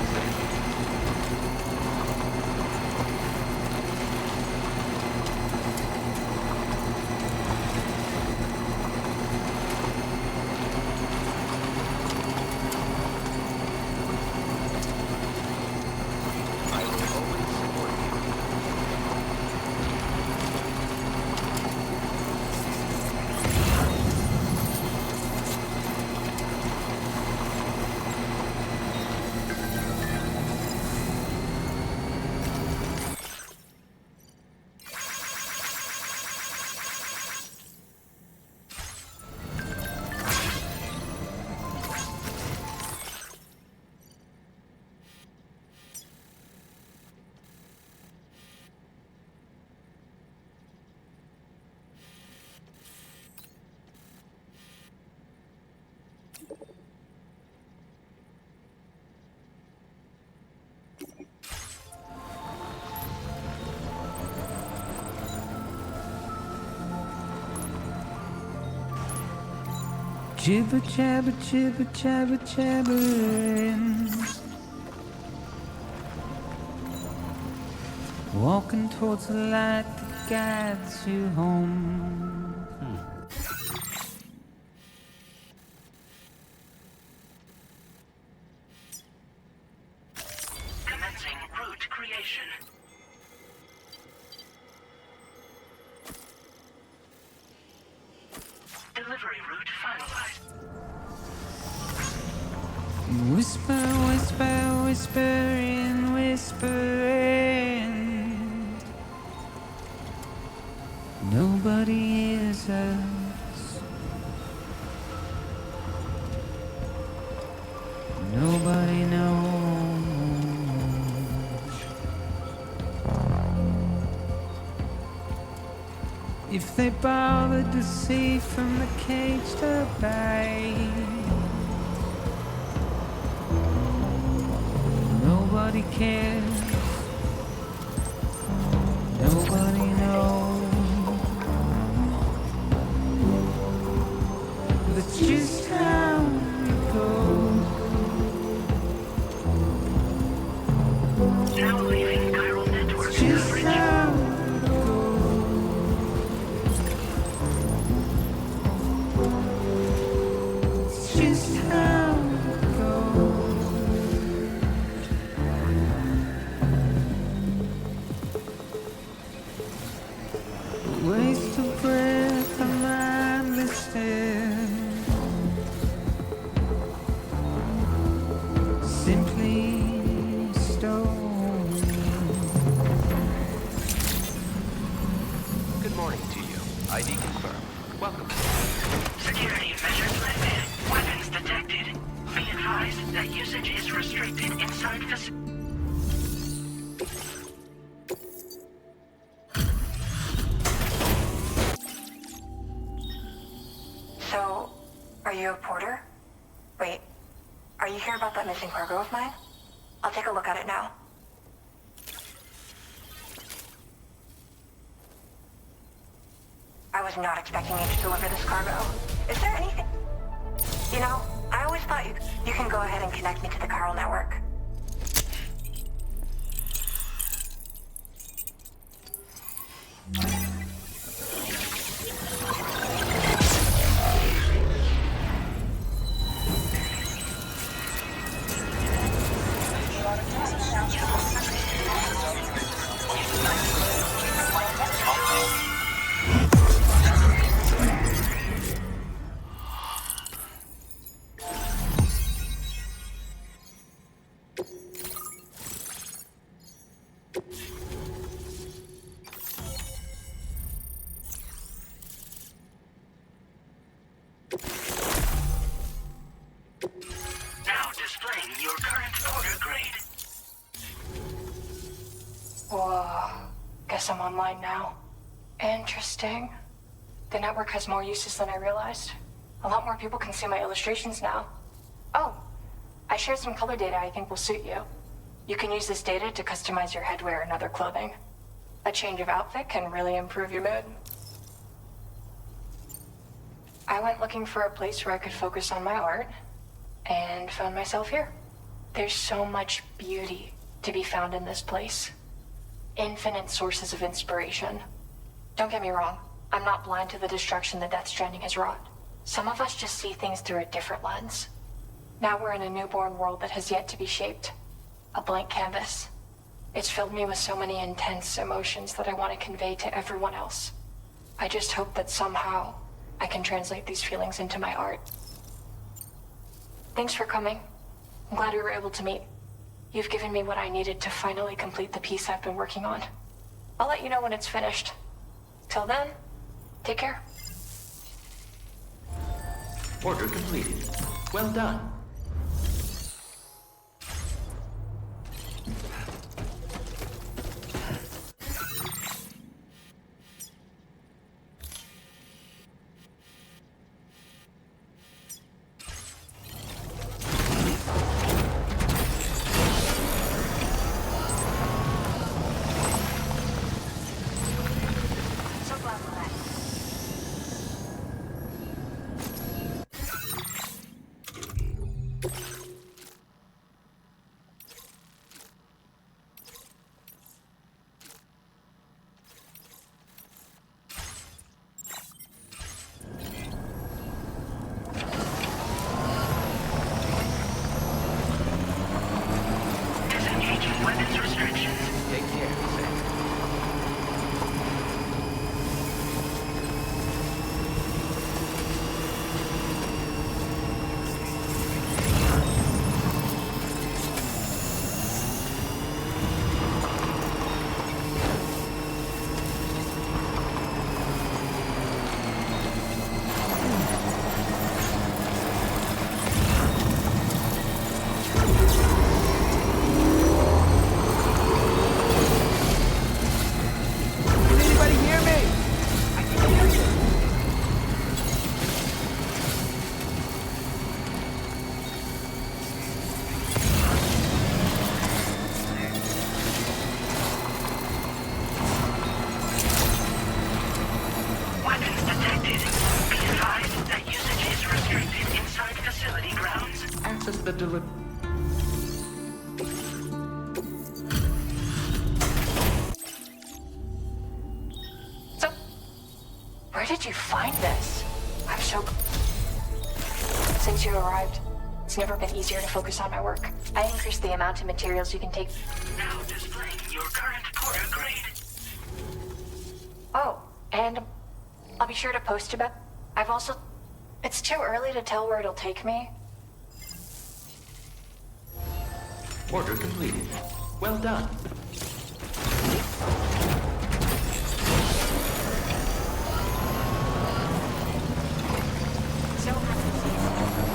Jibber jabber jibber jabber jabbering, walking towards the light that guides you home. Commencing route creation. Delivery route finalized. Whisper, whisper, whispering, whispering. Nobody hears us. Nobody knows. If they bothered to see from the cage to bay, nobody cares. Nobody knows. That's just how it goes. Now leaving chiral network Just coverage. how it goes. It's just how it goes. A waste of breath, a mindless stare. Simply stolen. Good morning to you. ID confirmed. Welcome. Security measures lifted. Weapons detected. Be advised that usage is restricted inside facility. So, are you a porter? Wait, are you here about that missing cargo of mine? I'll take a look at it now. I was not expecting you to deliver this cargo. Is there anything... You know, I always thought you can go ahead and connect me to the chiral network. Now displaying your current porter grade. Whoa. Guess I'm online now. Interesting. The network has more uses than I realized. A lot more people can see my illustrations now. Oh, I shared some color data I think will suit you. You can use this data to customize your headwear and other clothing. A change of outfit can really improve your mood. I went looking for a place where I could focus on my art, and found myself here. There's so much beauty to be found in this place. Infinite sources of inspiration. Don't get me wrong, I'm not blind to the destruction that Death Stranding has wrought. Some of us just see things through a different lens. Now we're in a newborn world that has yet to be shaped. A blank canvas. It's filled me with so many intense emotions that I want to convey to everyone else. I just hope that somehow I can translate these feelings into my art. Thanks for coming. I'm glad we were able to meet. You've given me what I needed to finally complete the piece I've been working on. I'll let you know when it's finished. Till then, take care. Order completed. Well done. So glad we're back. the delivery? So, where did you find this? I'm so... Since you arrived, it's never been easier to focus on my work. I increased the amount of materials you can take. Now displaying your current porter grade. Oh, and I'll be sure to post about... I've also... It's too early to tell where it'll take me. Order completed. Well done. So happy to see you.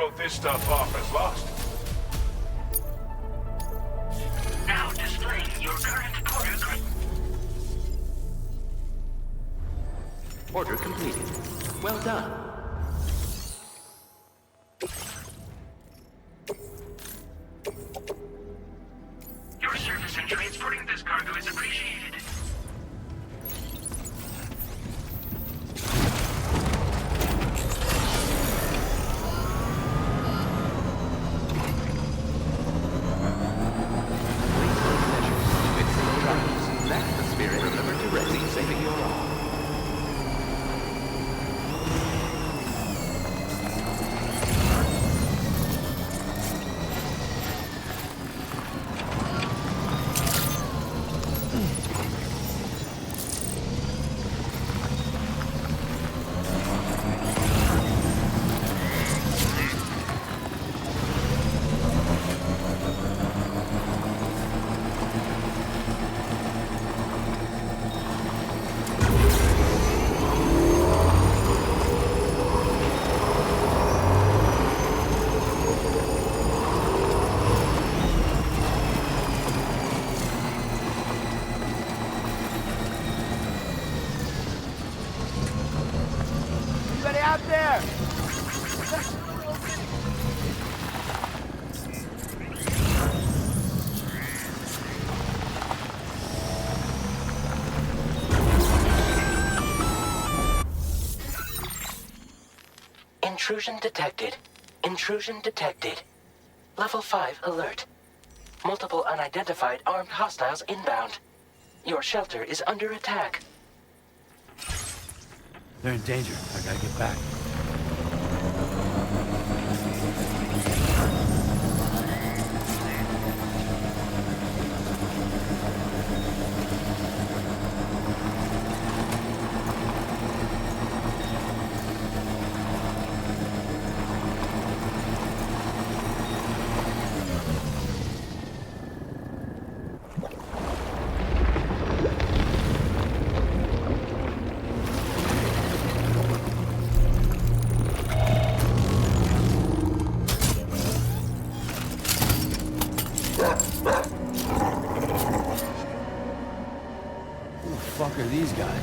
wrote this stuff off as lost. Now displaying your current porter grade. Order completed. Well done. Your service progress in transporting this cargo is appreciated. That's the spirit. Remember to resi, saving your all. Anybody out there? Intrusion detected. Intrusion detected. Level 5 alert. Multiple unidentified armed hostiles inbound. Your shelter is under attack. They're in danger. I gotta get back. Who the fuck are these guys?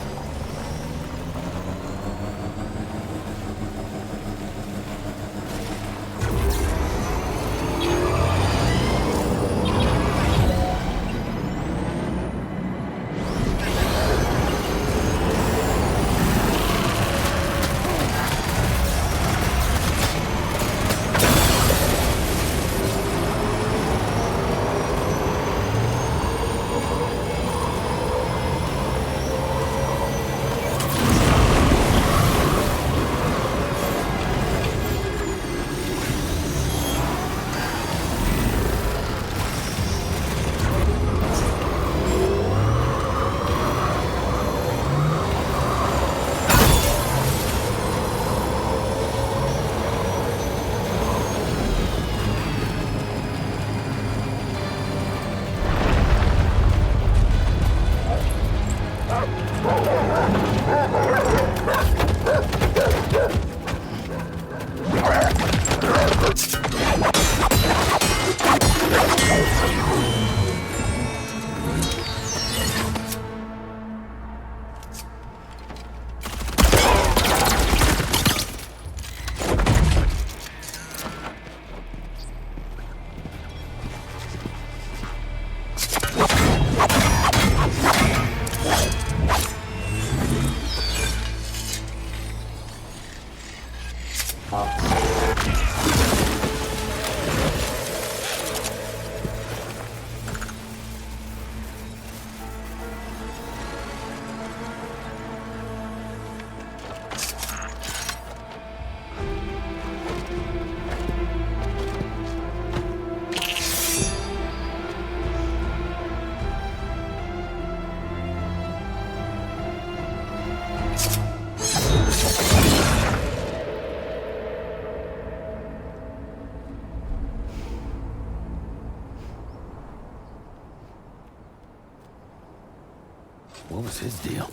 What was his deal?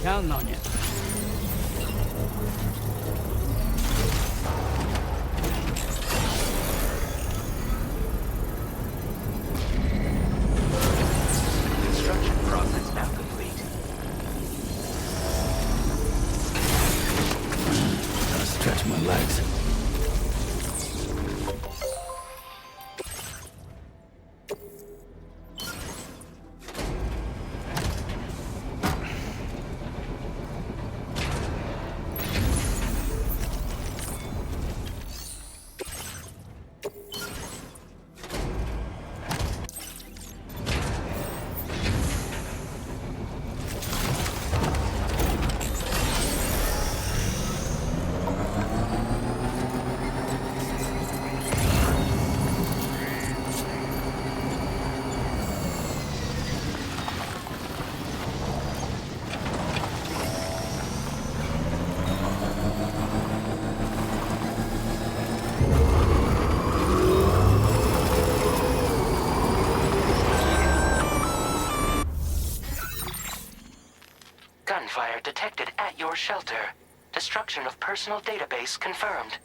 Counting on you. your shelter. Destruction of personal database confirmed.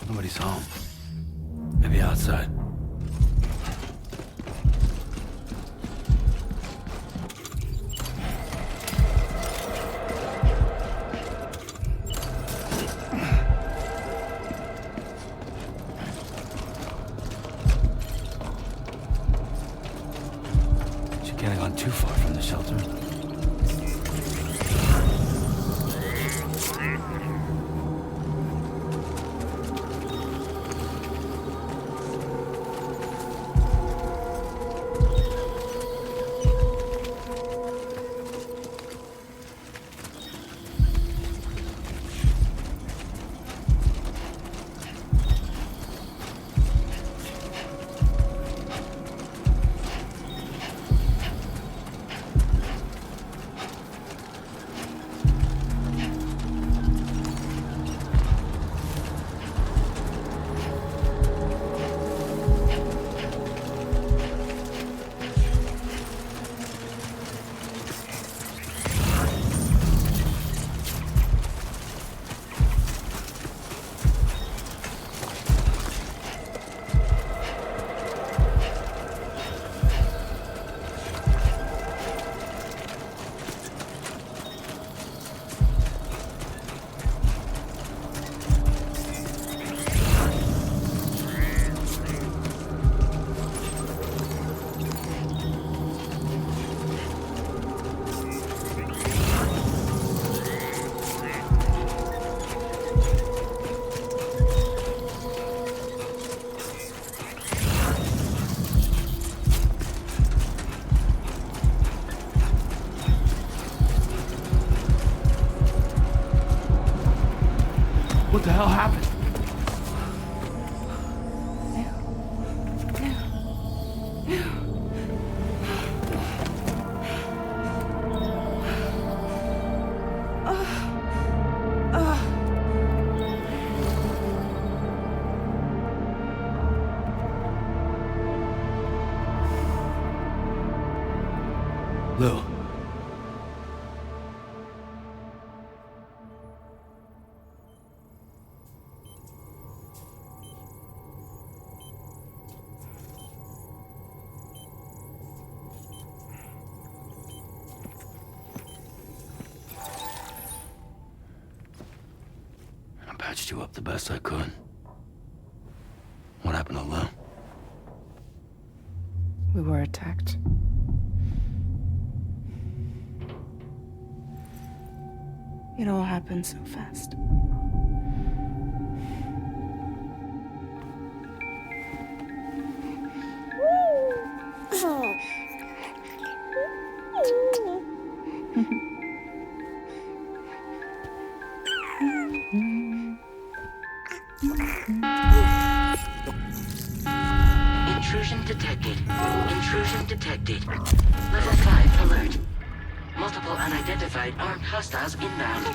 Nobody's home. Maybe outside. She can't have gone too far from the shelter. What the hell happened? Lou. I patched you up the best I could. What happened to Lou? We were attacked. It all happened so fast. Intrusion detected. Intrusion detected. Level 5 alert. Multiple unidentified armed hostiles inbound.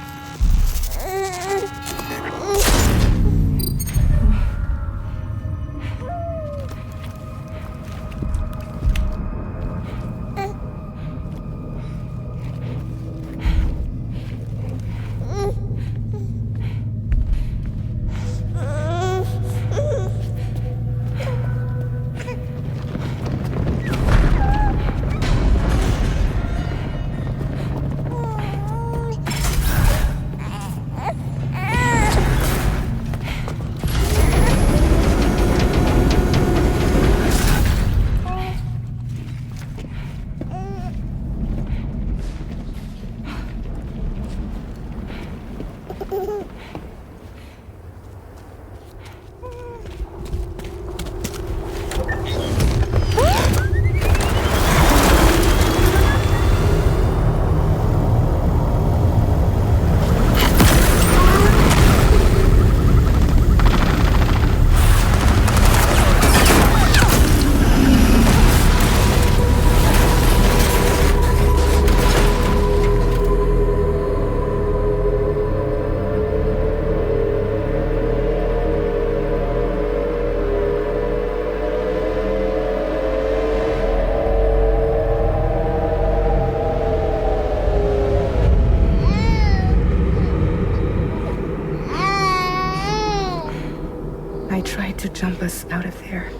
jump us out of there.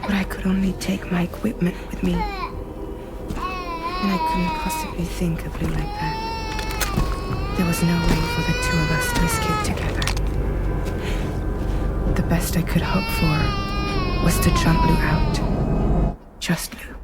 But I could only take my equipment with me. And I couldn't possibly think of Lou like that. There was no way for the two of us to escape together. The best I could hope for was to jump Lou out. Just Lou.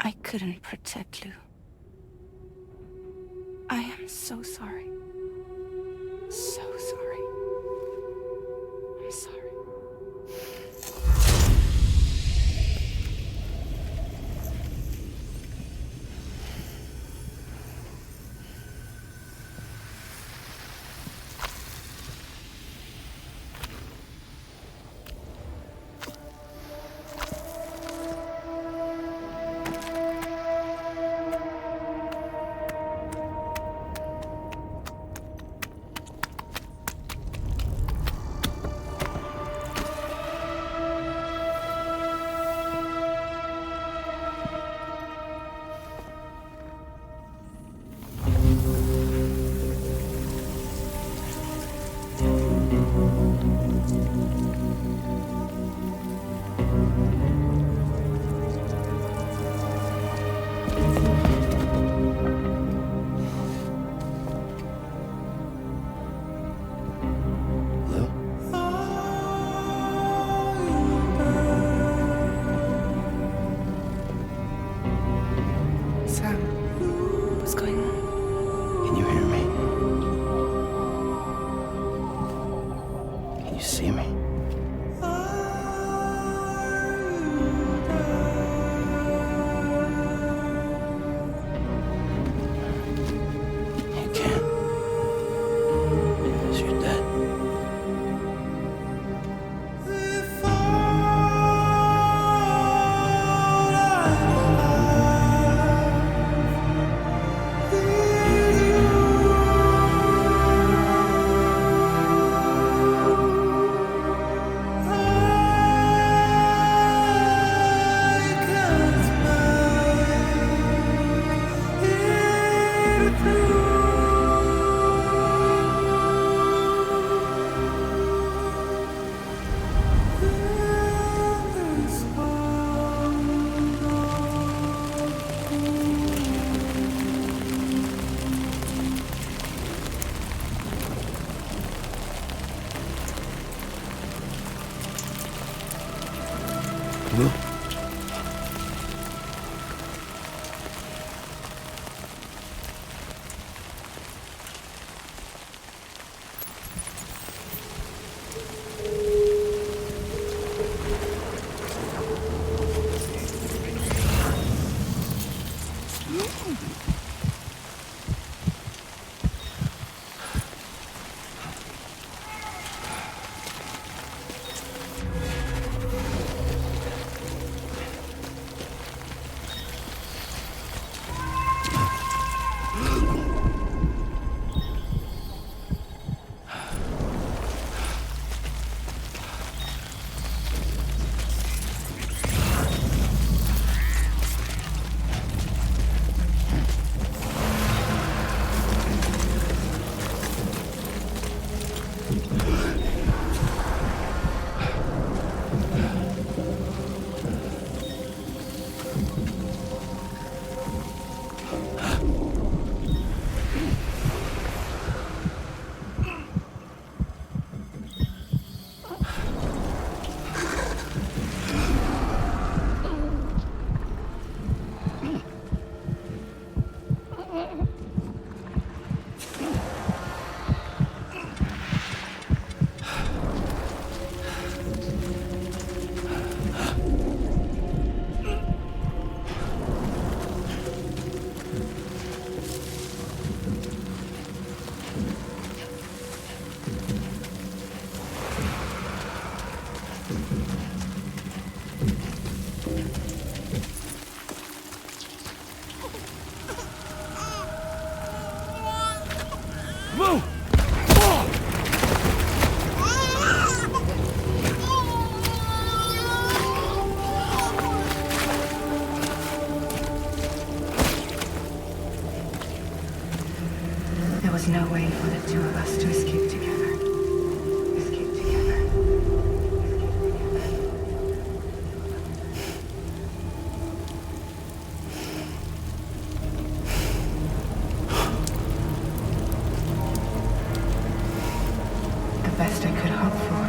I couldn't protect Lou. I am so sorry. So sorry. I'm sorry. Move! There was no way for the two of us to escape together. Escape together. The best I could hope for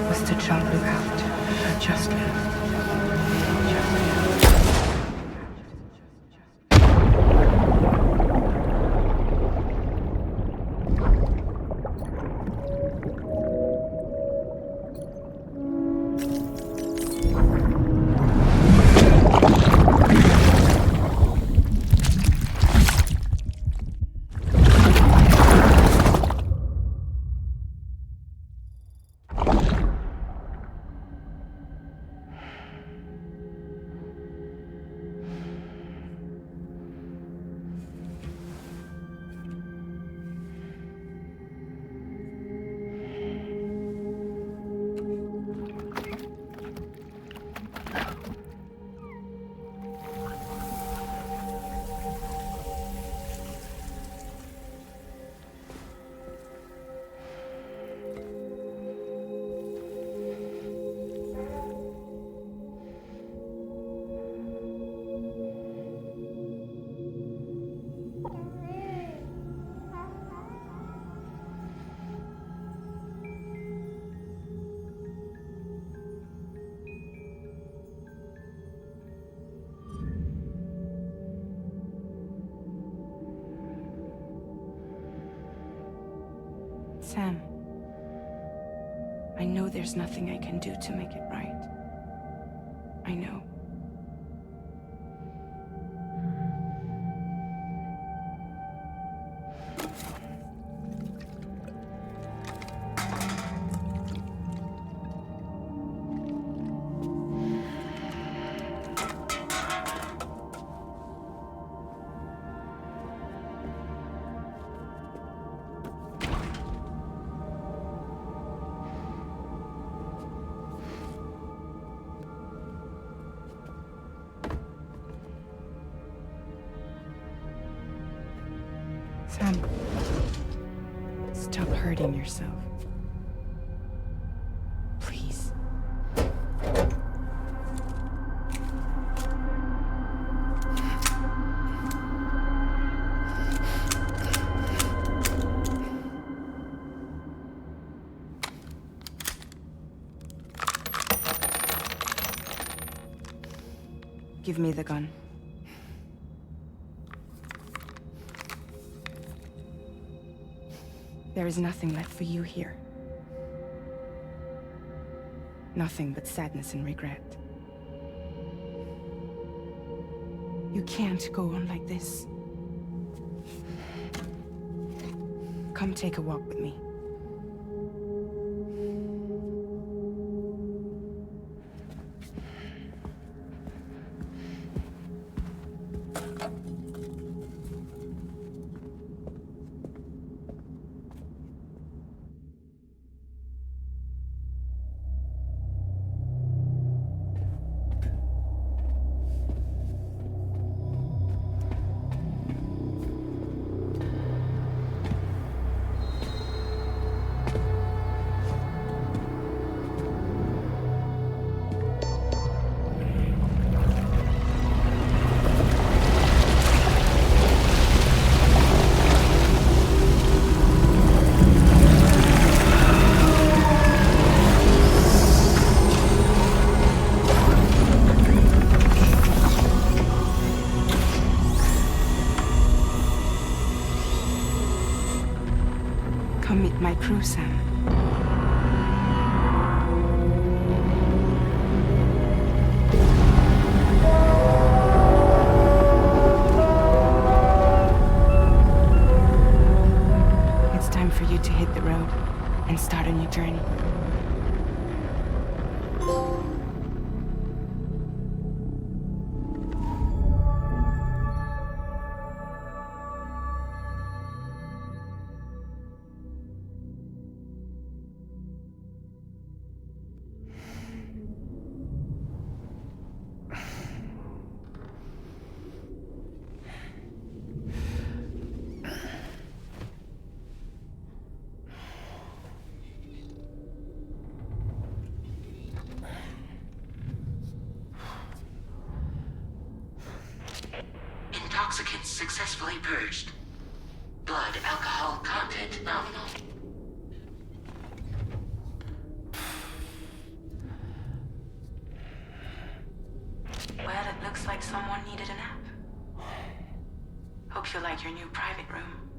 was to jump you out. Just now. Sam, I know there's nothing I can do to make it right. I know. Sam, stop hurting yourself. Please. Give me the gun. There is nothing left for you here. Nothing but sadness and regret. You can't go on like this. Come take a walk with me. Come meet my crew, Sam. It's time for you to hit the road and start a new journey. fully purged. Blood alcohol content nominal. Well, it looks like someone needed a nap. Hope you like your new private room.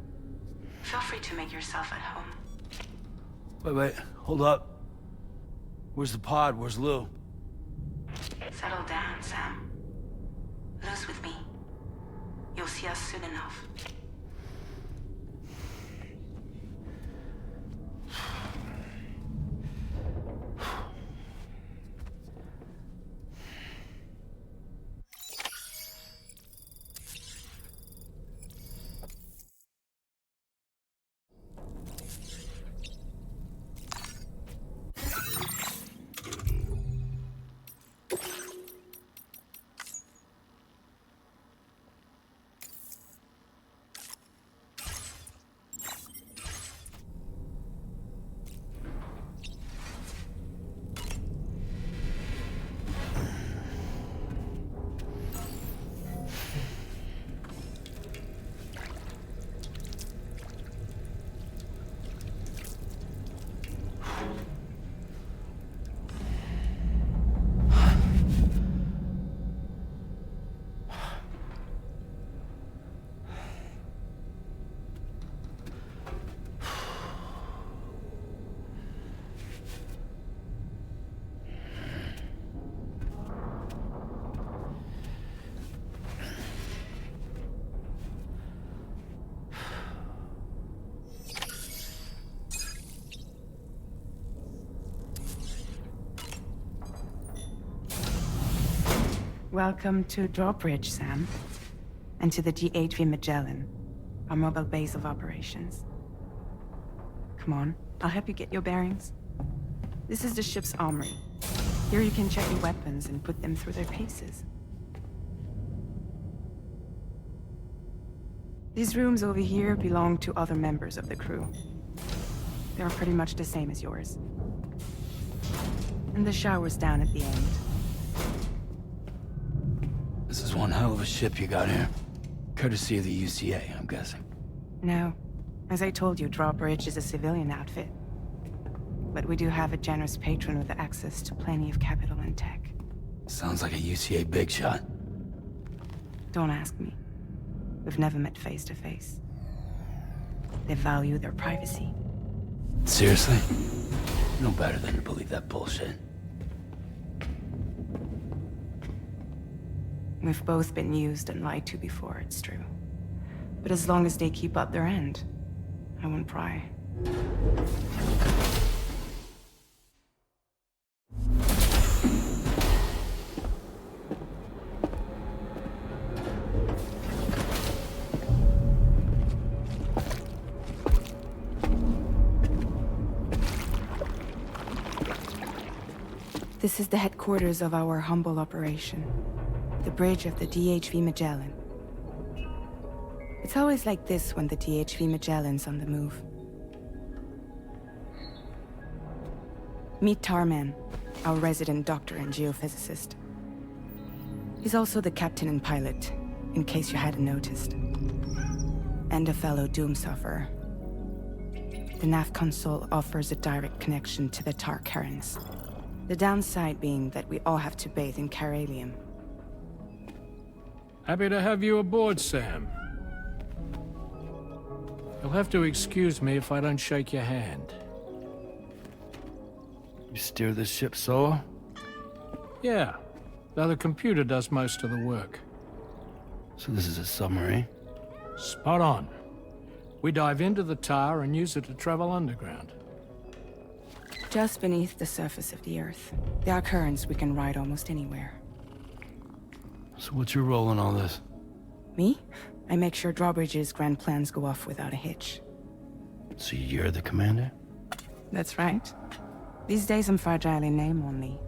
Feel free to make yourself at home. Wait, hold up. Where's the pod? Where's Lou? Settle down, Sam. Lou's with me. You'll see us soon enough. Welcome to Drawbridge, Sam. And to the DHV Magellan, our mobile base of operations. Come on, I'll help you get your bearings. This is the ship's armory. Here you can check your weapons and put them through their paces. These rooms over here belong to other members of the crew. They're pretty much the same as yours. And the shower's down at the end. This is one hell of a ship you got here. Courtesy of the UCA, I'm guessing. No. As I told you, Drawbridge is a civilian outfit. But we do have a generous patron with access to plenty of capital and tech. Sounds like a UCA big shot. Don't ask me. We've never met face to face. They value their privacy. Seriously? No better than to believe that bullshit. We've both been used and lied to before, it's true. But as long as they keep up their end, I won't pry. This is the headquarters of our humble operation. The bridge of the DHV Magellan. It's always like this when the DHV Magellan's on the move. Meet Tarman, our resident doctor and geophysicist. He's also the captain and pilot, in case you hadn't noticed. And a fellow doom sufferer. The nav console offers a direct connection to the Tar currents. The downside being that we all have to bathe in Caralium. Happy to have you aboard, Sam. You'll have to excuse me if I don't shake your hand. You steer this ship solo? Yeah, though the computer does most of the work. So this is a submarine? Spot on. We dive into the Tar and use it to travel underground. Just beneath the surface of the Earth, there are currents we can ride almost anywhere. So what's your role in all this? Me? I make sure Drawbridge's grand plans go off without a hitch. So you're the commander? That's right. These days I'm fragile in name only.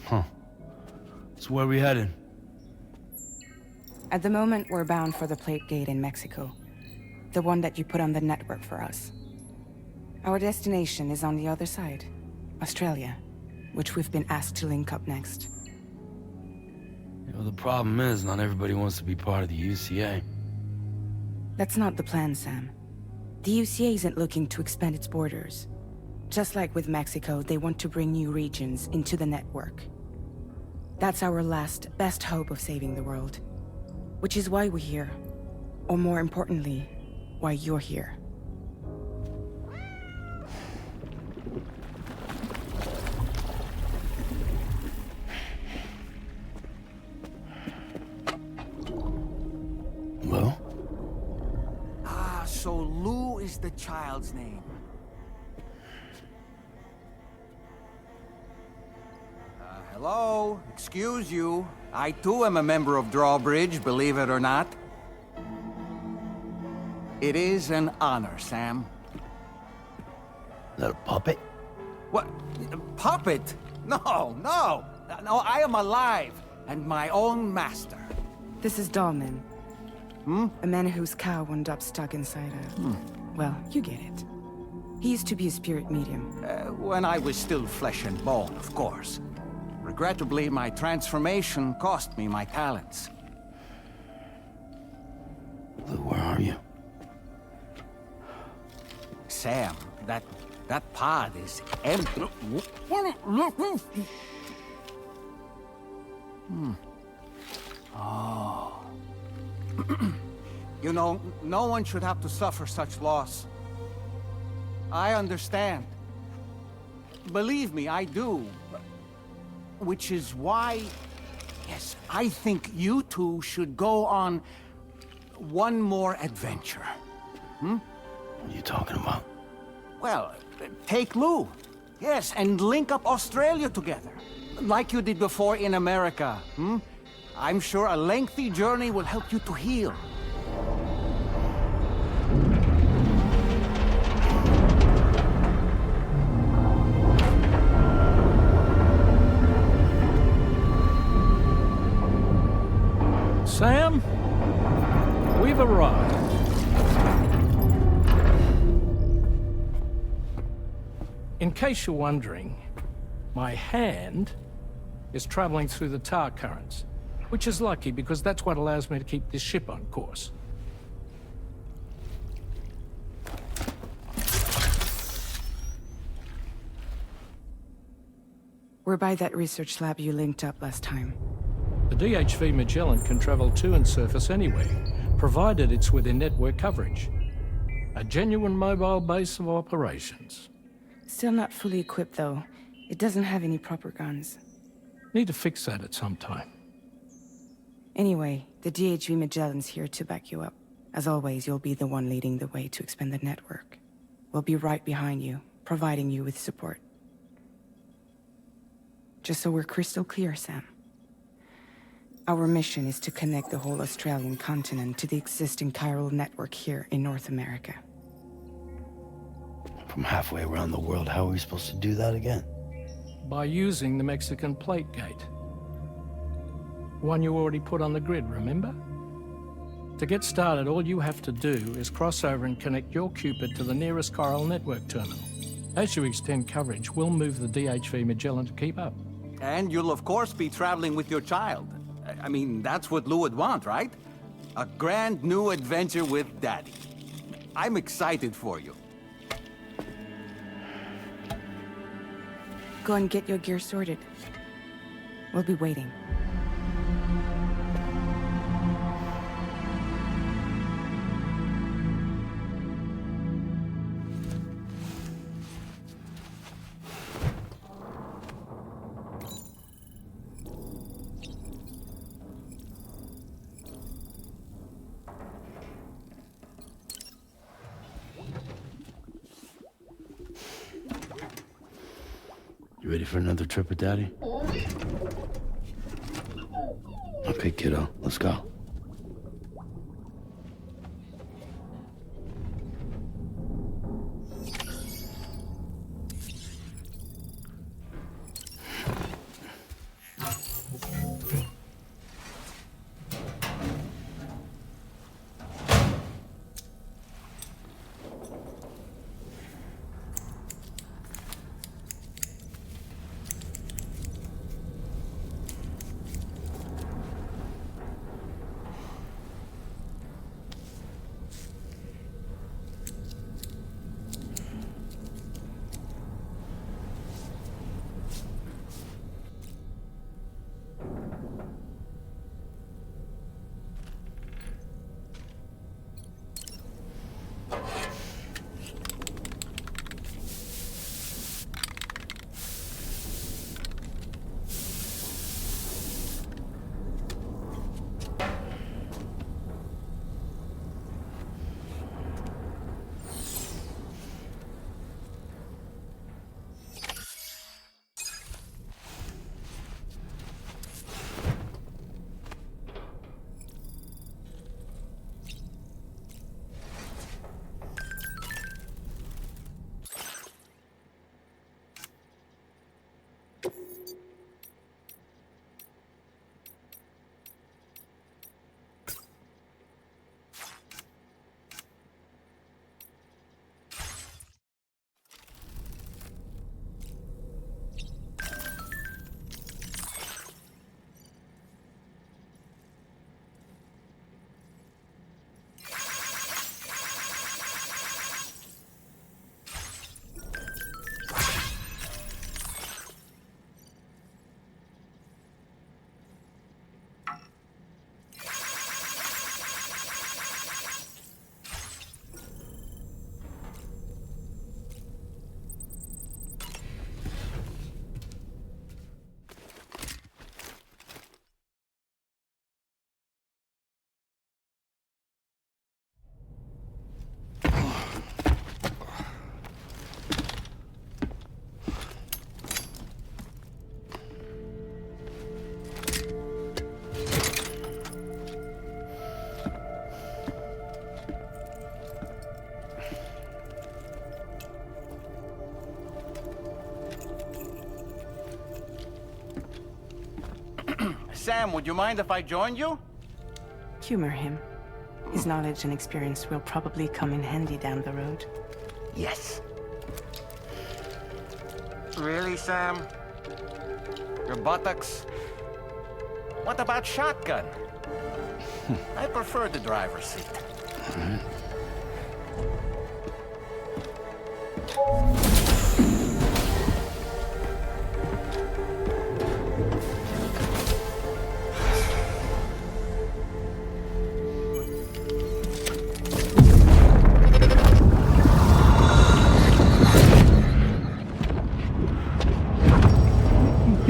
Huh. So where are we headed? At the moment, we're bound for the Plate Gate in Mexico. The one that you put on the network for us. Our destination is on the other side, Australia, which we've been asked to link up next. You know, the problem is, not everybody wants to be part of the UCA. That's not the plan, Sam. The UCA isn't looking to expand its borders. Just like with Mexico, they want to bring new regions into the network. That's our last, best hope of saving the world. Which is why we're here. Or more importantly, why you're here. Well? Ah, so Lou is the child's name. Hello? Excuse you. I too am a member of Drawbridge, believe it or not. It is an honor, Sam. Is that a puppet? What? A puppet? No, no! No, I am alive, and my own master. This is Dahlman. A man whose cow wound up stuck inside a... Well, you get it. He used to be a spirit medium. When I was still flesh and bone, of course. Regrettably, my transformation cost me my talents. Lou, where are you? Sam, that pod is empty. Oh. You know, no one should have to suffer such loss. I understand. Believe me, I do. Which is why, yes, I think you two should go on one more adventure. What are you talking about? Well, take Lou. Yes, and link up Australia together. Like you did before in America. I'm sure a lengthy journey will help you to heal. Sam, we've arrived. In case you're wondering, my hand is traveling through the tar currents, which is lucky because that's what allows me to keep this ship on course. We're by that research lab you linked up last time. The DHV Magellan can travel to and surface anywhere, provided it's within network coverage. A genuine mobile base of operations. Still not fully equipped, though. It doesn't have any proper guns. Need to fix that at some time. Anyway, the DHV Magellan's here to back you up. As always, you'll be the one leading the way to expand the network. We'll be right behind you, providing you with support. Just so we're crystal clear, Sam. Our mission is to connect the whole Australian continent to the existing chiral network here in North America. From halfway around the world, how are we supposed to do that again? By using the Mexican plate gate. One you already put on the grid, remember? To get started, all you have to do is cross over and connect your Cupid to the nearest chiral network terminal. As you extend coverage, we'll move the DHV Magellan to keep up. And you'll of course be traveling with your child. I mean, that's what Lou would want, right? A grand new adventure with Daddy. I'm excited for you. Go and get your gear sorted. We'll be waiting. You ready for another trip with Daddy? Okay, kiddo, let's go. Sam, would you mind if I joined you? Humor him. His knowledge and experience will probably come in handy down the road. Yes. Really, Sam? Your buttocks? What about shotgun? I prefer the driver's seat.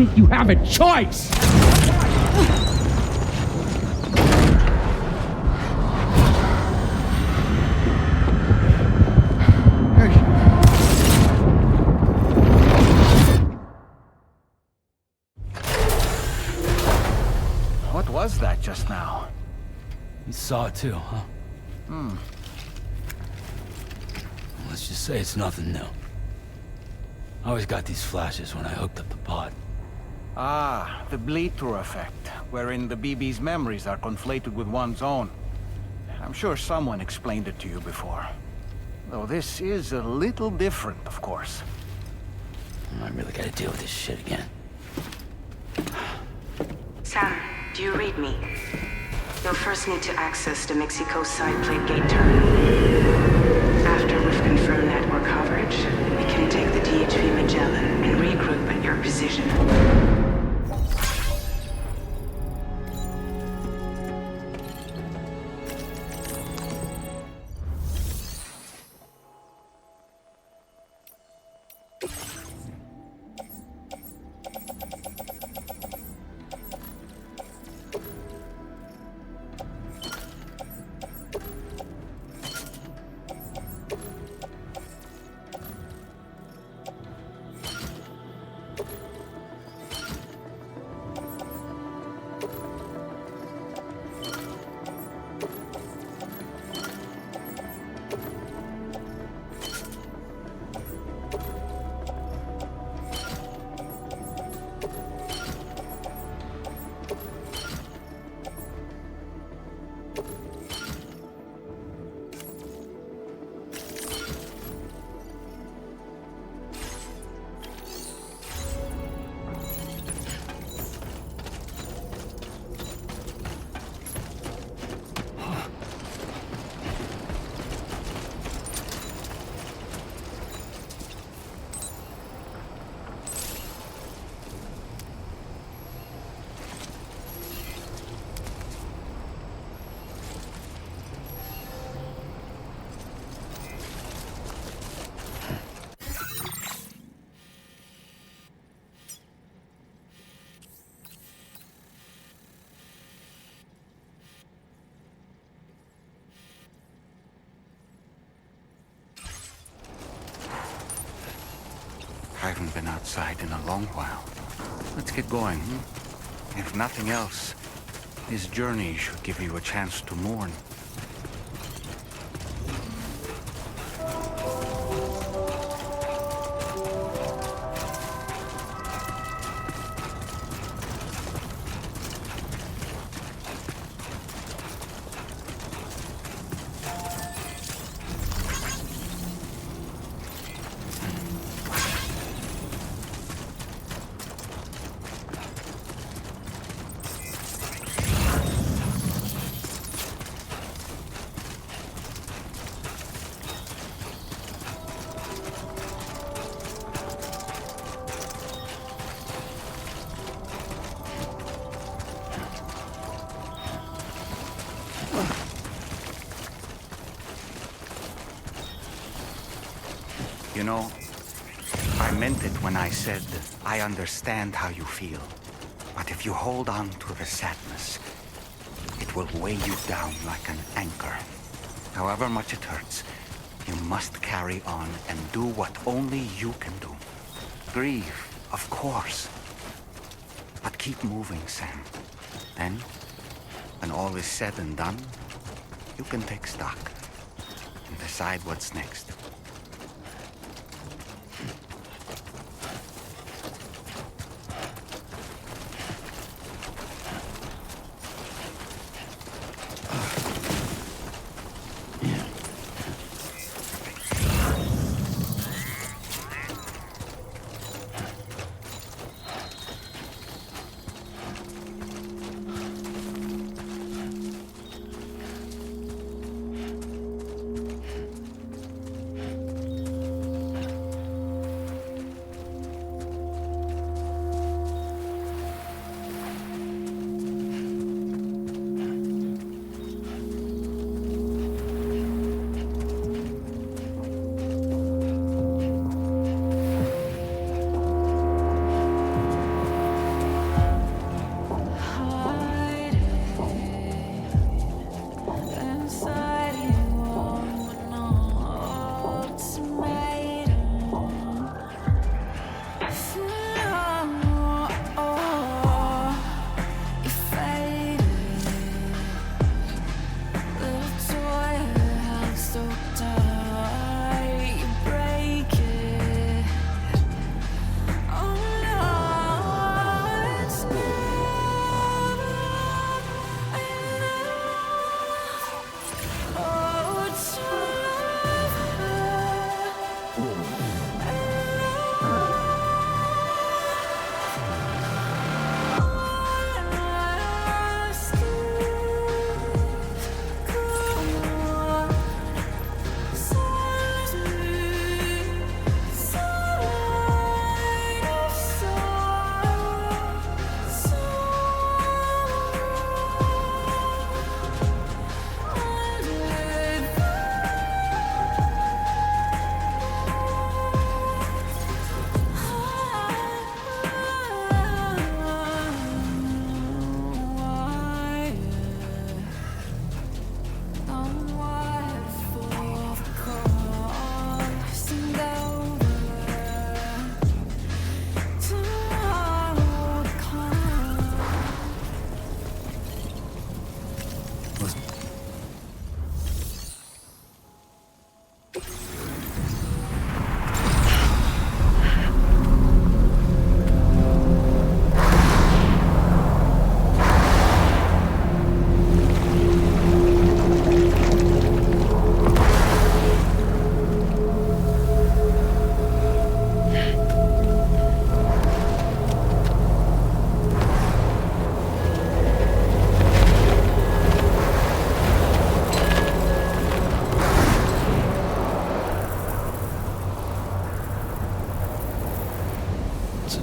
You think you have a choice? What was that just now? You saw it too, huh? Hmm. Let's just say it's nothing new. I always got these flashes when I hooked up the pod. Ah, the bleed-through effect, wherein the BB's memories are conflated with one's own. I'm sure someone explained it to you before. Though this is a little different, of course. I really gotta deal with this shit again. Sam, do you read me? You'll first need to access the Mexico side plate gate terminal. After we've confirmed network coverage, we can take the DHV Magellan and regroup at your position. I haven't been outside in a long while. Let's get going, If nothing else, this journey should give you a chance to mourn. You know, I meant it when I said, I understand how you feel. But if you hold on to the sadness, it will weigh you down like an anchor. However much it hurts, you must carry on and do what only you can do. Grieve, of course. But keep moving, Sam. Then, when all is said and done, you can take stock and decide what's next.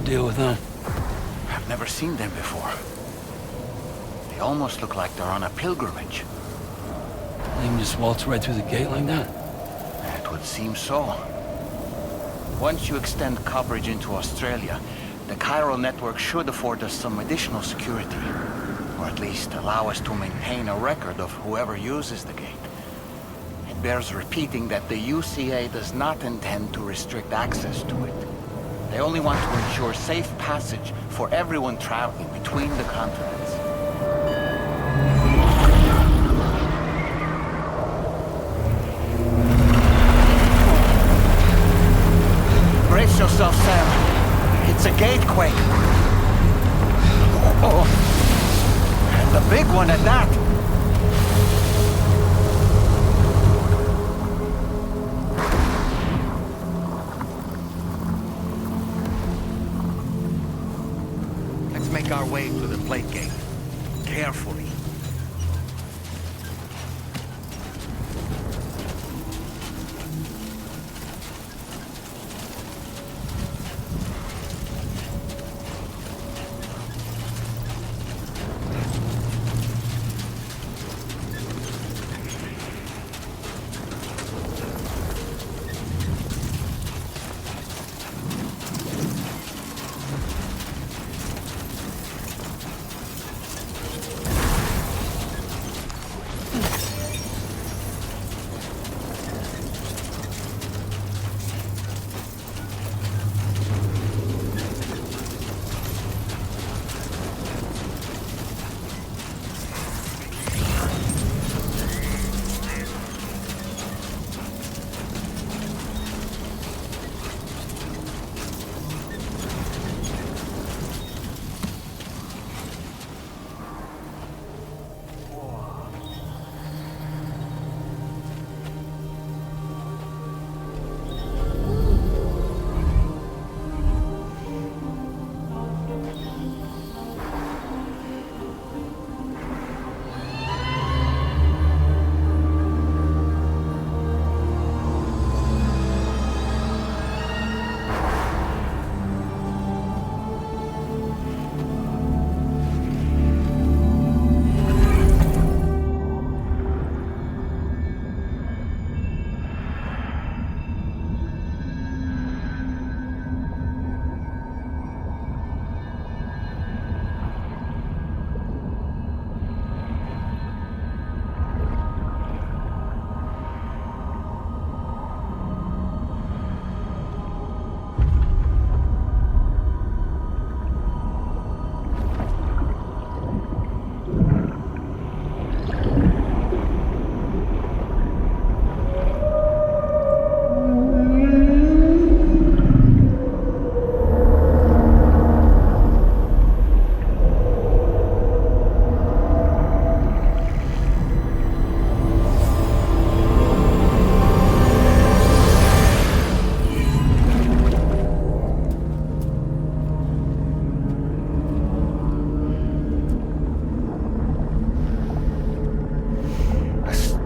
Deal with them. I've never seen them before. They almost look like they're on a pilgrimage. They can just waltz right through the gate like that? It would seem so. Once you extend coverage into Australia, the chiral network should afford us some additional security. Or at least allow us to maintain a record of whoever uses the gate. It bears repeating that the UCA does not intend to restrict access to it. They only want to ensure safe passage for everyone traveling between the continents. Brace yourself, Sam. It's a gatequake. Oh, and a big one at that. Make our way to the plate gate. Carefully.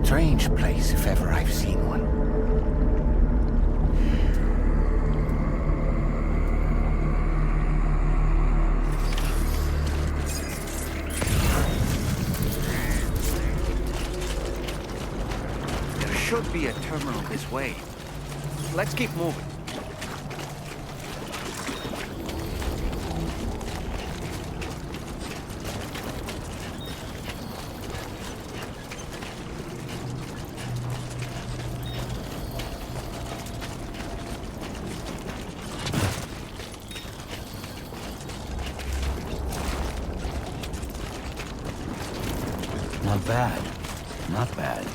Strange place, if ever I've seen one. There should be a terminal this way. Let's keep moving. Not bad. Not bad.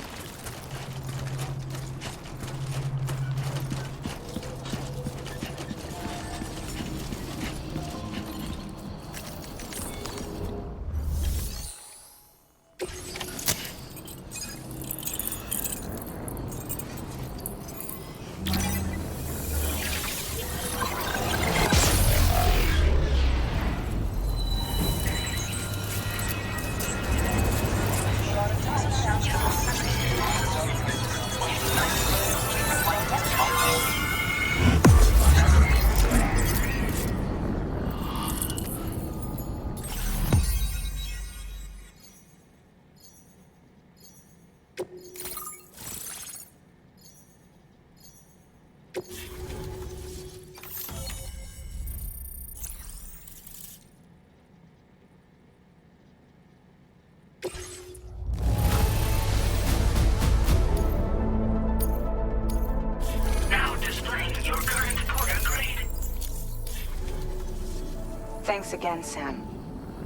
Thanks again, Sam.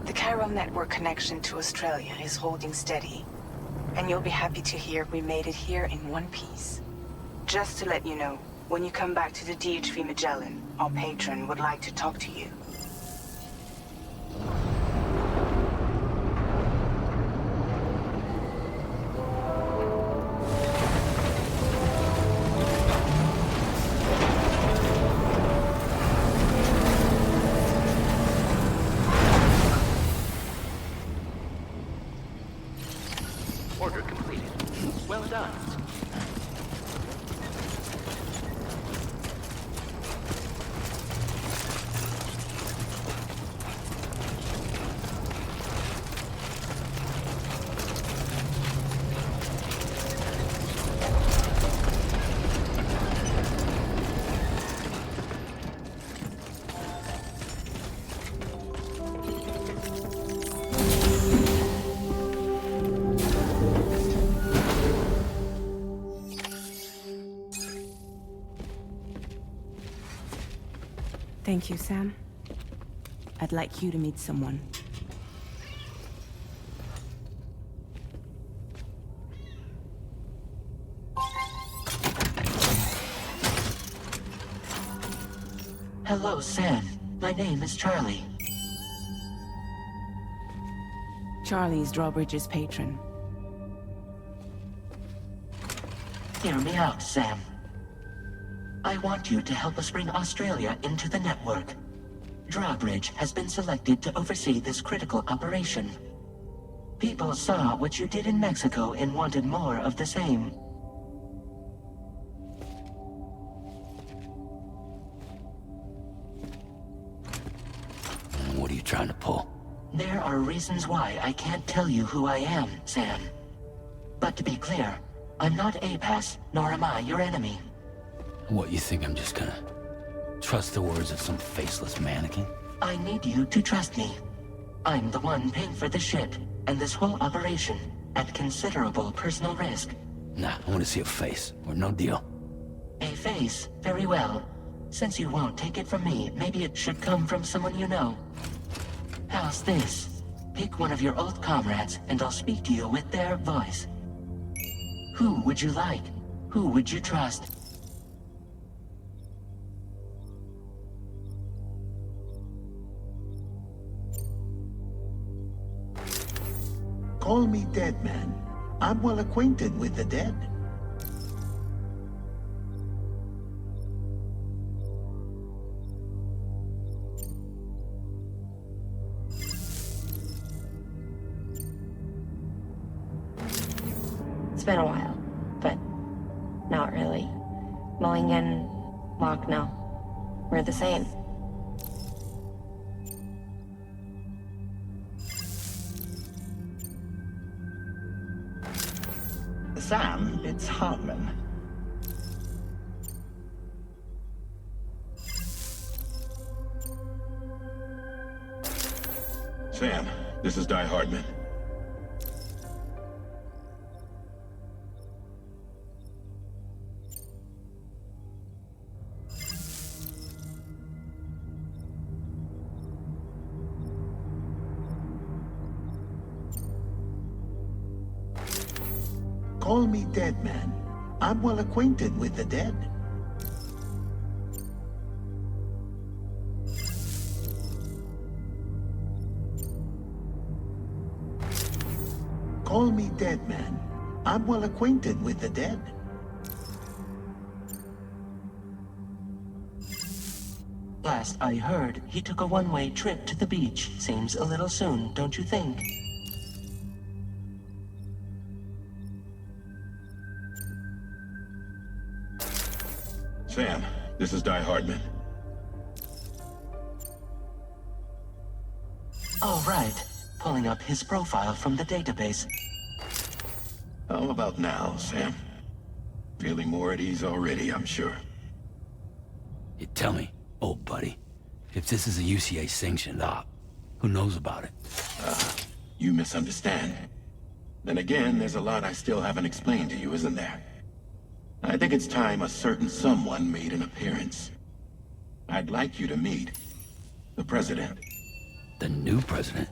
The chiral network connection to Australia is holding steady. And you'll be happy to hear we made it here in one piece. Just to let you know, when you come back to the DHV Magellan, our patron would like to talk to you. Order completed. Well done. Thank you, Sam. I'd like you to meet someone. Hello, Sam. My name is Charlie. Charlie's Drawbridge's patron. Hear me out, Sam. I want you to help us bring Australia into the network. Drawbridge has been selected to oversee this critical operation. People saw what you did in Mexico and wanted more of the same. What are you trying to pull? There are reasons why I can't tell you who I am, Sam. But to be clear, I'm not APAS, nor am I your enemy. What, you think I'm just gonna trust the words of some faceless mannequin? I need you to trust me. I'm the one paying for the ship, and this whole operation, at considerable personal risk. Nah, I want to see a face, or no deal. A face? Very well. Since you won't take it from me, maybe it should come from someone you know. How's this? Pick one of your old comrades, and I'll speak to you with their voice. Who would you like? Who would you trust? Call me dead man. I'm well acquainted with the dead. It's been a while, but not really. Mulligan, Locke, no. We're the same. Sam, it's Hartman. Sam, this is Die Hartman. Call me dead man. I'm well acquainted with the dead. Call me dead man. I'm well acquainted with the dead. Last I heard, he took a one-way trip to the beach. Seems a little soon, don't you think? Sam, this is Die Hardman. Oh, right. Pulling up his profile from the database. How about now, Sam? Feeling more at ease already, I'm sure. You tell me, old buddy, if this is a UCA-sanctioned op, who knows about it? You misunderstand. Then again, there's a lot I still haven't explained to you, isn't there? I think it's time a certain someone made an appearance. I'd like you to meet the President. The new president?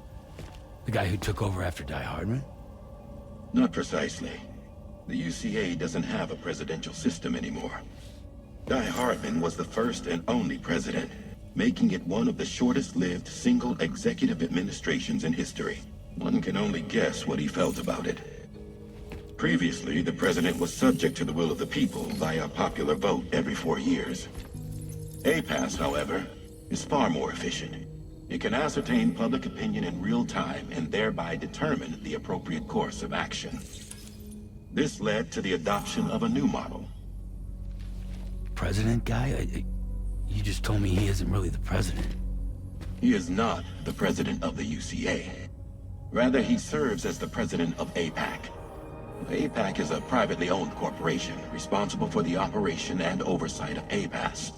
The guy who took over after Die Hardman? Not precisely. The UCA doesn't have a presidential system anymore. Die Hardman was the first and only president, making it one of the shortest-lived single executive administrations in history. One can only guess what he felt about it. Previously, the president was subject to the will of the people via a popular vote every 4 years. APAS, however, is far more efficient. It can ascertain public opinion in real time and thereby determine the appropriate course of action. This led to the adoption of a new model. President guy? You just told me he isn't really the president. He is not the president of the UCA. Rather, he serves as the president of APAC. APAC is a privately owned corporation responsible for the operation and oversight of APAS,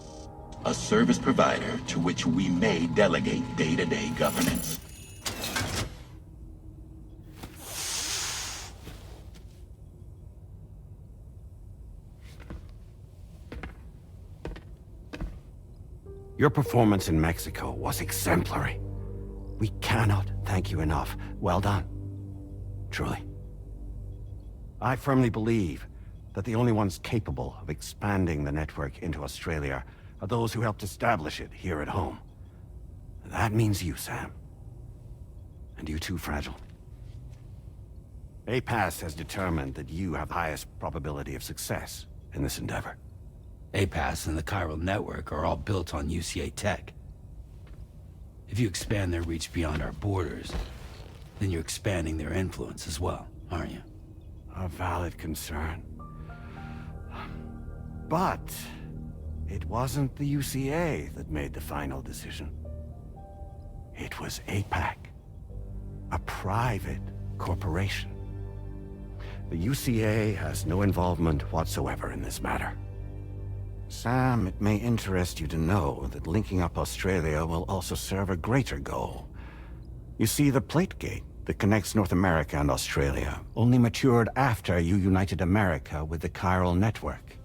a service provider to which we may delegate day-to-day governance. Your performance in Mexico was exemplary. We cannot thank you enough. Well done. Truly. I firmly believe that the only ones capable of expanding the network into Australia are those who helped establish it here at home. That means you, Sam. And you too, Fragile. APAS has determined that you have the highest probability of success in this endeavor. APAS and the chiral network are all built on UCA tech. If you expand their reach beyond our borders, then you're expanding their influence as well, aren't you? A valid concern. But it wasn't the UCA that made the final decision. It was APAC, a private corporation. The UCA has no involvement whatsoever in this matter. Sam, it may interest you to know that linking up Australia will also serve a greater goal. You see, the plate gate that connects North America and Australia only matured after you united America with the chiral network.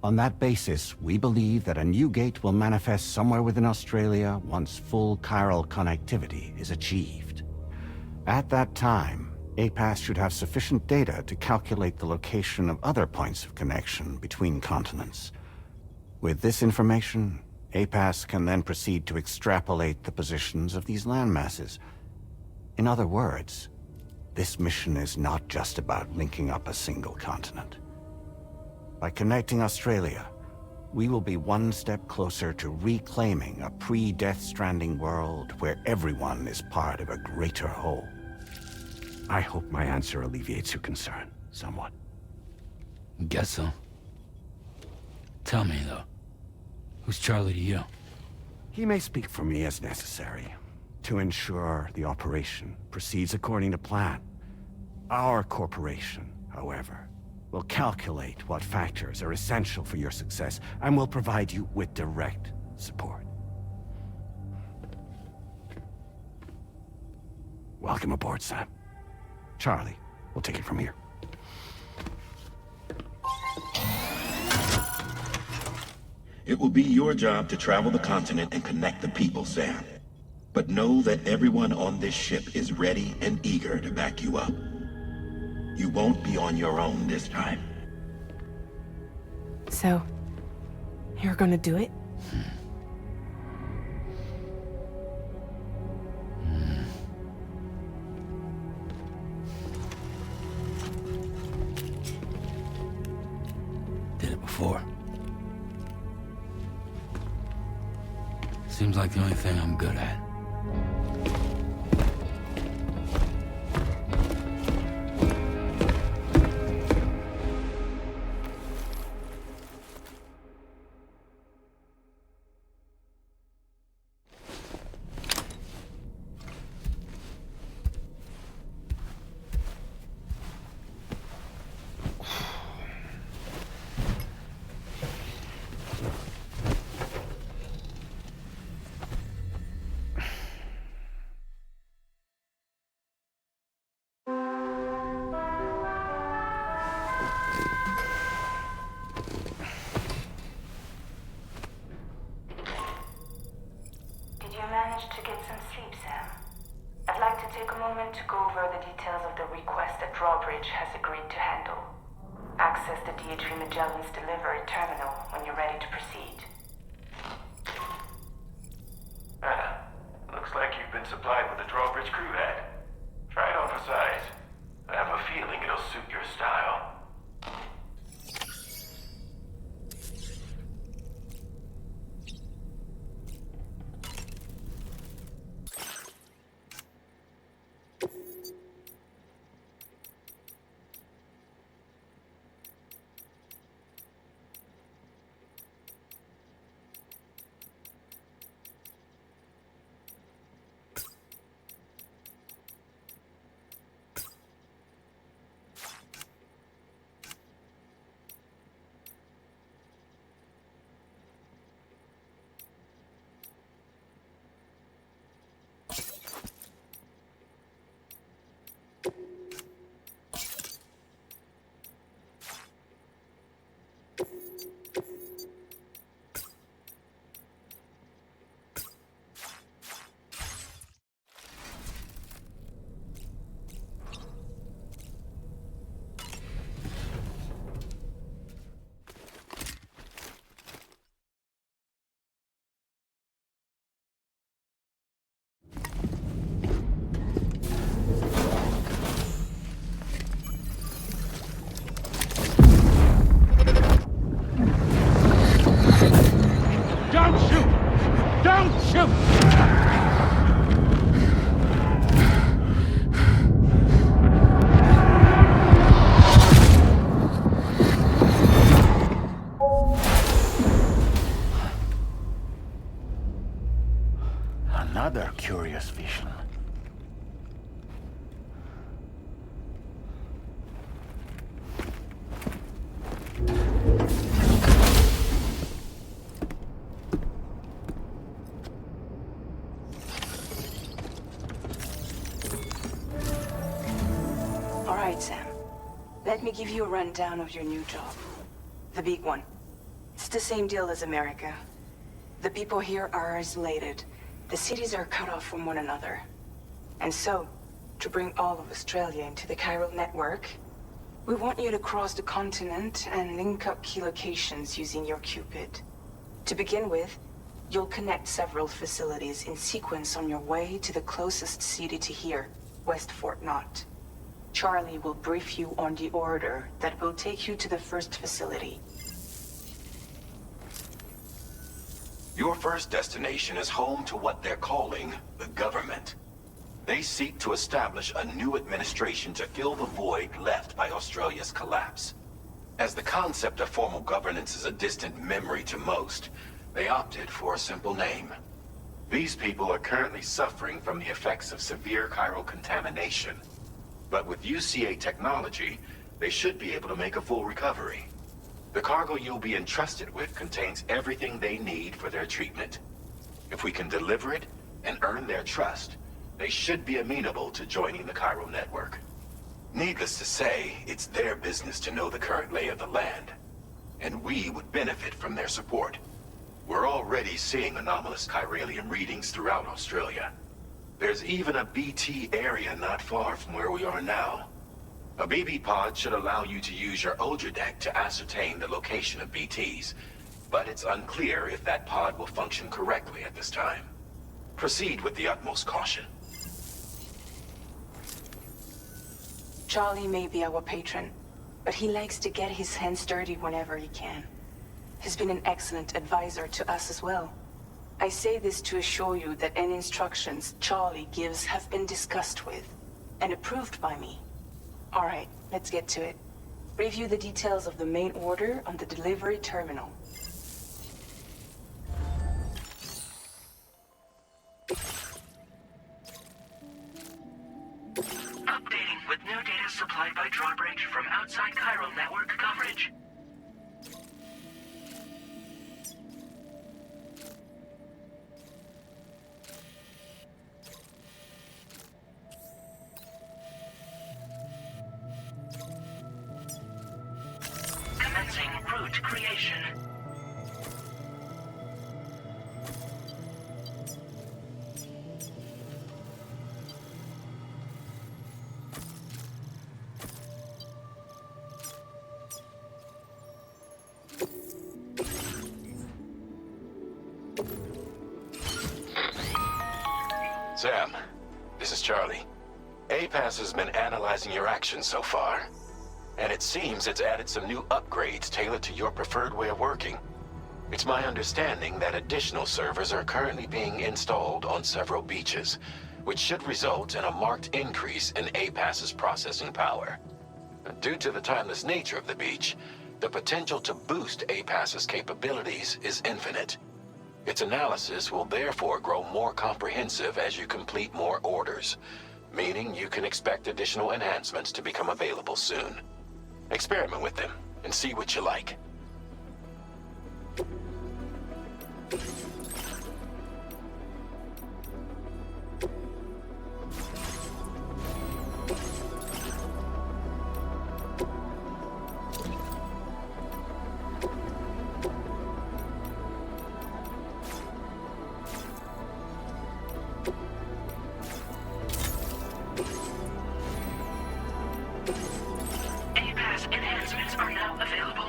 On that basis, we believe that a new gate will manifest somewhere within Australia once full chiral connectivity is achieved. At that time, APAS should have sufficient data to calculate the location of other points of connection between continents. With this information, APAS can then proceed to extrapolate the positions of these landmasses. In other words, this mission is not just about linking up a single continent. By connecting Australia, we will be one step closer to reclaiming a pre-Death Stranding world where everyone is part of a greater whole. I hope my answer alleviates your concern somewhat. Guess so. Tell me, though, who's Charlie to you? He may speak for me as necessary to ensure the operation proceeds according to plan. Our corporation, however, will calculate what factors are essential for your success and will provide you with direct support. Welcome aboard, Sam. Charlie, we'll take it from here. It will be your job to travel the continent and connect the people, Sam. But know that everyone on this ship is ready and eager to back you up. You won't be on your own this time. So, you're gonna do it? Did it before. Seems like the only thing I'm good at. Managed to get some sleep, Sam. I'd like to take a moment to go over the details of the request that Drawbridge has agreed to handle. Access the DHV Magellan's delivery terminal when you're ready to proceed. Looks like you've been supplied with a Drawbridge crew head. Try it on for size. I have a feeling it'll suit your style. Another curious vision. All right, Sam. Let me give you a rundown of your new job. The big one. It's the same deal as America. The people here are isolated. The cities are cut off from one another. And so, to bring all of Australia into the chiral network, we want you to cross the continent and link up key locations using your Cupid. To begin with, you'll connect several facilities in sequence on your way to the closest city to here, West Fort Knott. Charlie will brief you on the order that will take you to the first facility. Your first destination is home to what they're calling the government. They seek to establish a new administration to fill the void left by Australia's collapse. As the concept of formal governance is a distant memory to most, they opted for a simple name. These people are currently suffering from the effects of severe chiral contamination. But with UCA technology, they should be able to make a full recovery. The cargo you'll be entrusted with contains everything they need for their treatment. If we can deliver it and earn their trust, they should be amenable to joining the chiral network. Needless to say, it's their business to know the current lay of the land, and we would benefit from their support. We're already seeing anomalous chiralium readings throughout Australia. There's even a BT area not far from where we are now. A BB pod should allow you to use your Ultra deck to ascertain the location of BTs, but it's unclear if that pod will function correctly at this time. Proceed with the utmost caution. Charlie may be our patron, but he likes to get his hands dirty whenever he can. He's been an excellent advisor to us as well. I say this to assure you that any instructions Charlie gives have been discussed with and approved by me. All right, let's get to it. Review the details of the main order on the delivery terminal. Updating with new data supplied by Drawbridge from outside chiral network coverage. Commencing route creation. Sam, this is Charlie. APAS has been analyzing your actions so far, and it seems it's added some new upgrades tailored to your preferred way of working. It's my understanding that additional servers are currently being installed on several beaches, which should result in a marked increase in APAS's processing power. Due to the timeless nature of the beach, the potential to boost APAS's capabilities is infinite. Its analysis will therefore grow more comprehensive as you complete more orders, meaning you can expect additional enhancements to become available soon. Experiment with them and see what you like. APAS enhancements are now available.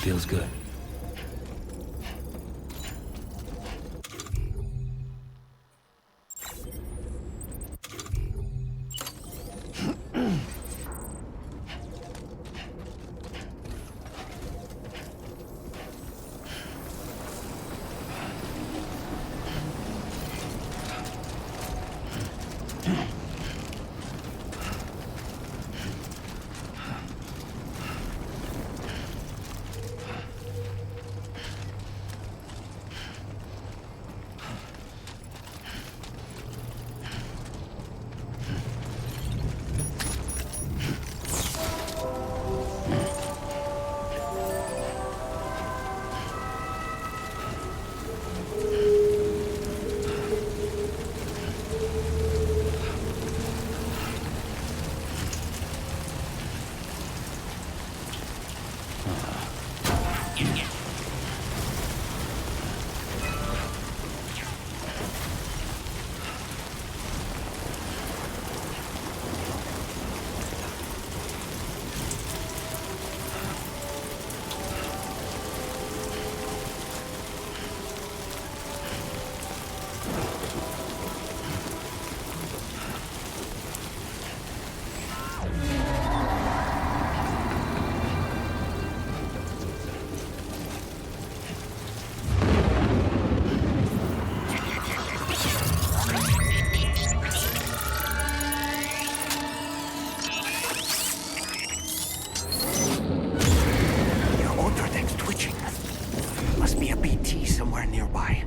Feels good. somewhere nearby.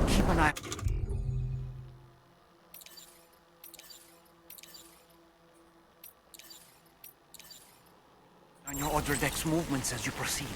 Keep an eye on your other deck's movements as you proceed.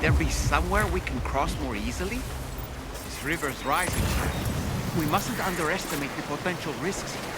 There be somewhere we can cross more easily? This river's rising. We mustn't underestimate the potential risks here.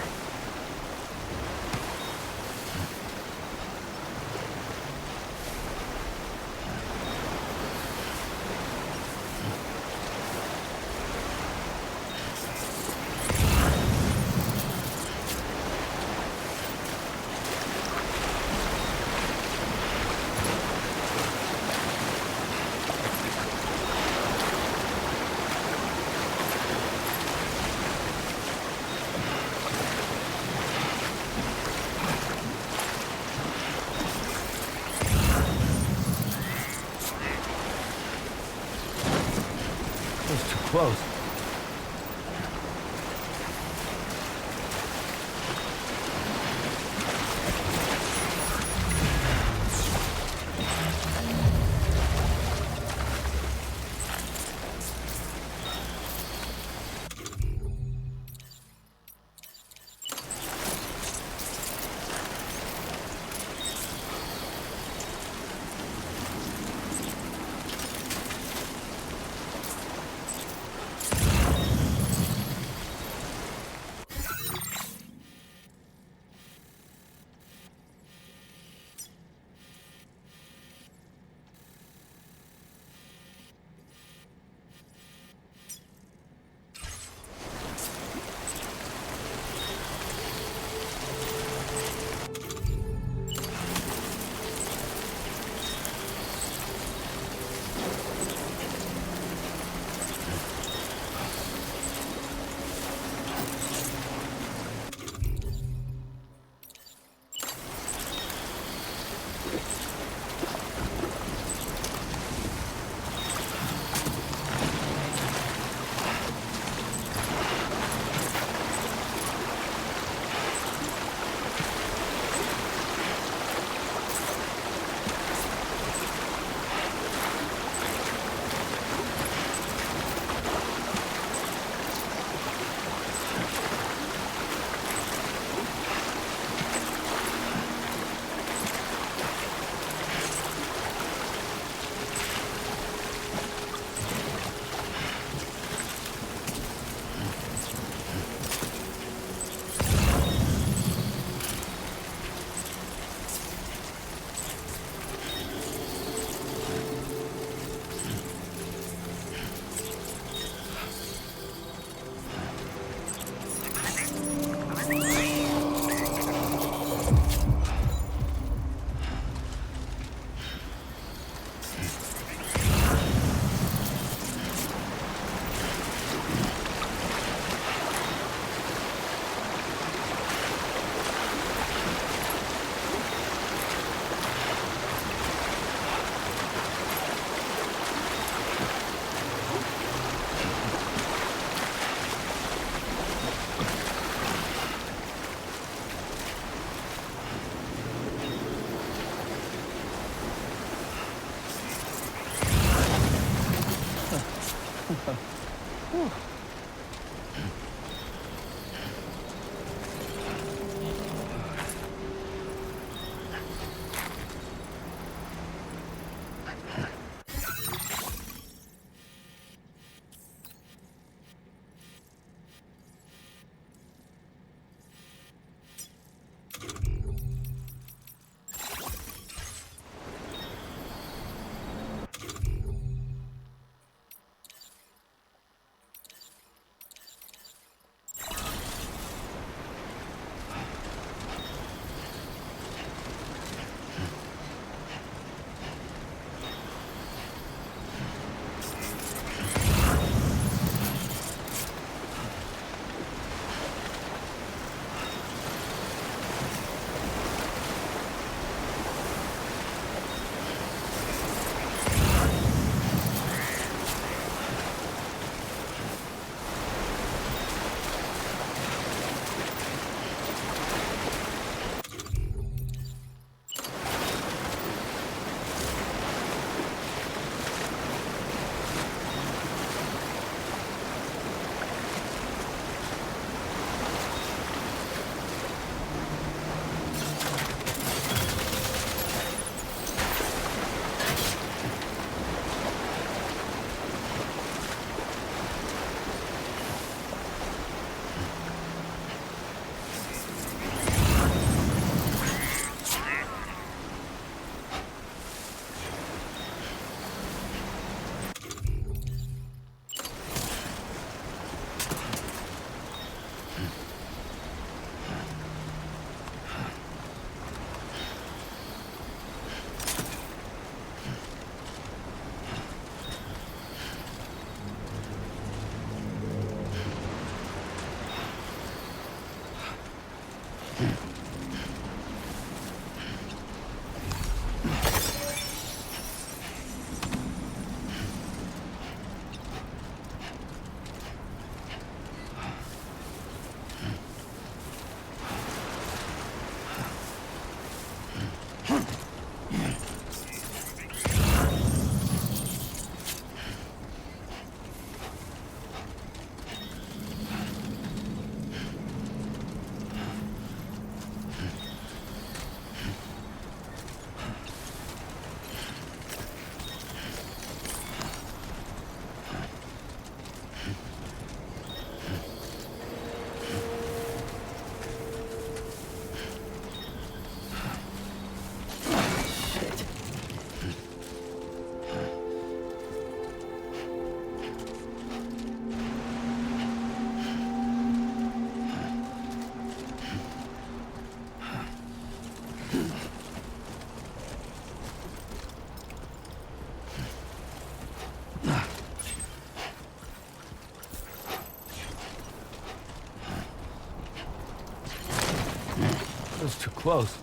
That was too close.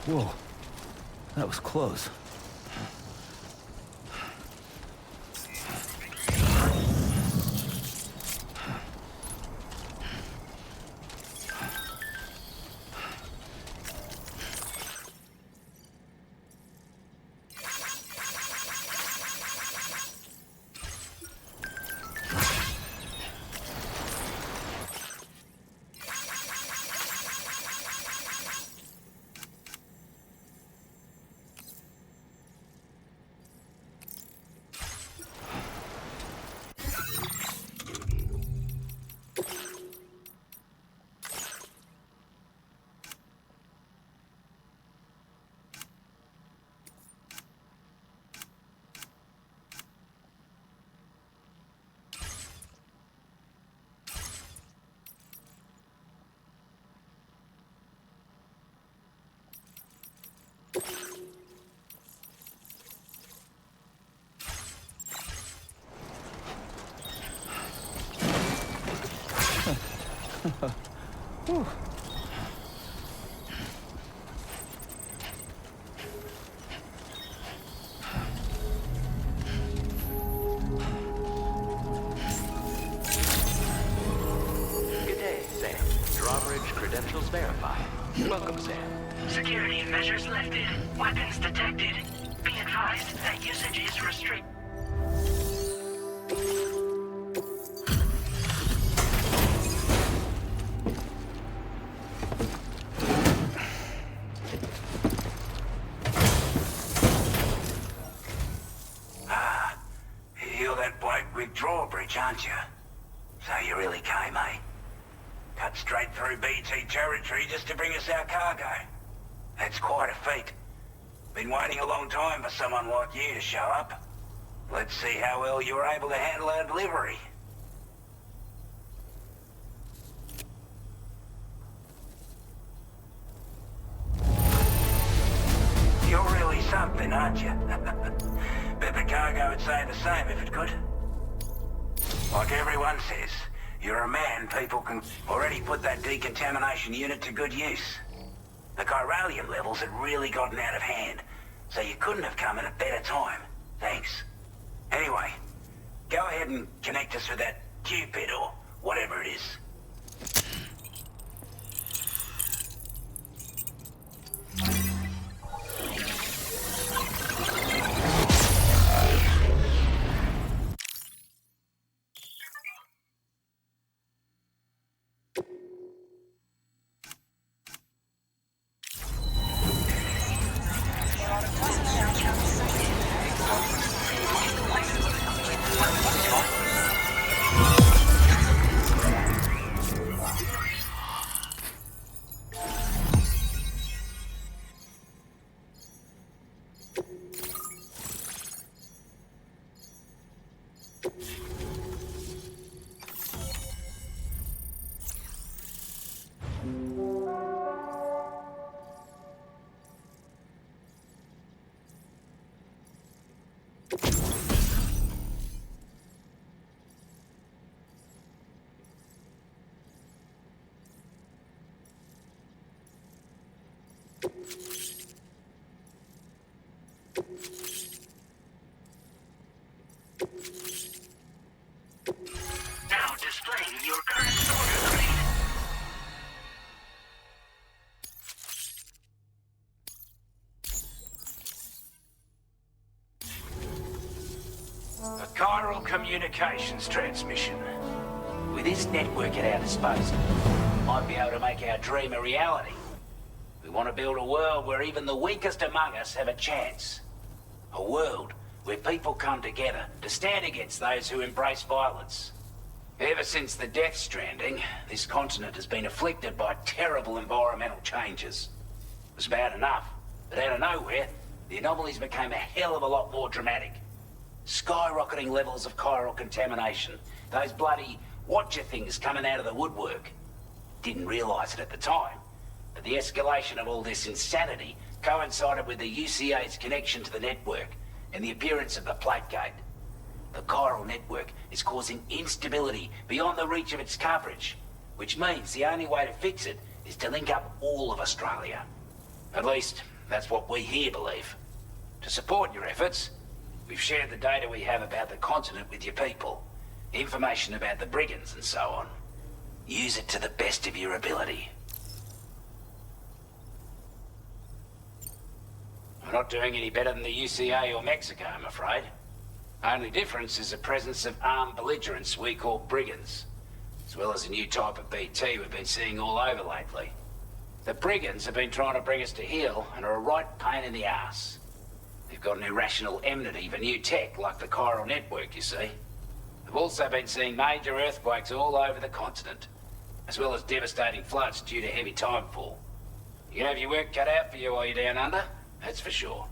Whoa, that was close. Whew. Good day, Sam. Drawbridge credentials verified. Welcome, Sam. Security measures lifted. Weapons detected. Be advised that usage is restricted. You're that bloke with Drawbridge, aren't you? So you really came, eh? Cut straight through BT territory just to bring us our cargo. That's quite a feat. Been waiting a long time for someone like you to show up. Let's see how well you were able to handle our delivery. You're really something, aren't you? Bet the cargo would say the same if it could. Like everyone says, you're a man people can already put that decontamination unit to good use. The chiralium levels had really gotten out of hand, so you couldn't have come at a better time. Thanks. Anyway, go ahead and connect us with that Cupid or whatever it is. Now displaying your current order grade. A chiral communications transmission. With this network at our disposal, we might be able to make our dream a reality. We want to build a world where even the weakest among us have a chance. A world where people come together to stand against those who embrace violence. Ever since the Death Stranding, this continent has been afflicted by terrible environmental changes. It was bad enough, but out of nowhere, the anomalies became a hell of a lot more dramatic. Skyrocketing levels of chiral contamination. Those bloody watcher things coming out of the woodwork. Didn't realize it at the time, but the escalation of all this insanity coincided with the UCA's connection to the network and the appearance of the plate gate. The chiral network is causing instability beyond the reach of its coverage, which means the only way to fix it is to link up all of Australia. At least, that's what we here believe. To support your efforts, we've shared the data we have about the continent with your people, information about the brigands and so on. Use it to the best of your ability. We're not doing any better than the UCA or Mexico, I'm afraid. Only difference is the presence of armed belligerents we call brigands, as well as a new type of BT we've been seeing all over lately. The brigands have been trying to bring us to heel and are a right pain in the ass. They've got an irrational enmity for new tech like the chiral network, you see. We've also been seeing major earthquakes all over the continent, as well as devastating floods due to heavy timefall. You can have your work cut out for you while you're down under, that's for sure.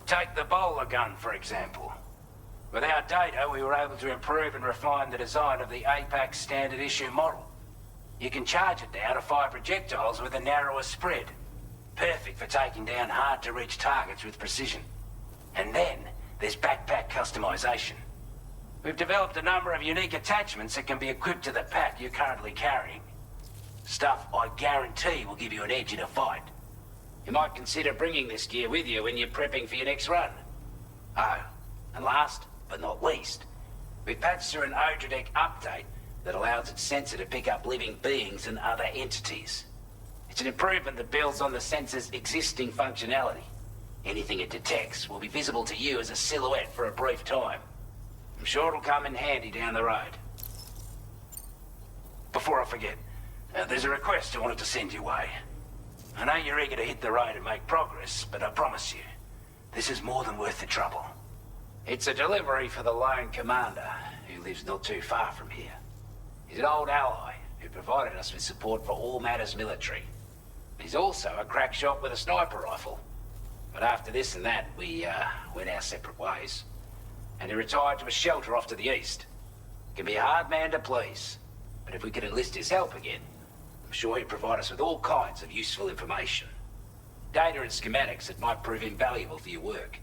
Take the bowler gun, for example. With our data, we were able to improve and refine the design of the APAC standard issue model. You can charge it now to fire projectiles with a narrower spread. Perfect for taking down hard-to-reach targets with precision. And then, there's backpack customization. We've developed a number of unique attachments that can be equipped to the pack you're currently carrying. Stuff I guarantee will give you an edge in a fight. You might consider bringing this gear with you when you're prepping for your next run. Oh, and last but not least, we've patched through an Odradek update that allows its sensor to pick up living beings and other entities. It's an improvement that builds on the sensor's existing functionality. Anything it detects will be visible to you as a silhouette for a brief time. I'm sure it'll come in handy down the road. Before I forget, there's a request I wanted to send your way. I know you're eager to hit the road and make progress, but I promise you, this is more than worth the trouble. It's a delivery for the lone commander, who lives not too far from here. He's an old ally who provided us with support for all matters military. He's also a crack shot with a sniper rifle. But after this and that, we went our separate ways. And he retired to a shelter off to the east. Can be a hard man to please, but if we could enlist his help again, I'm sure he'd provide us with all kinds of useful information. Data and schematics that might prove invaluable for your work.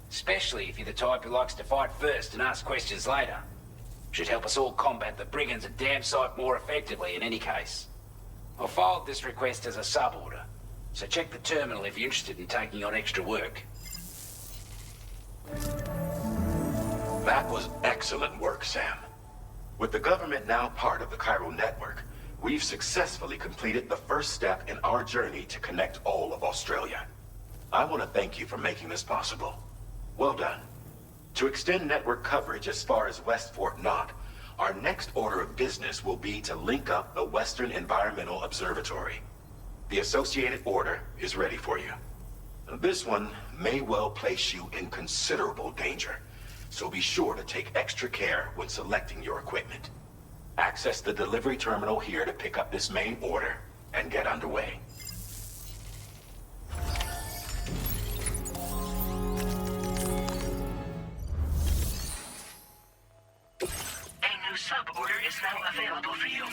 Especially if you're the type who likes to fight first and ask questions later. Should help us all combat the brigands a damn sight more effectively in any case. I'll filed this request as a sub-order, so check the terminal if you're interested in taking on extra work. That was excellent work, Sam. With the government now part of the chiral network, we've successfully completed the first step in our journey to connect all of Australia. I want to thank you for making this possible. Well done. To extend network coverage as far as West Fort Knott, our next order of business will be to link up the Western Environmental Observatory. The associated order is ready for you. This one may well place you in considerable danger, so be sure to take extra care when selecting your equipment. Access the delivery terminal here to pick up this main order and get underway. A new sub-order is now available for you.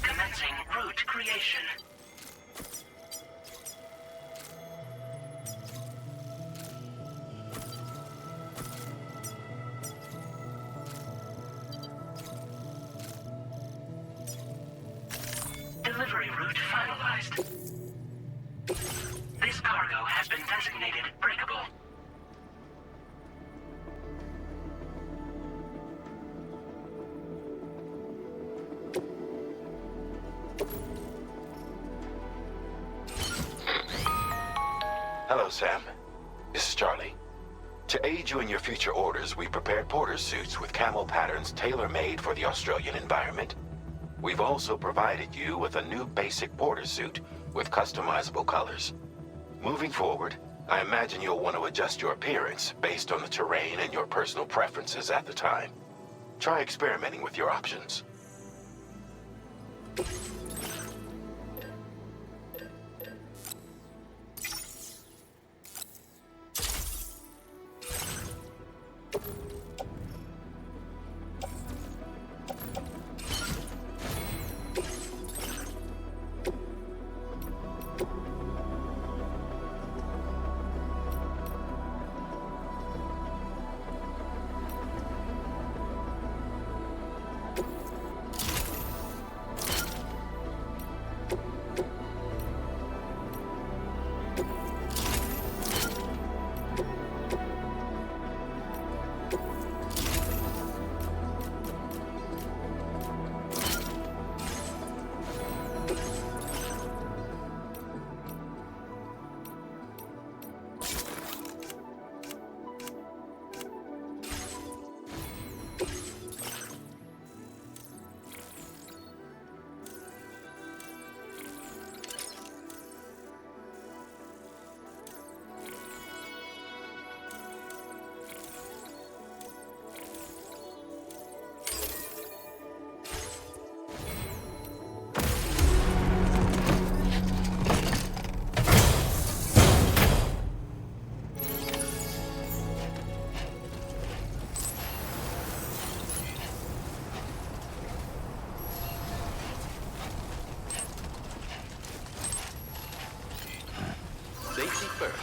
Commencing route creation. delivery route finalized. This cargo has been designated breakable. Hello, Sam. This is Charlie. To aid you in your future orders, we prepared porter suits with camo patterns tailor-made for the Australian environment. We've also provided you with a new basic porter suit with customizable colors. Moving forward, I imagine you'll want to adjust your appearance based on the terrain and your personal preferences at the time. Try experimenting with your options. Safety first.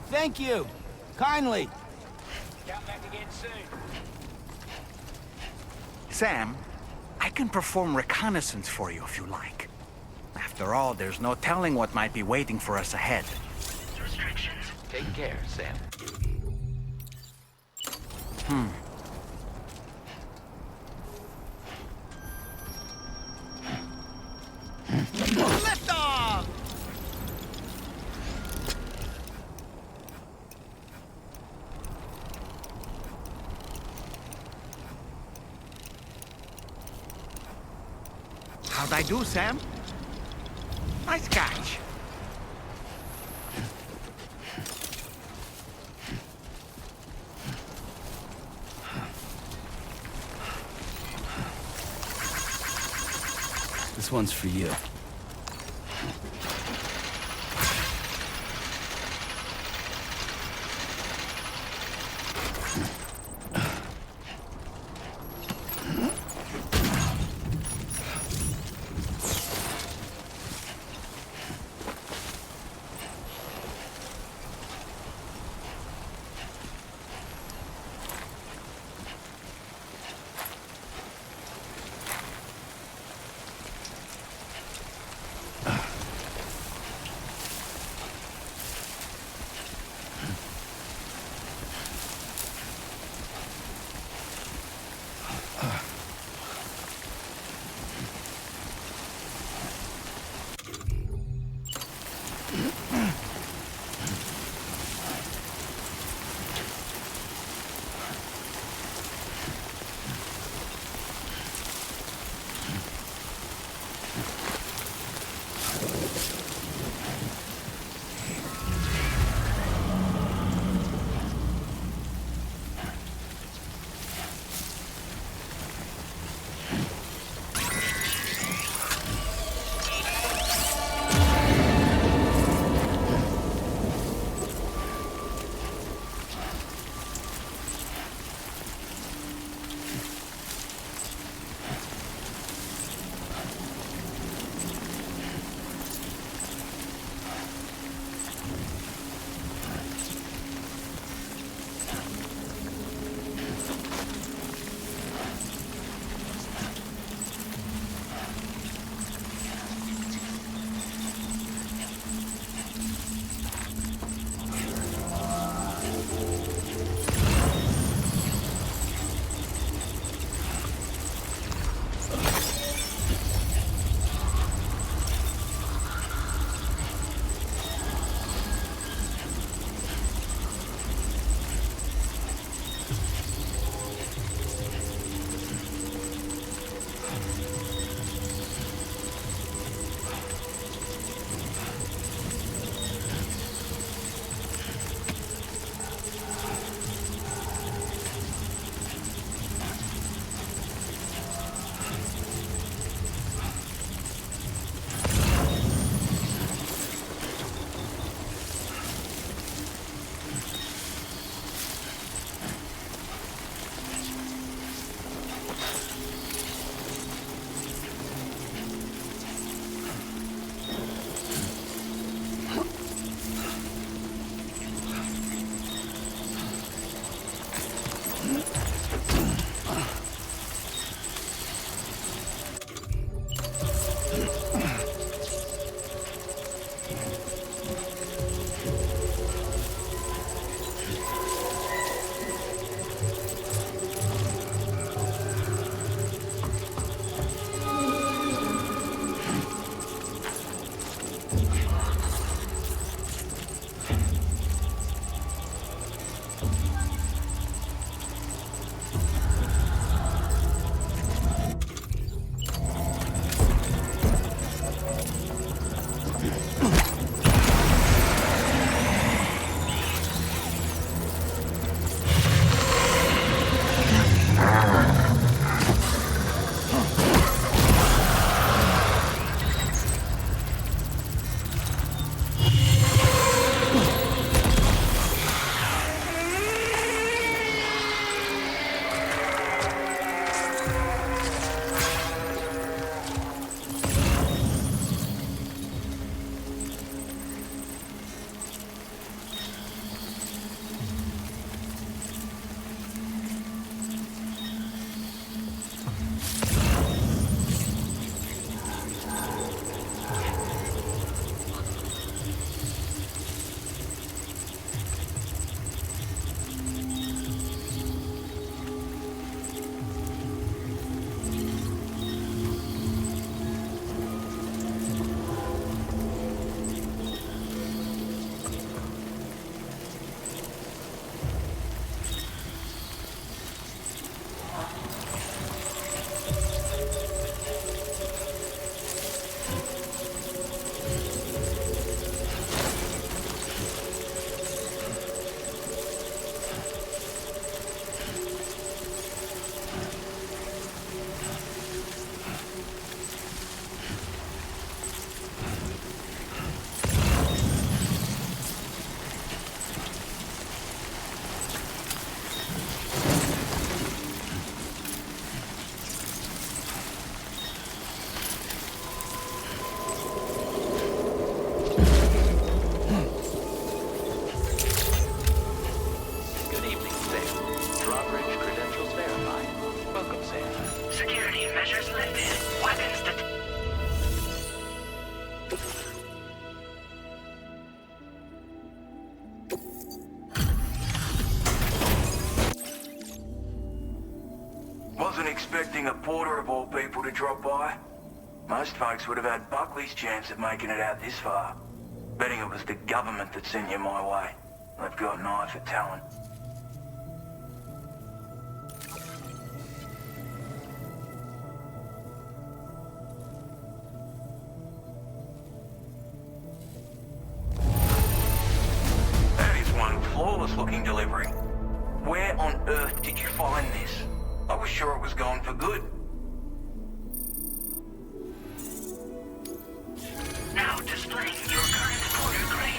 Thank you. Kindly. Come back again soon. Sam, I can perform reconnaissance for you if you like. After all, there's no telling what might be waiting for us ahead. Restrictions. Take care, Sam. Lift off! How'd I do, Sam? Nice catch. This one's for you. Measures lifted. Weapons detected. Wasn't expecting a porter of all people to drop by. Most folks would have had Buckley's chance of making it out this far. Betting it was the government that sent you my way. They've got an eye for talent. That is one flawless looking delivery. Where on earth did you find this? I was sure it was gone for good. Now displaying your current porter grade.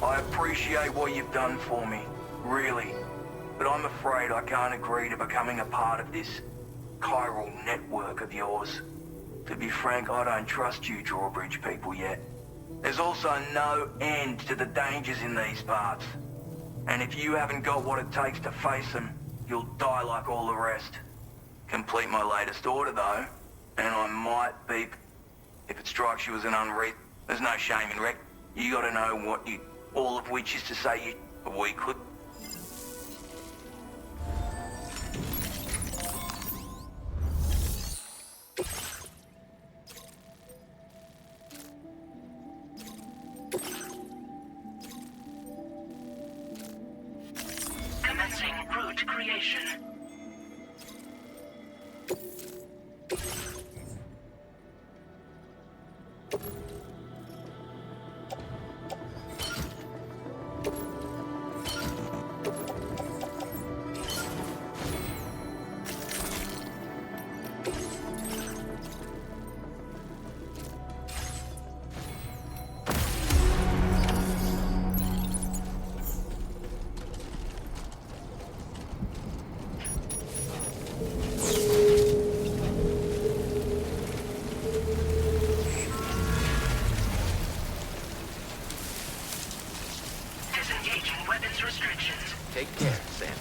I appreciate what you've done for me, really. But I'm afraid I can't agree to becoming a part of this chiral network of yours. To be frank, I don't trust you Drawbridge people yet. There's also no end to the dangers in these parts. And if you haven't got what it takes to face them, you'll die like all the rest. Complete my latest order, though, and I might beep if it strikes you as an unreasonable. There's no shame in wreck. You gotta know what you... all of which is to say you... we could... Commencing route creation. Disengaging weapons restrictions. Take care, Sam.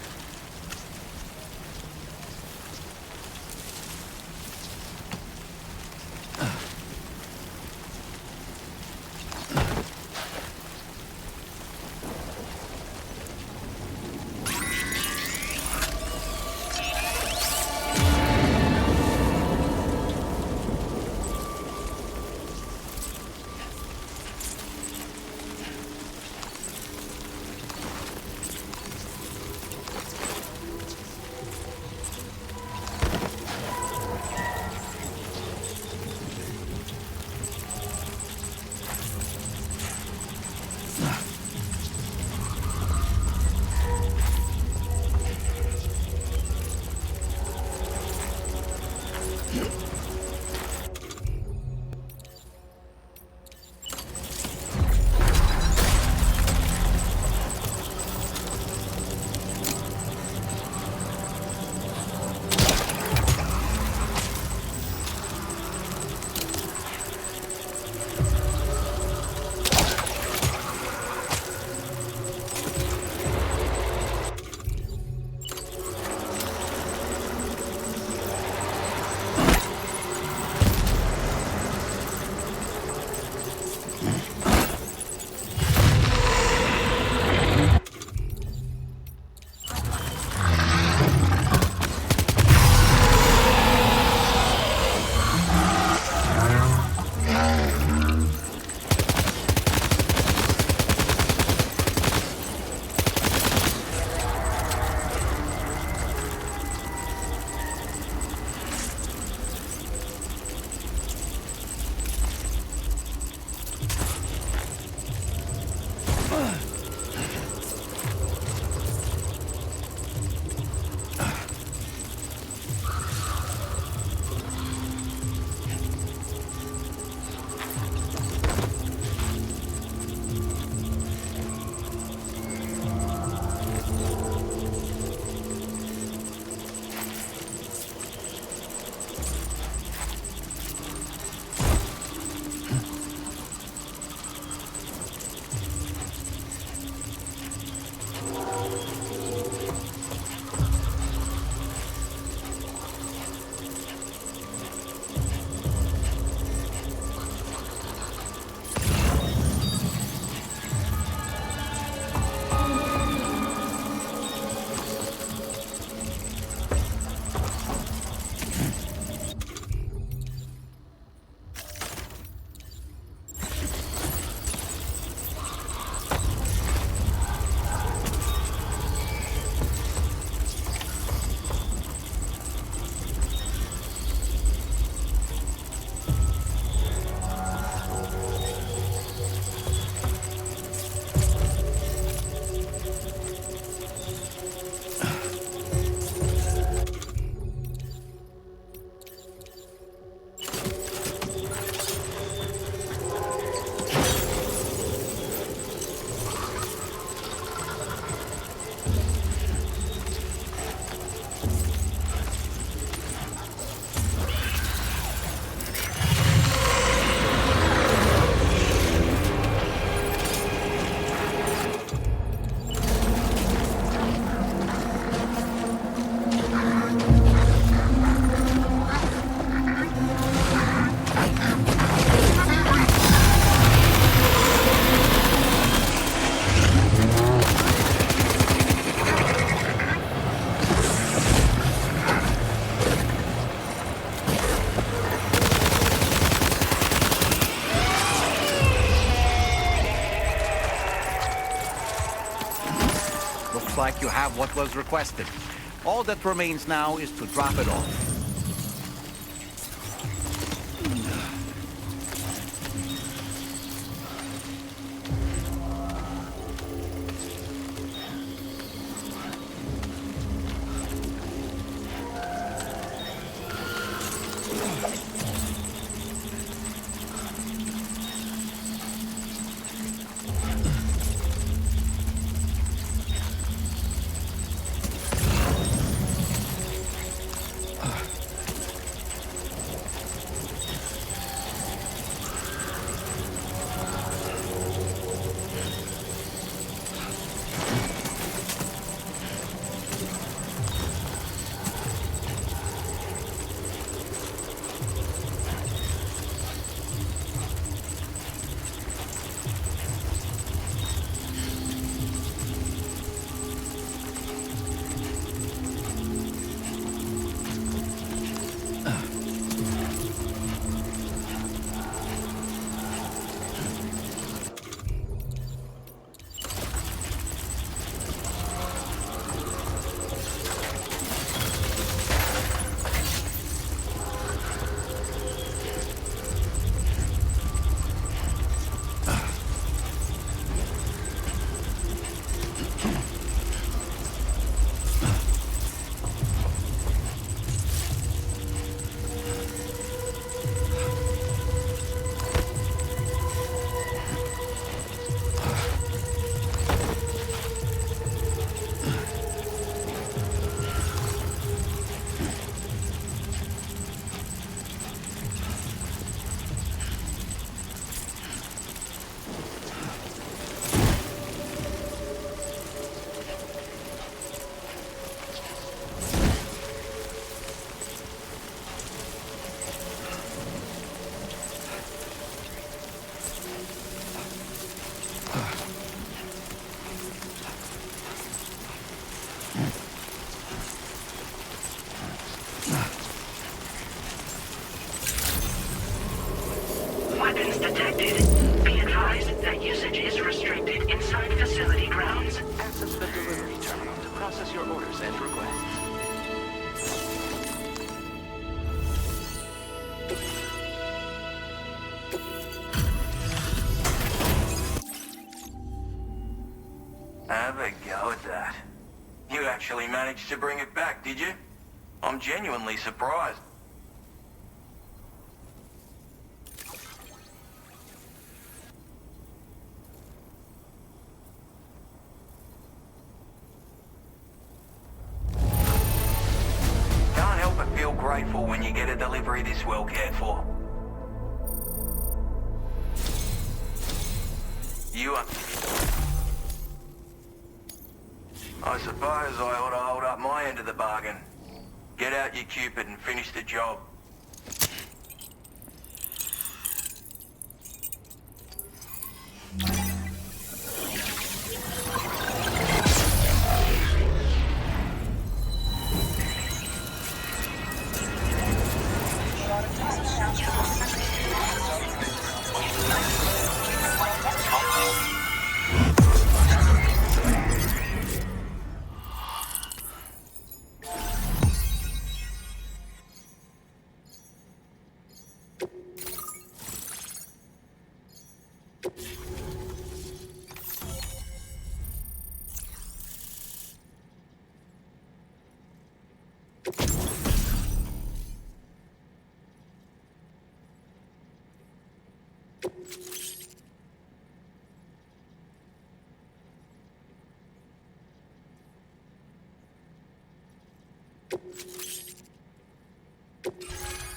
Looks like you have what was requested. All that remains now is to drop it off. Weapons detected. Be advised that usage is restricted inside facility grounds. Access the delivery terminal to process your orders and requests. Have a go at that. You actually managed to bring it back, did you? I'm genuinely surprised. Can't help but feel grateful when you get a delivery this well cared for. You are... I suppose I ought to hold up my end of the bargain. Get out your Cupid and finish the job.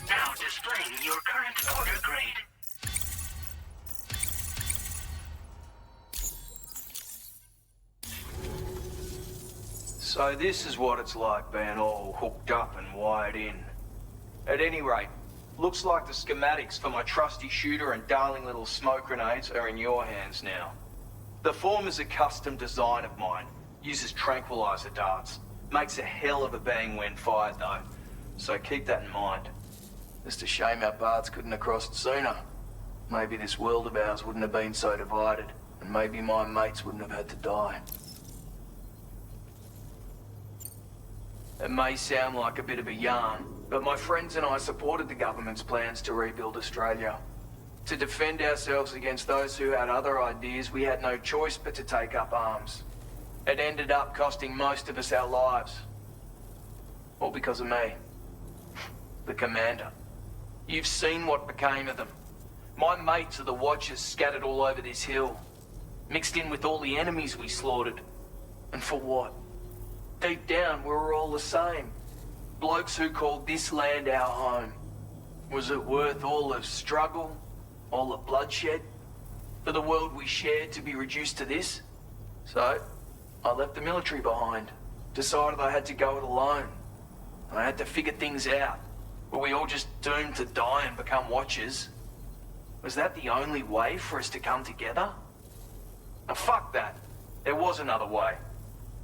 Now displaying your current order grade. So this is what it's like being all hooked up and wired in. At any rate, looks like the schematics for my trusty shooter and darling little smoke grenades are in your hands now. The form is a custom design of mine. Uses tranquilizer darts. Makes a hell of a bang when fired though. So keep that in mind. Just a shame our paths couldn't have crossed sooner. Maybe this world of ours wouldn't have been so divided, and maybe my mates wouldn't have had to die. It may sound like a bit of a yarn, but my friends and I supported the government's plans to rebuild Australia. To defend ourselves against those who had other ideas, we had no choice but to take up arms. It ended up costing most of us our lives. All because of me. The commander. You've seen what became of them. My mates are the Watchers scattered all over this hill. Mixed in with all the enemies we slaughtered. And for what? Deep down, we were all the same. Blokes who called this land our home. Was it worth all the struggle? All the bloodshed? For the world we shared to be reduced to this? So, I left the military behind. Decided I had to go it alone. I had to figure things out. Were we all just doomed to die and become Watchers? Was that the only way for us to come together? Now fuck that. There was another way.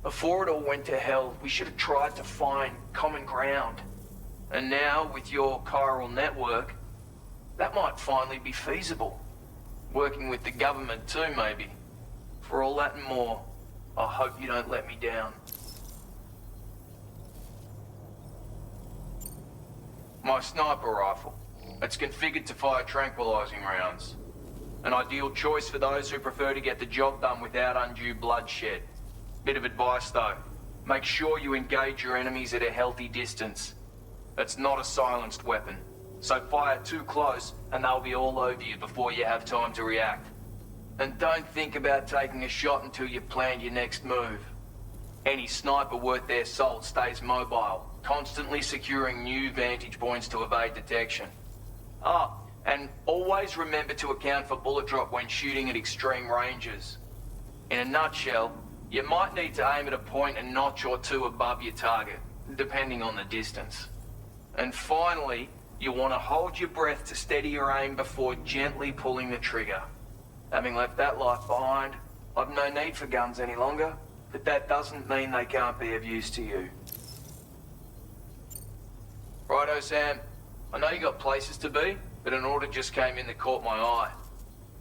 Before it all went to hell, we should have tried to find common ground. And now, with your chiral network, that might finally be feasible. Working with the government too, maybe. For all that and more, I hope you don't let me down. My sniper rifle. It's configured to fire tranquilizing rounds. An ideal choice for those who prefer to get the job done without undue bloodshed. Bit of advice though. Make sure you engage your enemies at a healthy distance. It's not a silenced weapon. So fire too close and they'll be all over you before you have time to react. And don't think about taking a shot until you've planned your next move. Any sniper worth their salt stays mobile, constantly securing new vantage points to evade detection. Ah, and always remember to account for bullet drop when shooting at extreme ranges. In a nutshell, you might need to aim at a point a notch or two above your target, depending on the distance. And finally, you want to hold your breath to steady your aim before gently pulling the trigger. Having left that life behind, I've no need for guns any longer, but that doesn't mean they can't be of use to you. Righto, Sam. I know you got places to be, but an order just came in that caught my eye.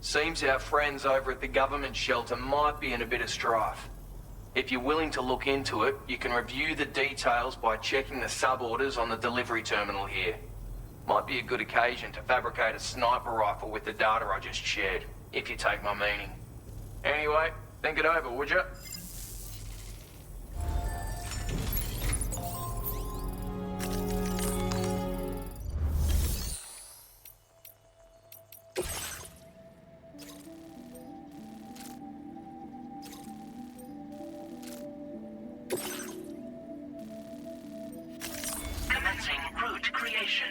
Seems our friends over at the government shelter might be in a bit of strife. If you're willing to look into it, you can review the details by checking the sub-orders on the delivery terminal here. Might be a good occasion to fabricate a sniper rifle with the data I just shared, if you take my meaning. Anyway, think it over, would you? Commencing route creation.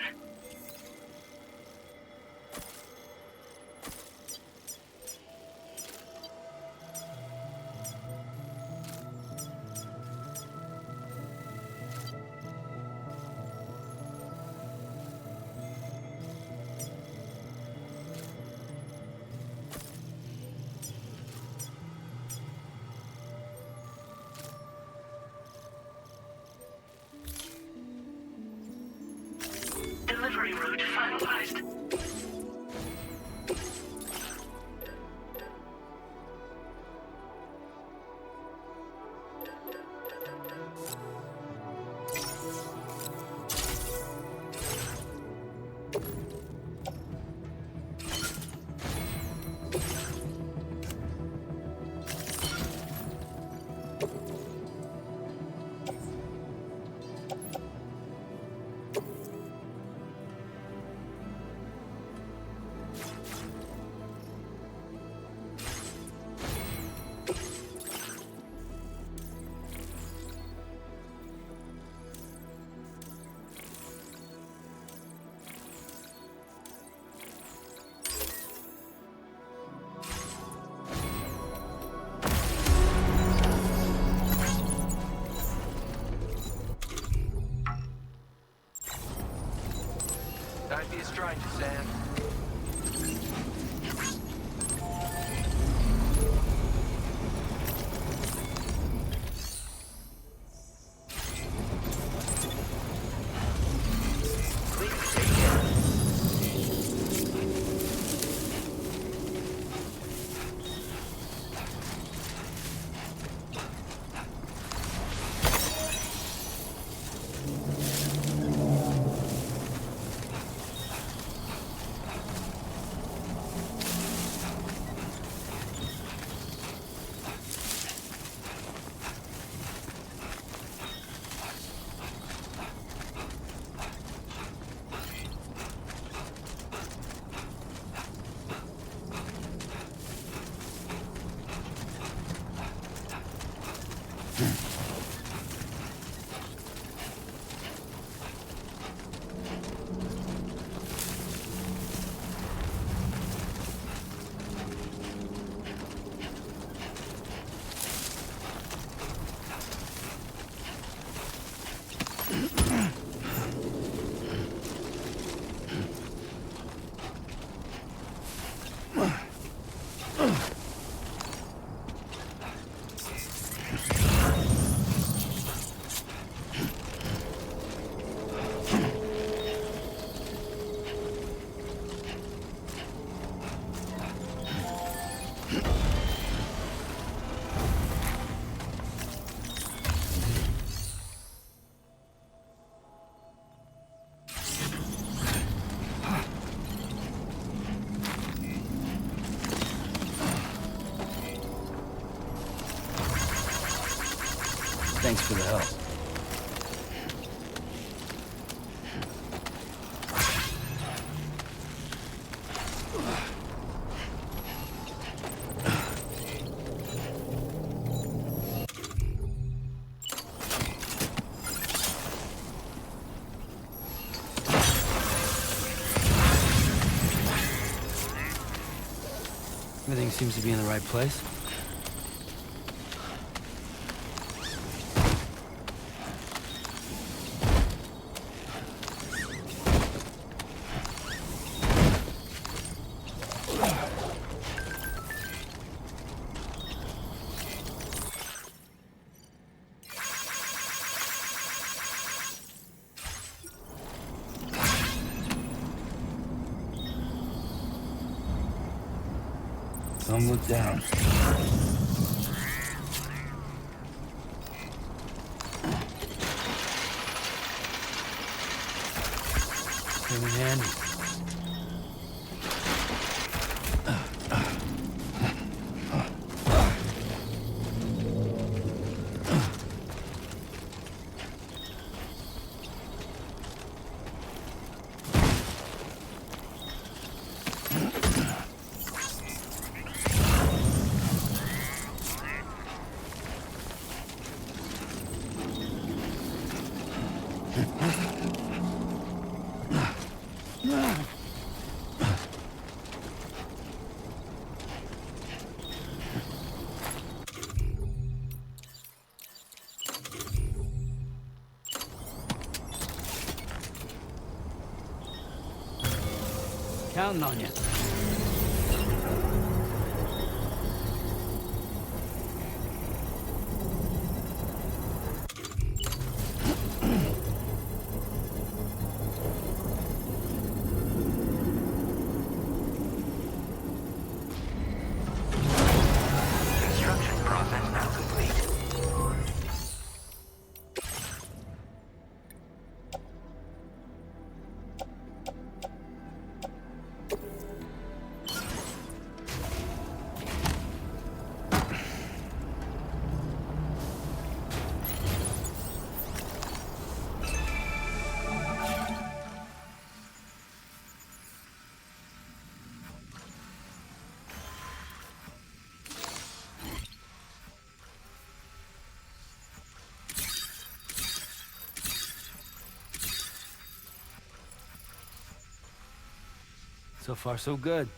Delivery route finalized. Don't be a stranger, Sam. Thanks for the help. Everything seems to be in the right place. Don't look down. Came in handy. Counting on you. Construction process now complete. So far, so good.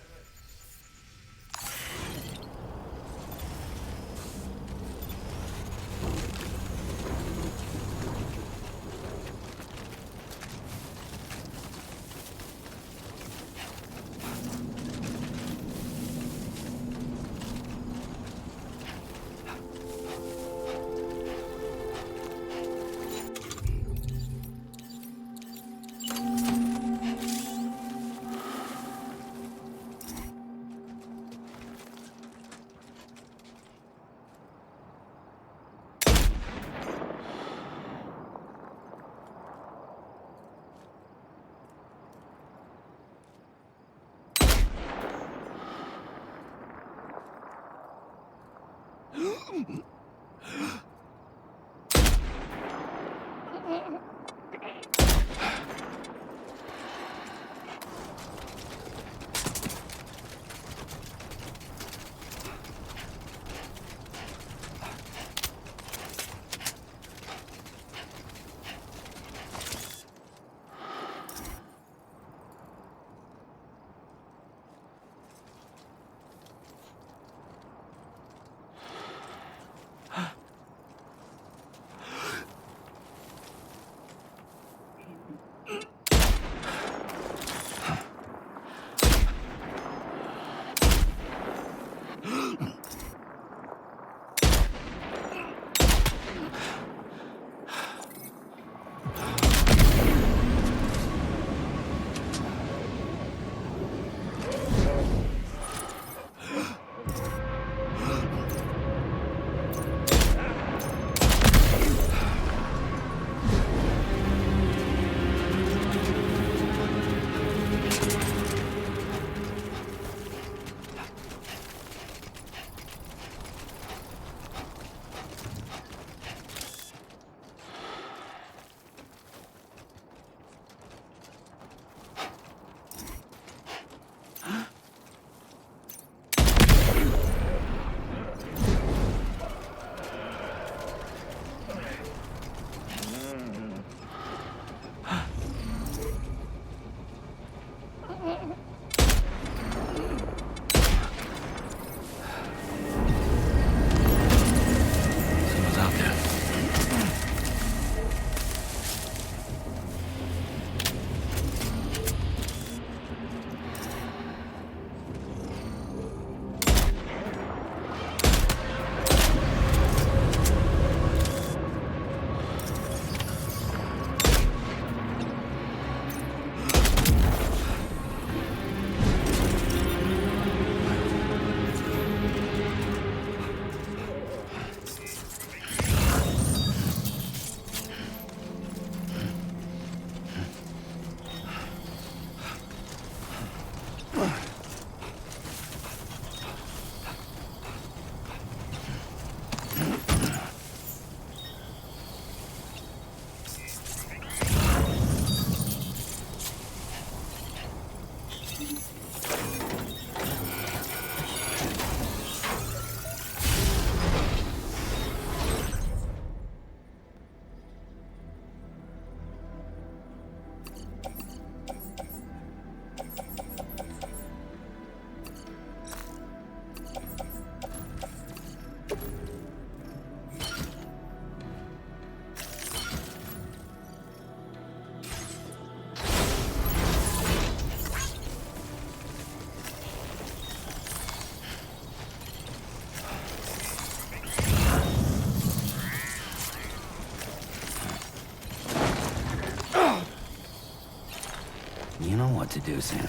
what to do, Sam.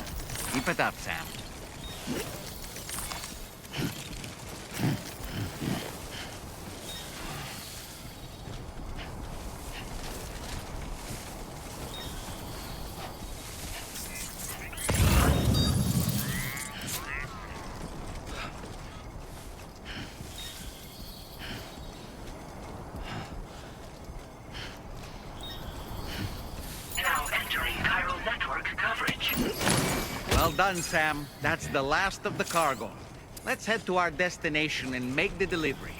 Keep it up, Sam. Now entering chiral network coverage. Well done, Sam. That's the last of the cargo. Let's head to our destination and make the delivery.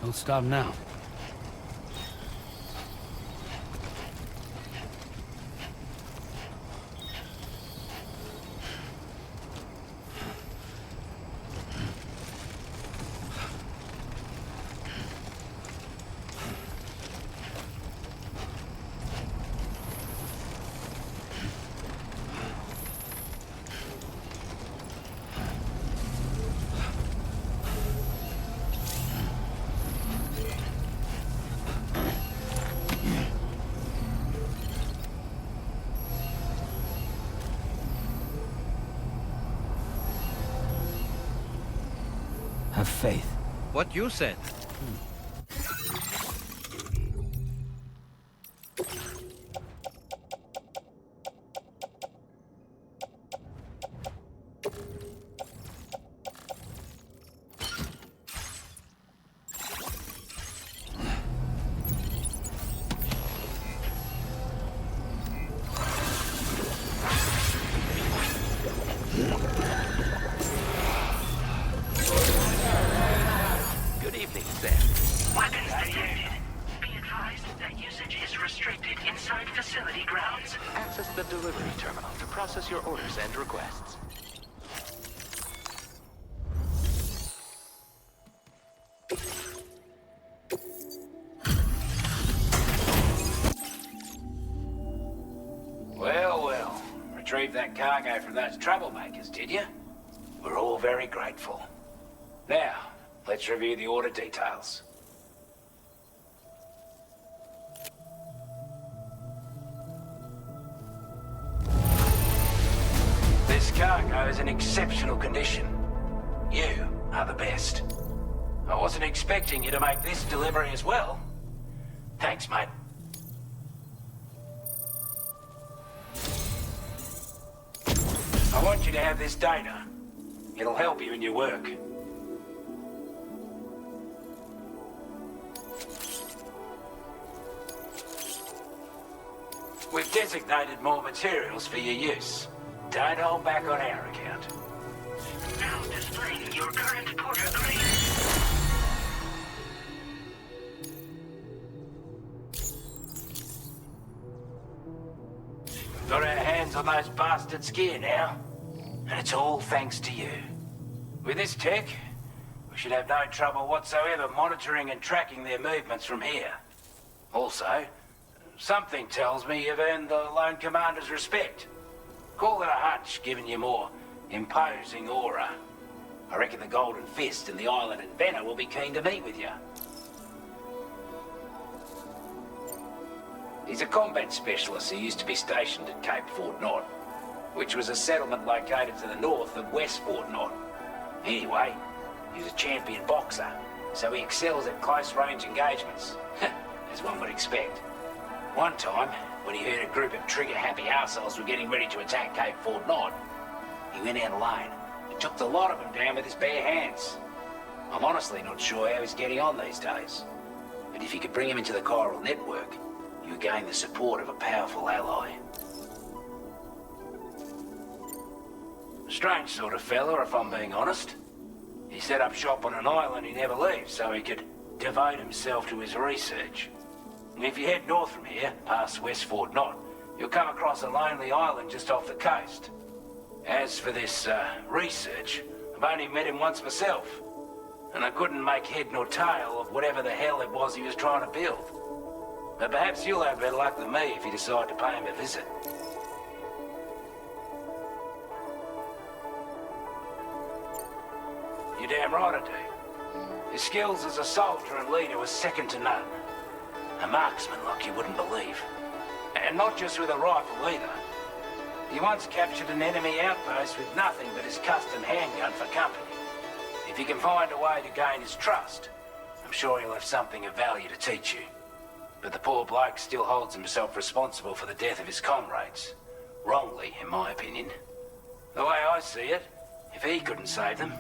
Don't stop now. Have faith. What you said. Good evening, Sam. Weapons detected. Be advised that usage is restricted inside facility grounds. Access the delivery terminal to process your orders and requests. Well, well. Retrieved that cargo from those troublemakers, did you? We're all very grateful. Now, let's review the order details. This cargo is in exceptional condition. You are the best. I wasn't expecting you to make this delivery as well. Thanks, mate. I want you to have this data. It'll help you in your work. We've designated more materials for your use. Don't hold back on our account. Now displaying your current porter grade. Got our hands on those bastards' gear now. And it's all thanks to you. With this tech, we should have no trouble whatsoever monitoring and tracking their movements from here. Also, something tells me you've earned the Lone Commander's respect. Call it a hunch, giving you more imposing aura. I reckon the Golden Fist and the Island Inventor will be keen to meet with you. He's a combat specialist who used to be stationed at Cape Fort Knot, which was a settlement located to the north of West Fort Knot. Anyway, he's a champion boxer, so he excels at close-range engagements, as one would expect. One time, when he heard a group of trigger-happy arseholes were getting ready to attack Cape Fort Knot, he went out alone and took the lot of them down with his bare hands. I'm honestly not sure how he's getting on these days, but if you could bring him into the chiral network, you gain the support of a powerful ally. strange sort of fella, if I'm being honest. He set up shop on an island he never leaves so he could devote himself to his research. And if you head north from here, past Westford Knot, you'll come across a lonely island just off the coast. As for this, research, I've only met him once myself, and I couldn't make head nor tail of whatever the hell it was he was trying to build. But perhaps you'll have better luck than me if you decide to pay him a visit. You're damn right I do. His skills as a soldier and leader were second to none. A marksman like you wouldn't believe. And not just with a rifle either. He once captured an enemy outpost with nothing but his custom handgun for company. If you can find a way to gain his trust, I'm sure he'll have something of value to teach you. But the poor bloke still holds himself responsible for the death of his comrades. Wrongly, in my opinion. The way I see it, if he couldn't save them,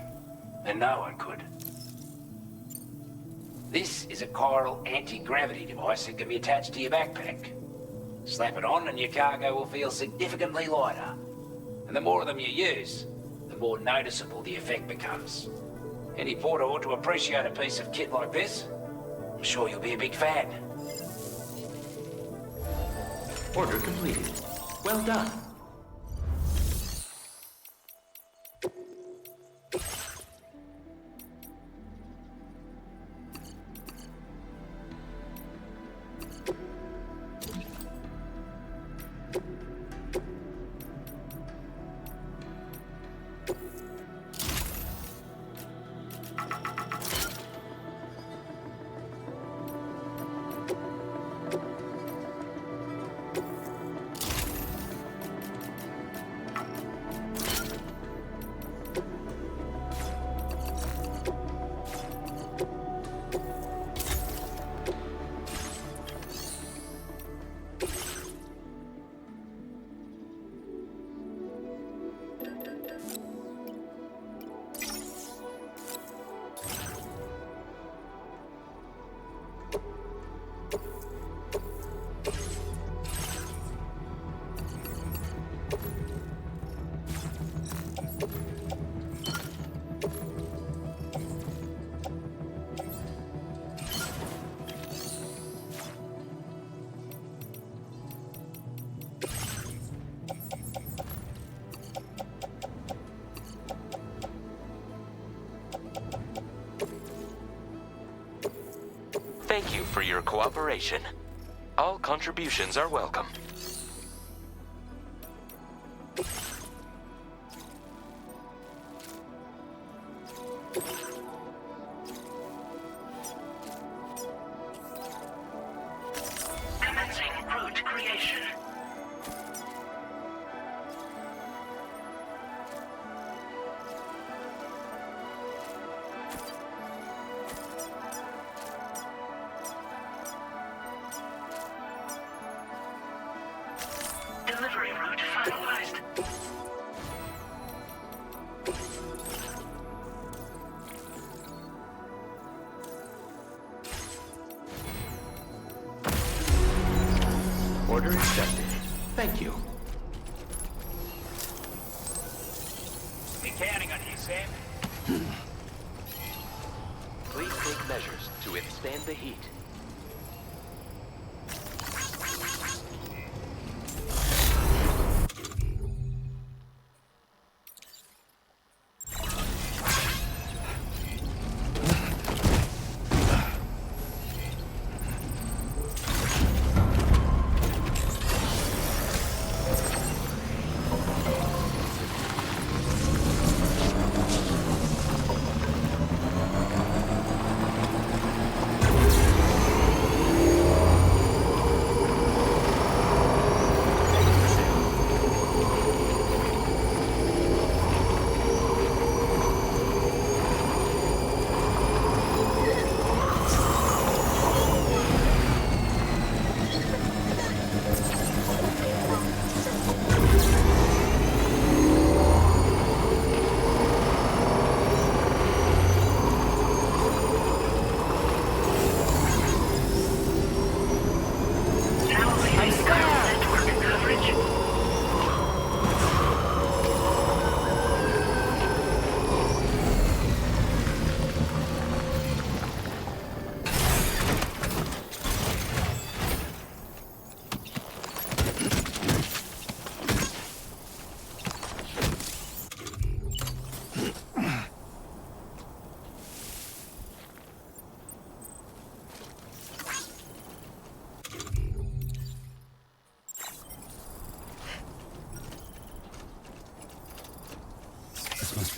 then no one could. This is a chiral anti-gravity device that can be attached to your backpack. Slap it on and your cargo will feel significantly lighter. And the more of them you use, the more noticeable the effect becomes. Any porter ought to appreciate a piece of kit like this. I'm sure you'll be a big fan. Order completed. Well done. Thank you for your cooperation. All contributions are welcome. Commencing route creation. Delivery route finalized. Order accepted. Thank you. Be counting on you, Sam. Please take measures to withstand the heat.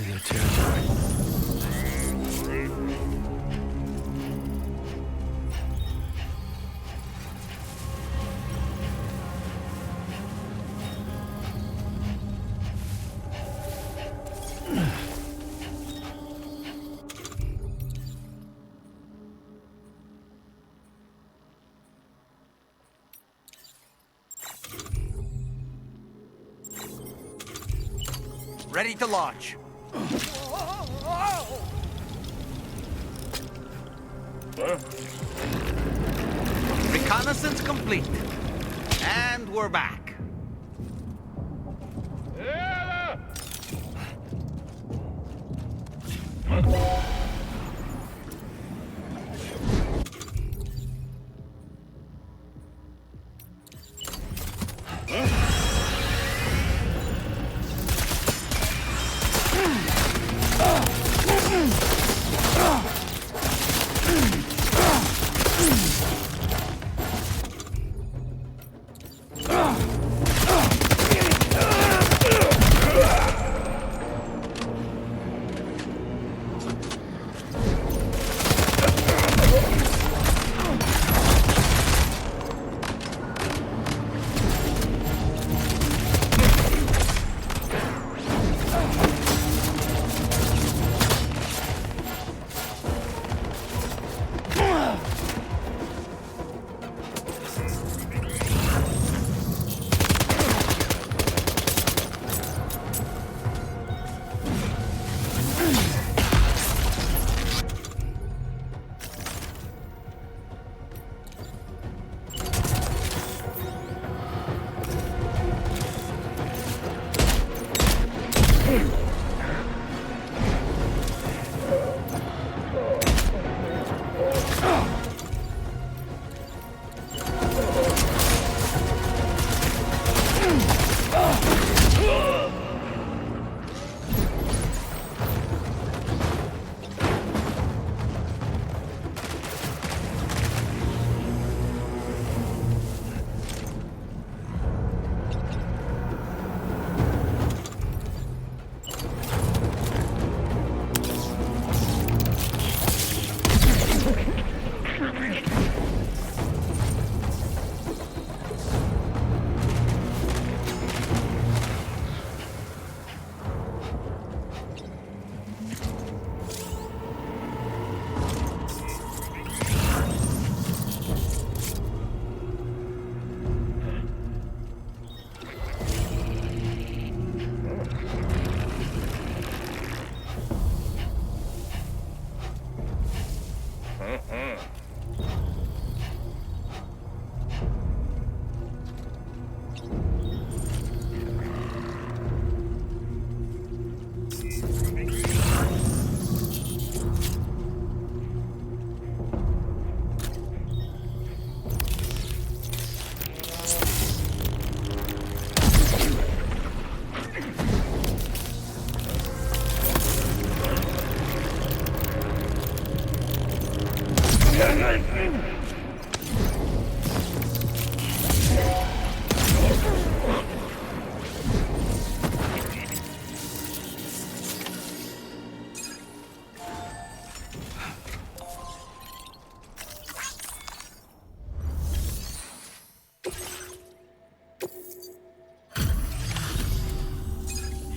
to their territory. Ready to launch. Reconnaissance complete. And we're back.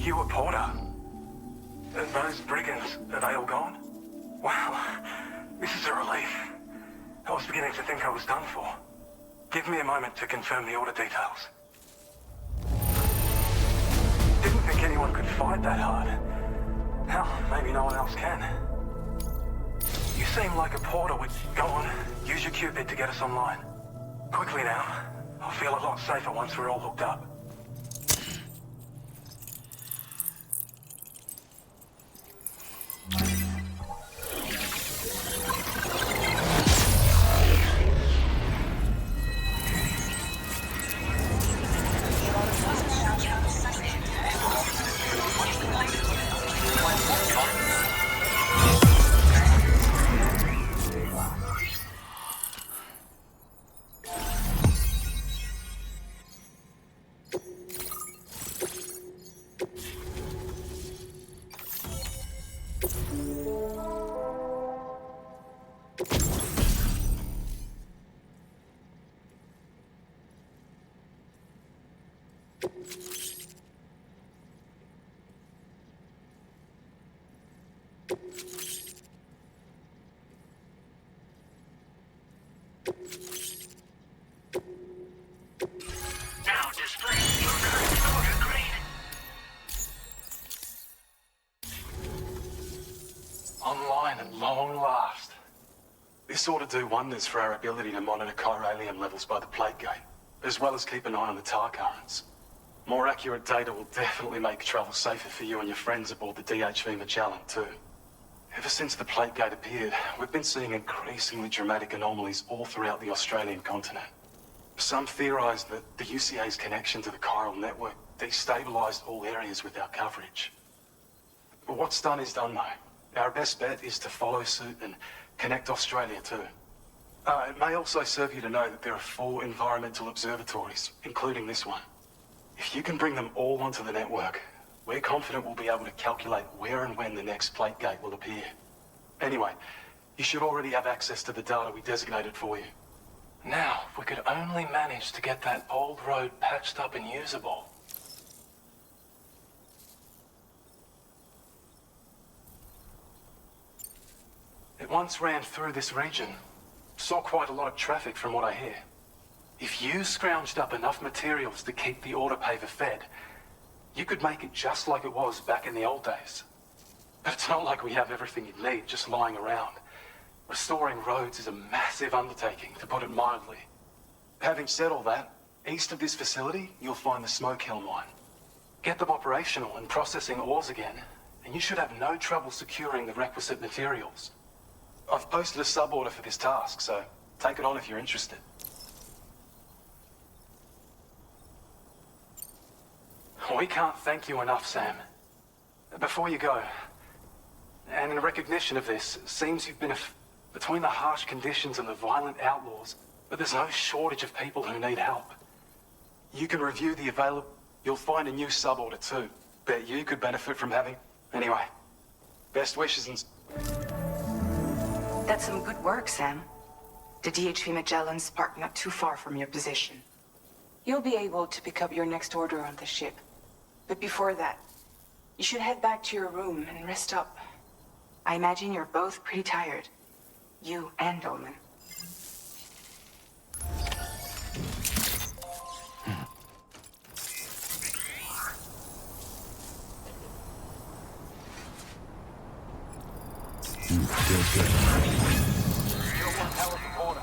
You a Porter? Those brigands, are they all gone? Wow, this is a relief. I was beginning to think I was done for. Give me a moment to confirm the order details. Didn't think anyone could fight that hard. Hell, maybe no one else can. You seem like a Porter with... Go on, use your Cupid to get us online. Quickly now. I'll feel a lot safer once we're all hooked up. Now display your current order grade. Online at long last. This ought to do wonders for our ability to monitor chiralium levels by the plate gate, as well as keep an eye on the tar currents. More accurate data will definitely make travel safer for you and your friends aboard the DHV Magellan, too. Ever since the plate gate appeared, we've been seeing increasingly dramatic anomalies all throughout the Australian continent. Some theorize that the UCA's connection to the chiral network destabilized all areas with our coverage. But what's done is done, though. Our best bet is to follow suit and connect Australia, too. It may also serve you to know that there are 4 environmental observatories, including this one. If you can bring them all onto the network, we're confident we'll be able to calculate where and when the next plate gate will appear. Anyway, you should already have access to the data we designated for you. Now, if we could only manage to get that old road patched up and usable. It once ran through this region. Saw quite a lot of traffic from what I hear. If you scrounged up enough materials to keep the autopaver fed, you could make it just like it was back in the old days. But it's not like we have everything you need just lying around. Restoring roads is a massive undertaking, to put it mildly. Having said all that, east of this facility, you'll find the Smoke Hill mine. Get them operational and processing ores again, and you should have no trouble securing the requisite materials. I've posted a sub-order for this task, so take it on if you're interested. We can't thank you enough, Sam. Before you go, and in recognition of this, it seems you've been between the harsh conditions and the violent outlaws, but there's no shortage of people who need help. You can review the available... You'll find a new sub-order too. Bet you could benefit from having... Anyway, best wishes and... That's some good work, Sam. The DHV Magellan's parked not too far from your position. You'll be able to pick up your next order on the ship. But before that, you should head back to your room and rest up. I imagine you're both pretty tired. You and Dolman. You're one hell of a porter.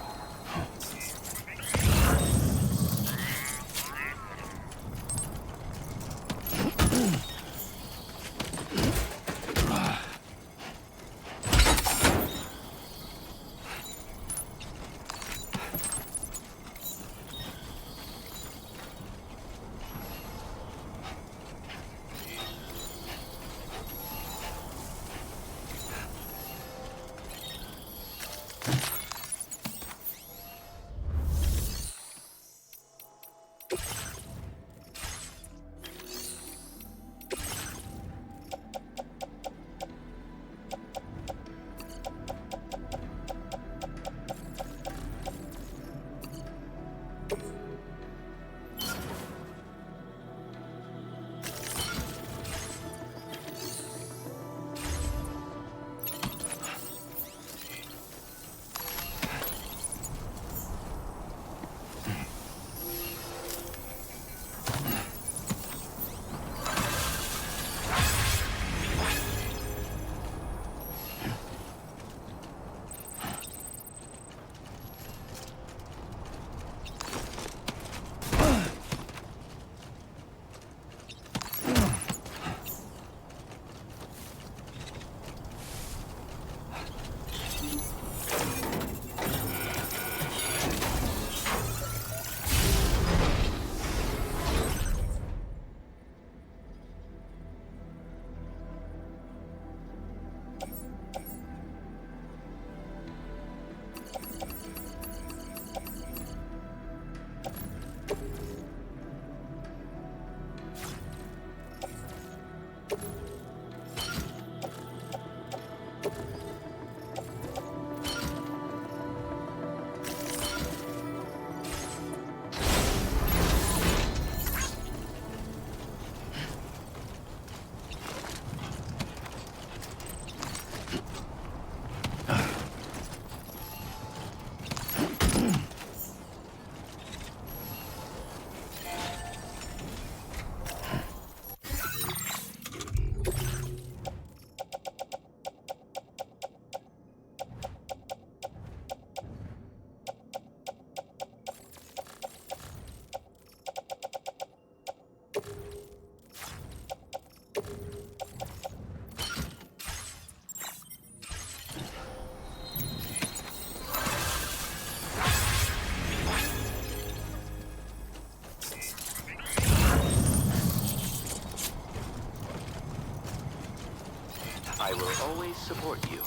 always support you.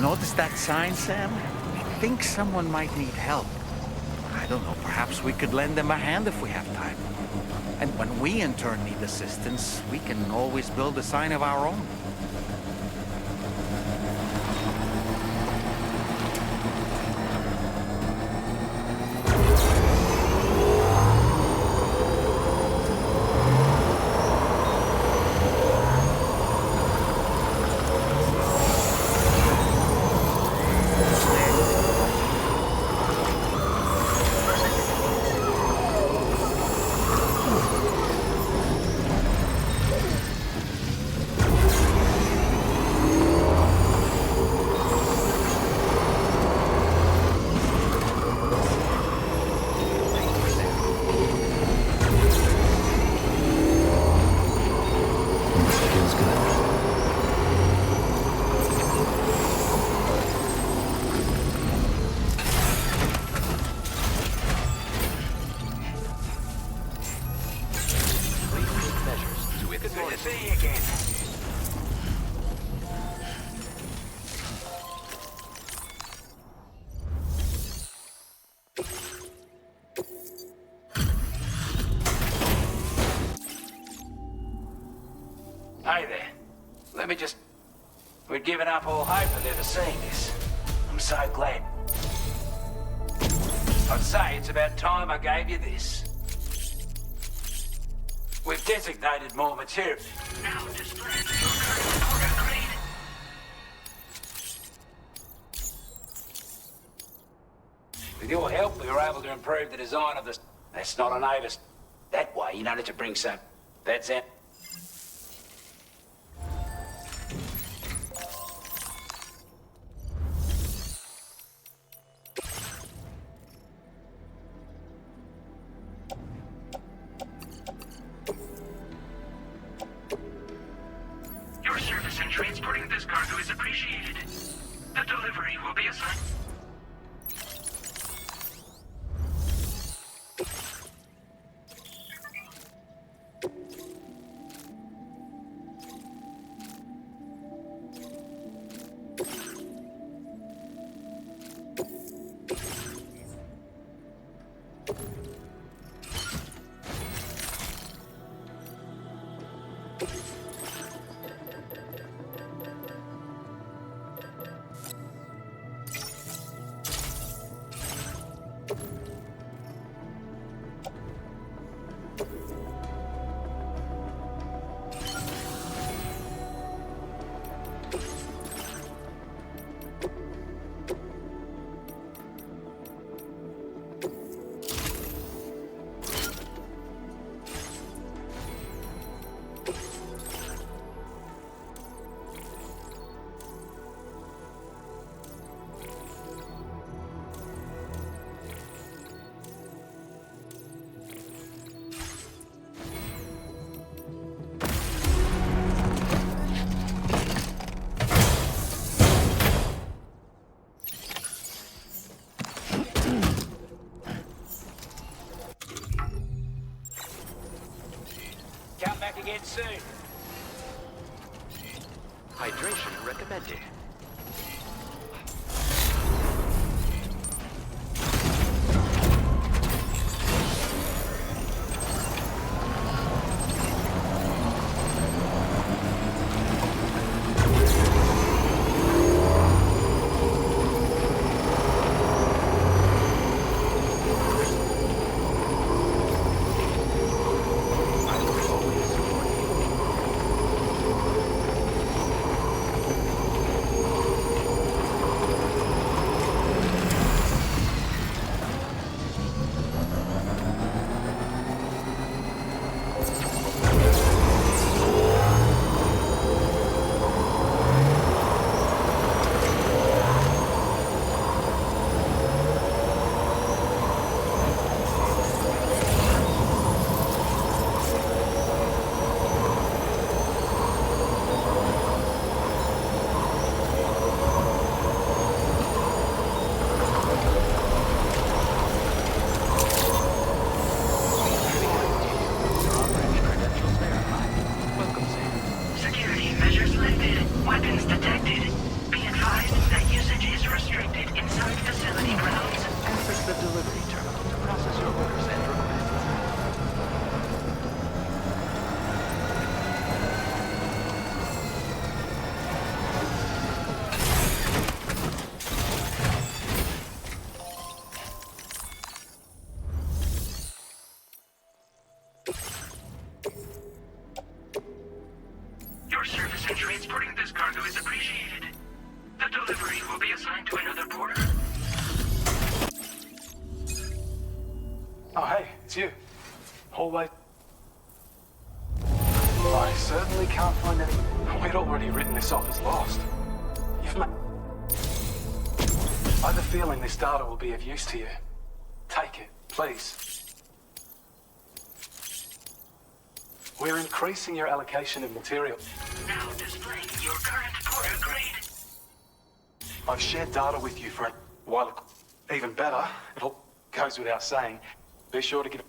Notice that sign, Sam? I think someone might need help. I don't know, perhaps we could lend them a hand if we have time. And when we in turn need assistance, we can always build a sign of our own. Hey there. Let me just... We'd given up all hope of ever seeing this. I'm so glad. I'd say it's about time I gave you this. We've designated more material. Now display your current order grade. With your help, we were able to improve the design of this. That's not an Avis. That way, you know, to bring some... That's it. Your service in transporting this cargo is appreciated. The delivery will be assigned. Come back again soon. Hydration recommended. detected. Weapons detected. Be advised that usage is restricted inside facility grounds. Access the delivery terminal to process your orders and requests. Your service in transporting this cargo is appreciated. The delivery will be assigned to another porter. Oh, hey, it's you. Hallway. I certainly can't find any... We'd already written this off as lost. You've ma... I have a feeling this data will be of use to you. Take it, please. We're increasing your allocation of material. Now displaying your current porter grade. I've shared data with you for a while ago. Even better, it all goes without saying. Be sure to give...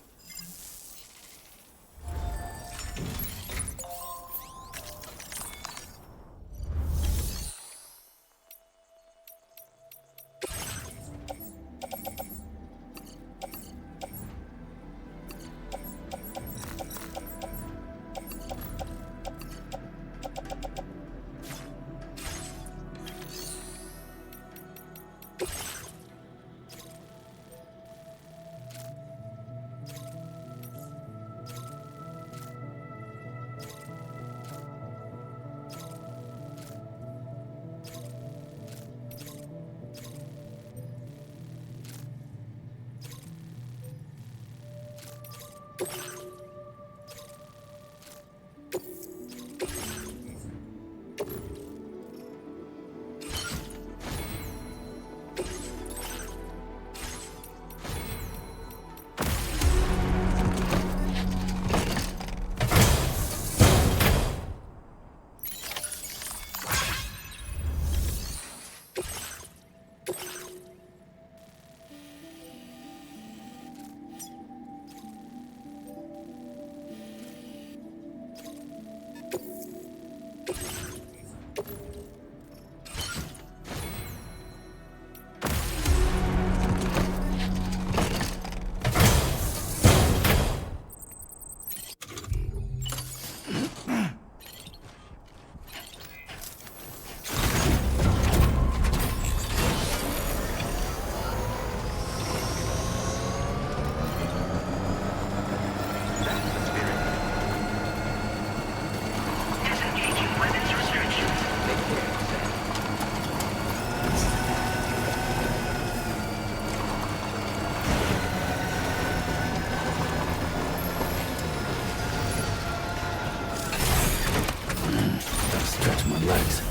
Stretch my legs.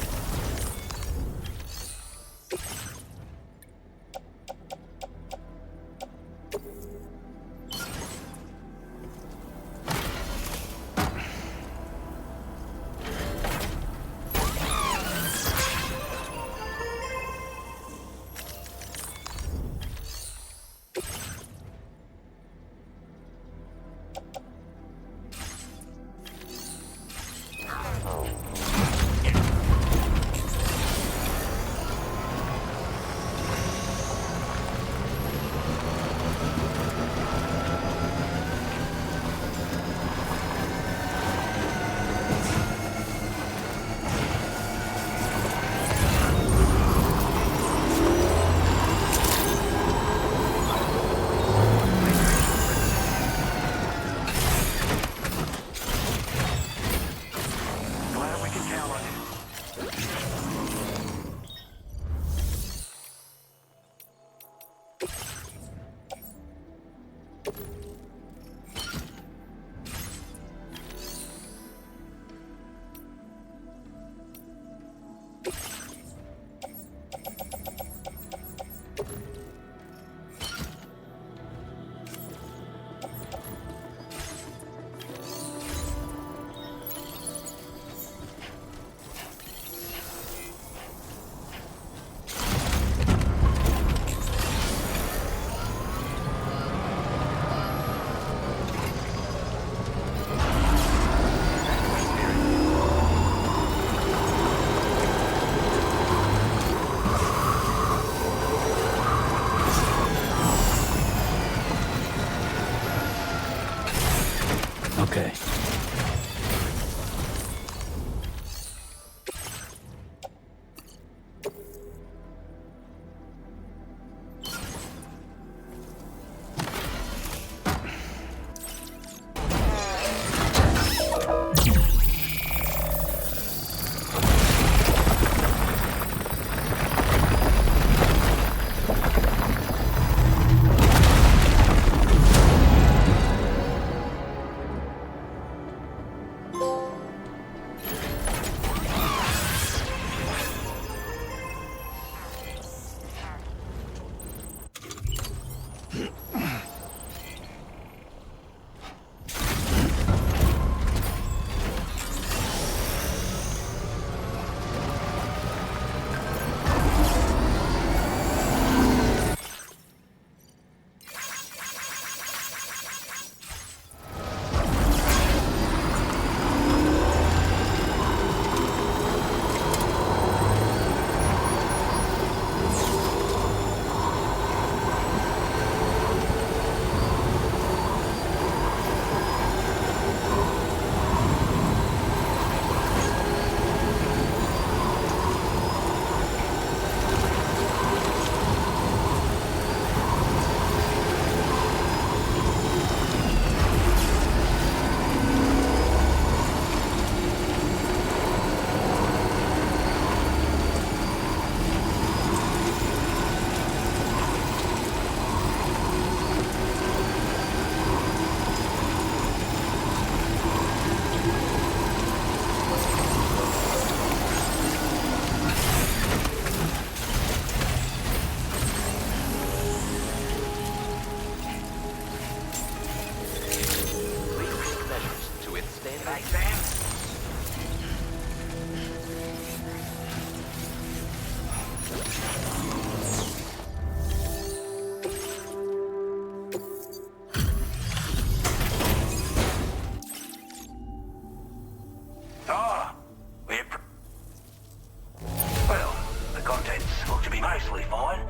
mostly fine.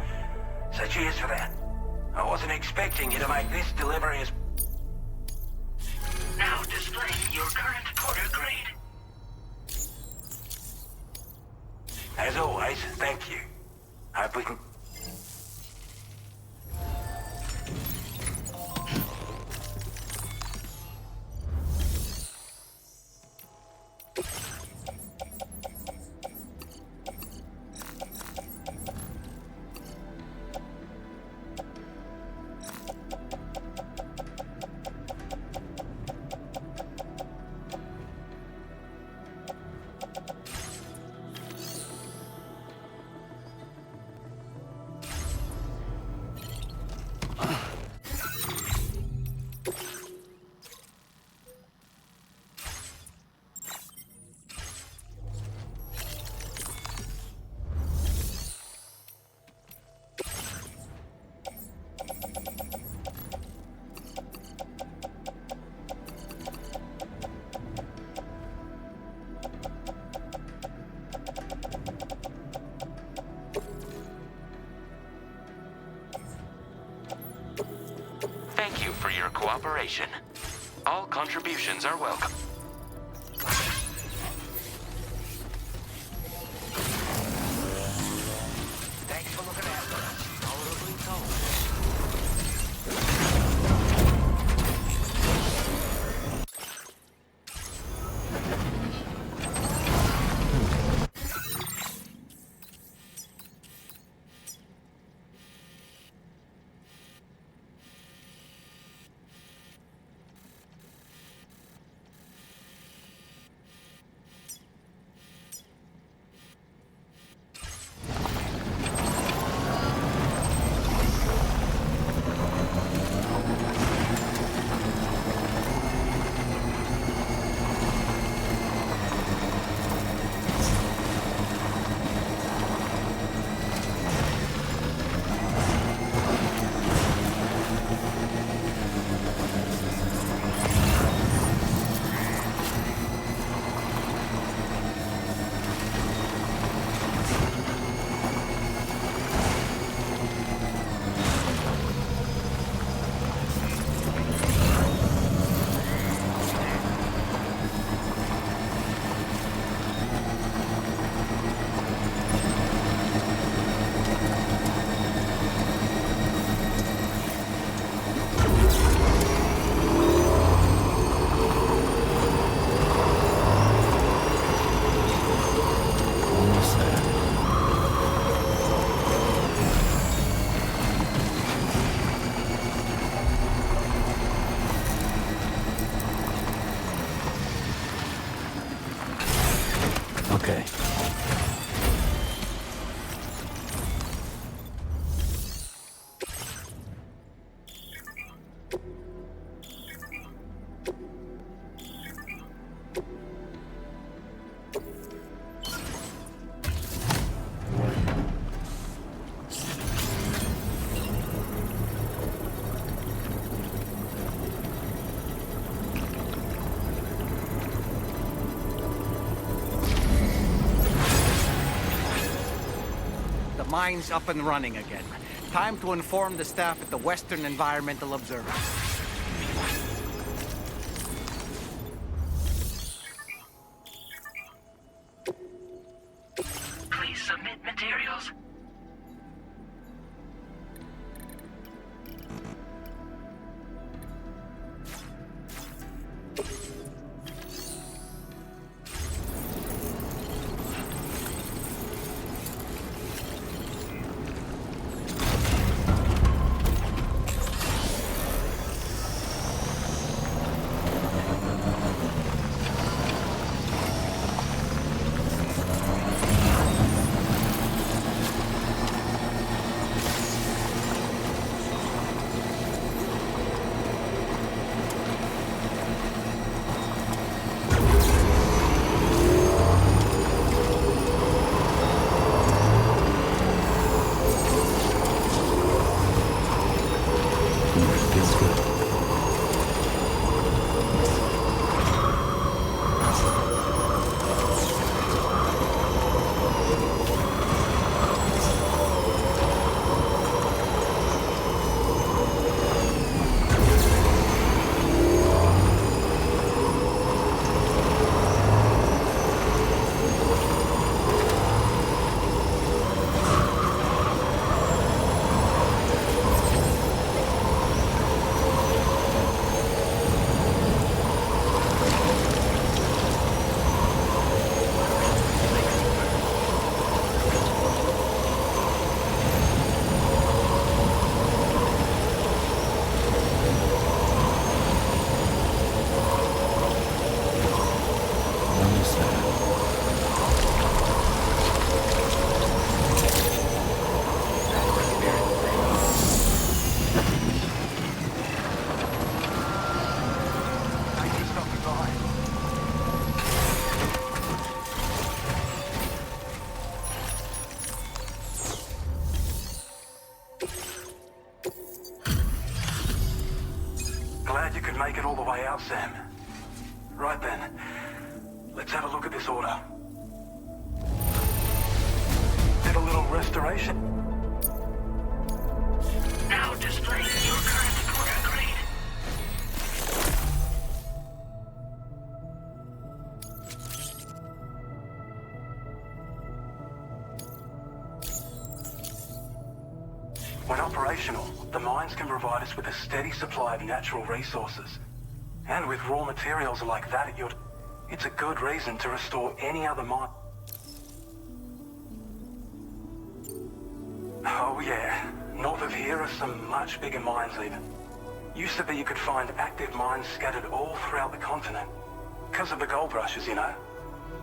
So cheers for that. I wasn't expecting you to make this delivery as... Now displaying your current porter grade. As always, thank you. Hope we can... Thank you for your cooperation. All contributions are welcome. Thanks for looking after us. Tolerably told. Okay. Mine's up and running again. Time to inform the staff at the Western Environmental Observatory. Please submit materials. make it all the way out, Sam. Right then. Let's have a look at this order. Did a little restoration. Now displaying your current porter grade. When operational, the mines can provide us with a steady supply of natural resources. And with raw materials like that at your... It's a good reason to restore any other mine. Oh yeah, north of here are some much bigger mines even. You said that you could find active mines scattered all throughout the continent. Because of the gold rushes, you know.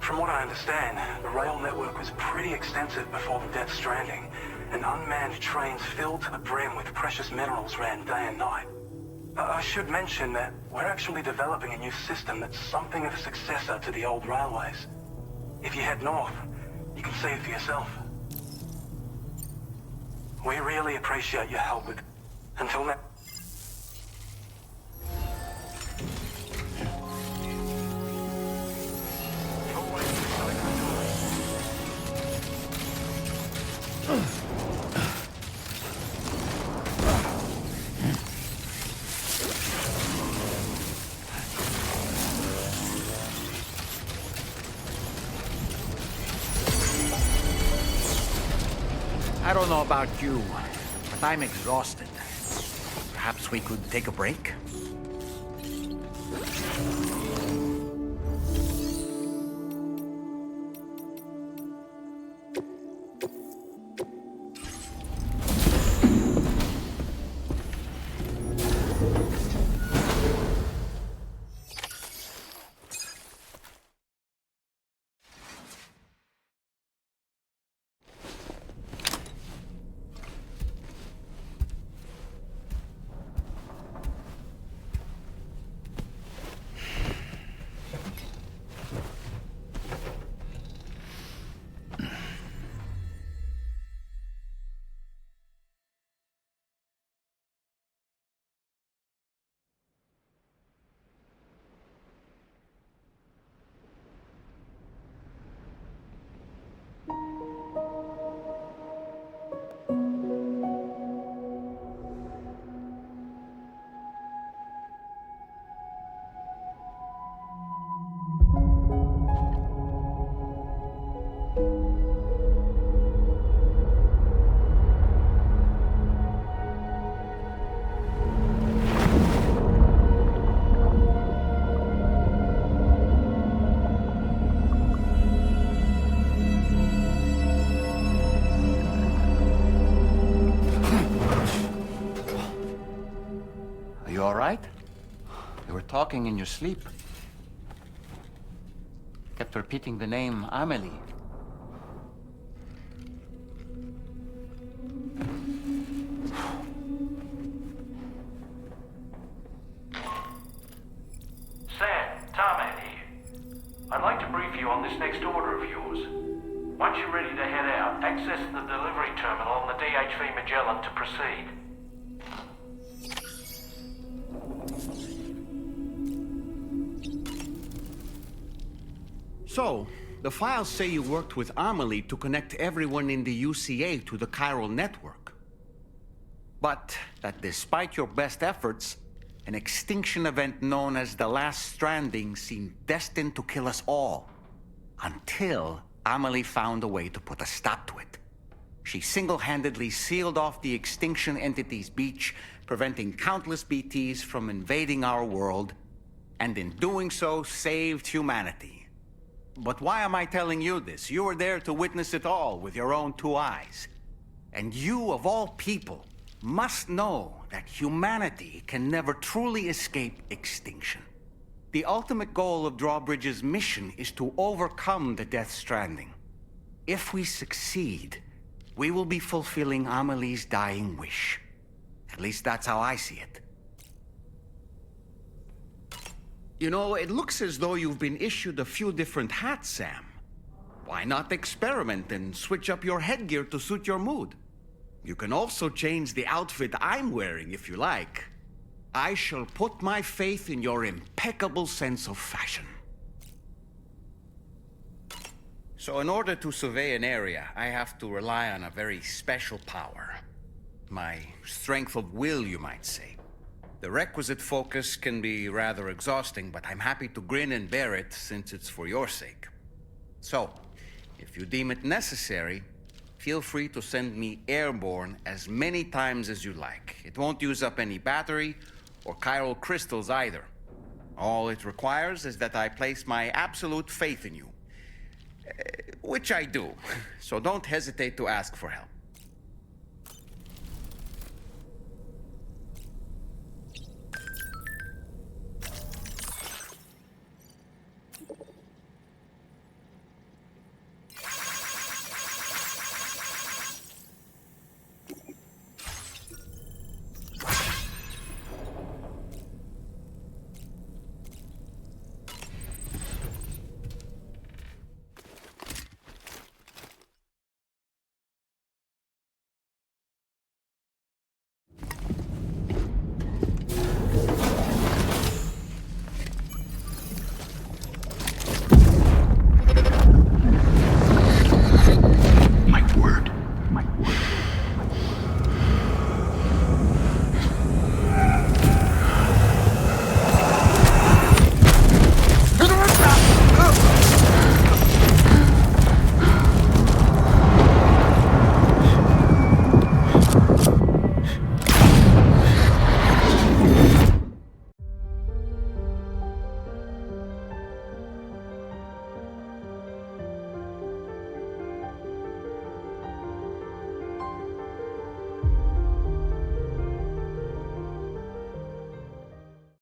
From what I understand, the rail network was pretty extensive before the Death Stranding, and unmanned trains filled to the brim with precious minerals ran day and night. I should mention that we're actually developing a new system that's something of a successor to the old railways. If you head north, you can see it for yourself. We really appreciate your help with... Until now... I don't know about you, but I'm exhausted. Perhaps we could take a break? Talking in your sleep. Kept repeating the name Amelie. Sam, Tarman here. I'd like to brief you on this next order of yours. Once you're ready to head out, access the delivery terminal on the DHV Magellan to proceed. So, the files say you worked with Amelie to connect everyone in the UCA to the chiral network. But that despite your best efforts, an extinction event known as the Last Stranding seemed destined to kill us all. Until Amelie found a way to put a stop to it. She single-handedly sealed off the extinction entity's beach, preventing countless BTs from invading our world, and in doing so, saved humanity. But why am I telling you this? You were there to witness it all with your own two eyes. And you, of all people, must know that humanity can never truly escape extinction. The ultimate goal of Drawbridge's mission is to overcome the Death Stranding. If we succeed, we will be fulfilling Amelie's dying wish. At least that's how I see it. You know, it looks as though you've been issued a few different hats, Sam. Why not experiment and switch up your headgear to suit your mood? You can also change the outfit I'm wearing if you like. I shall put my faith in your impeccable sense of fashion. So in order to survey an area, I have to rely on a very special power. My strength of will, you might say. The requisite focus can be rather exhausting, but I'm happy to grin and bear it since it's for your sake. So, if you deem it necessary, feel free to send me airborne as many times as you like. It won't use up any battery or chiral crystals either. All it requires is that I place my absolute faith in you. Which I do, so don't hesitate to ask for help.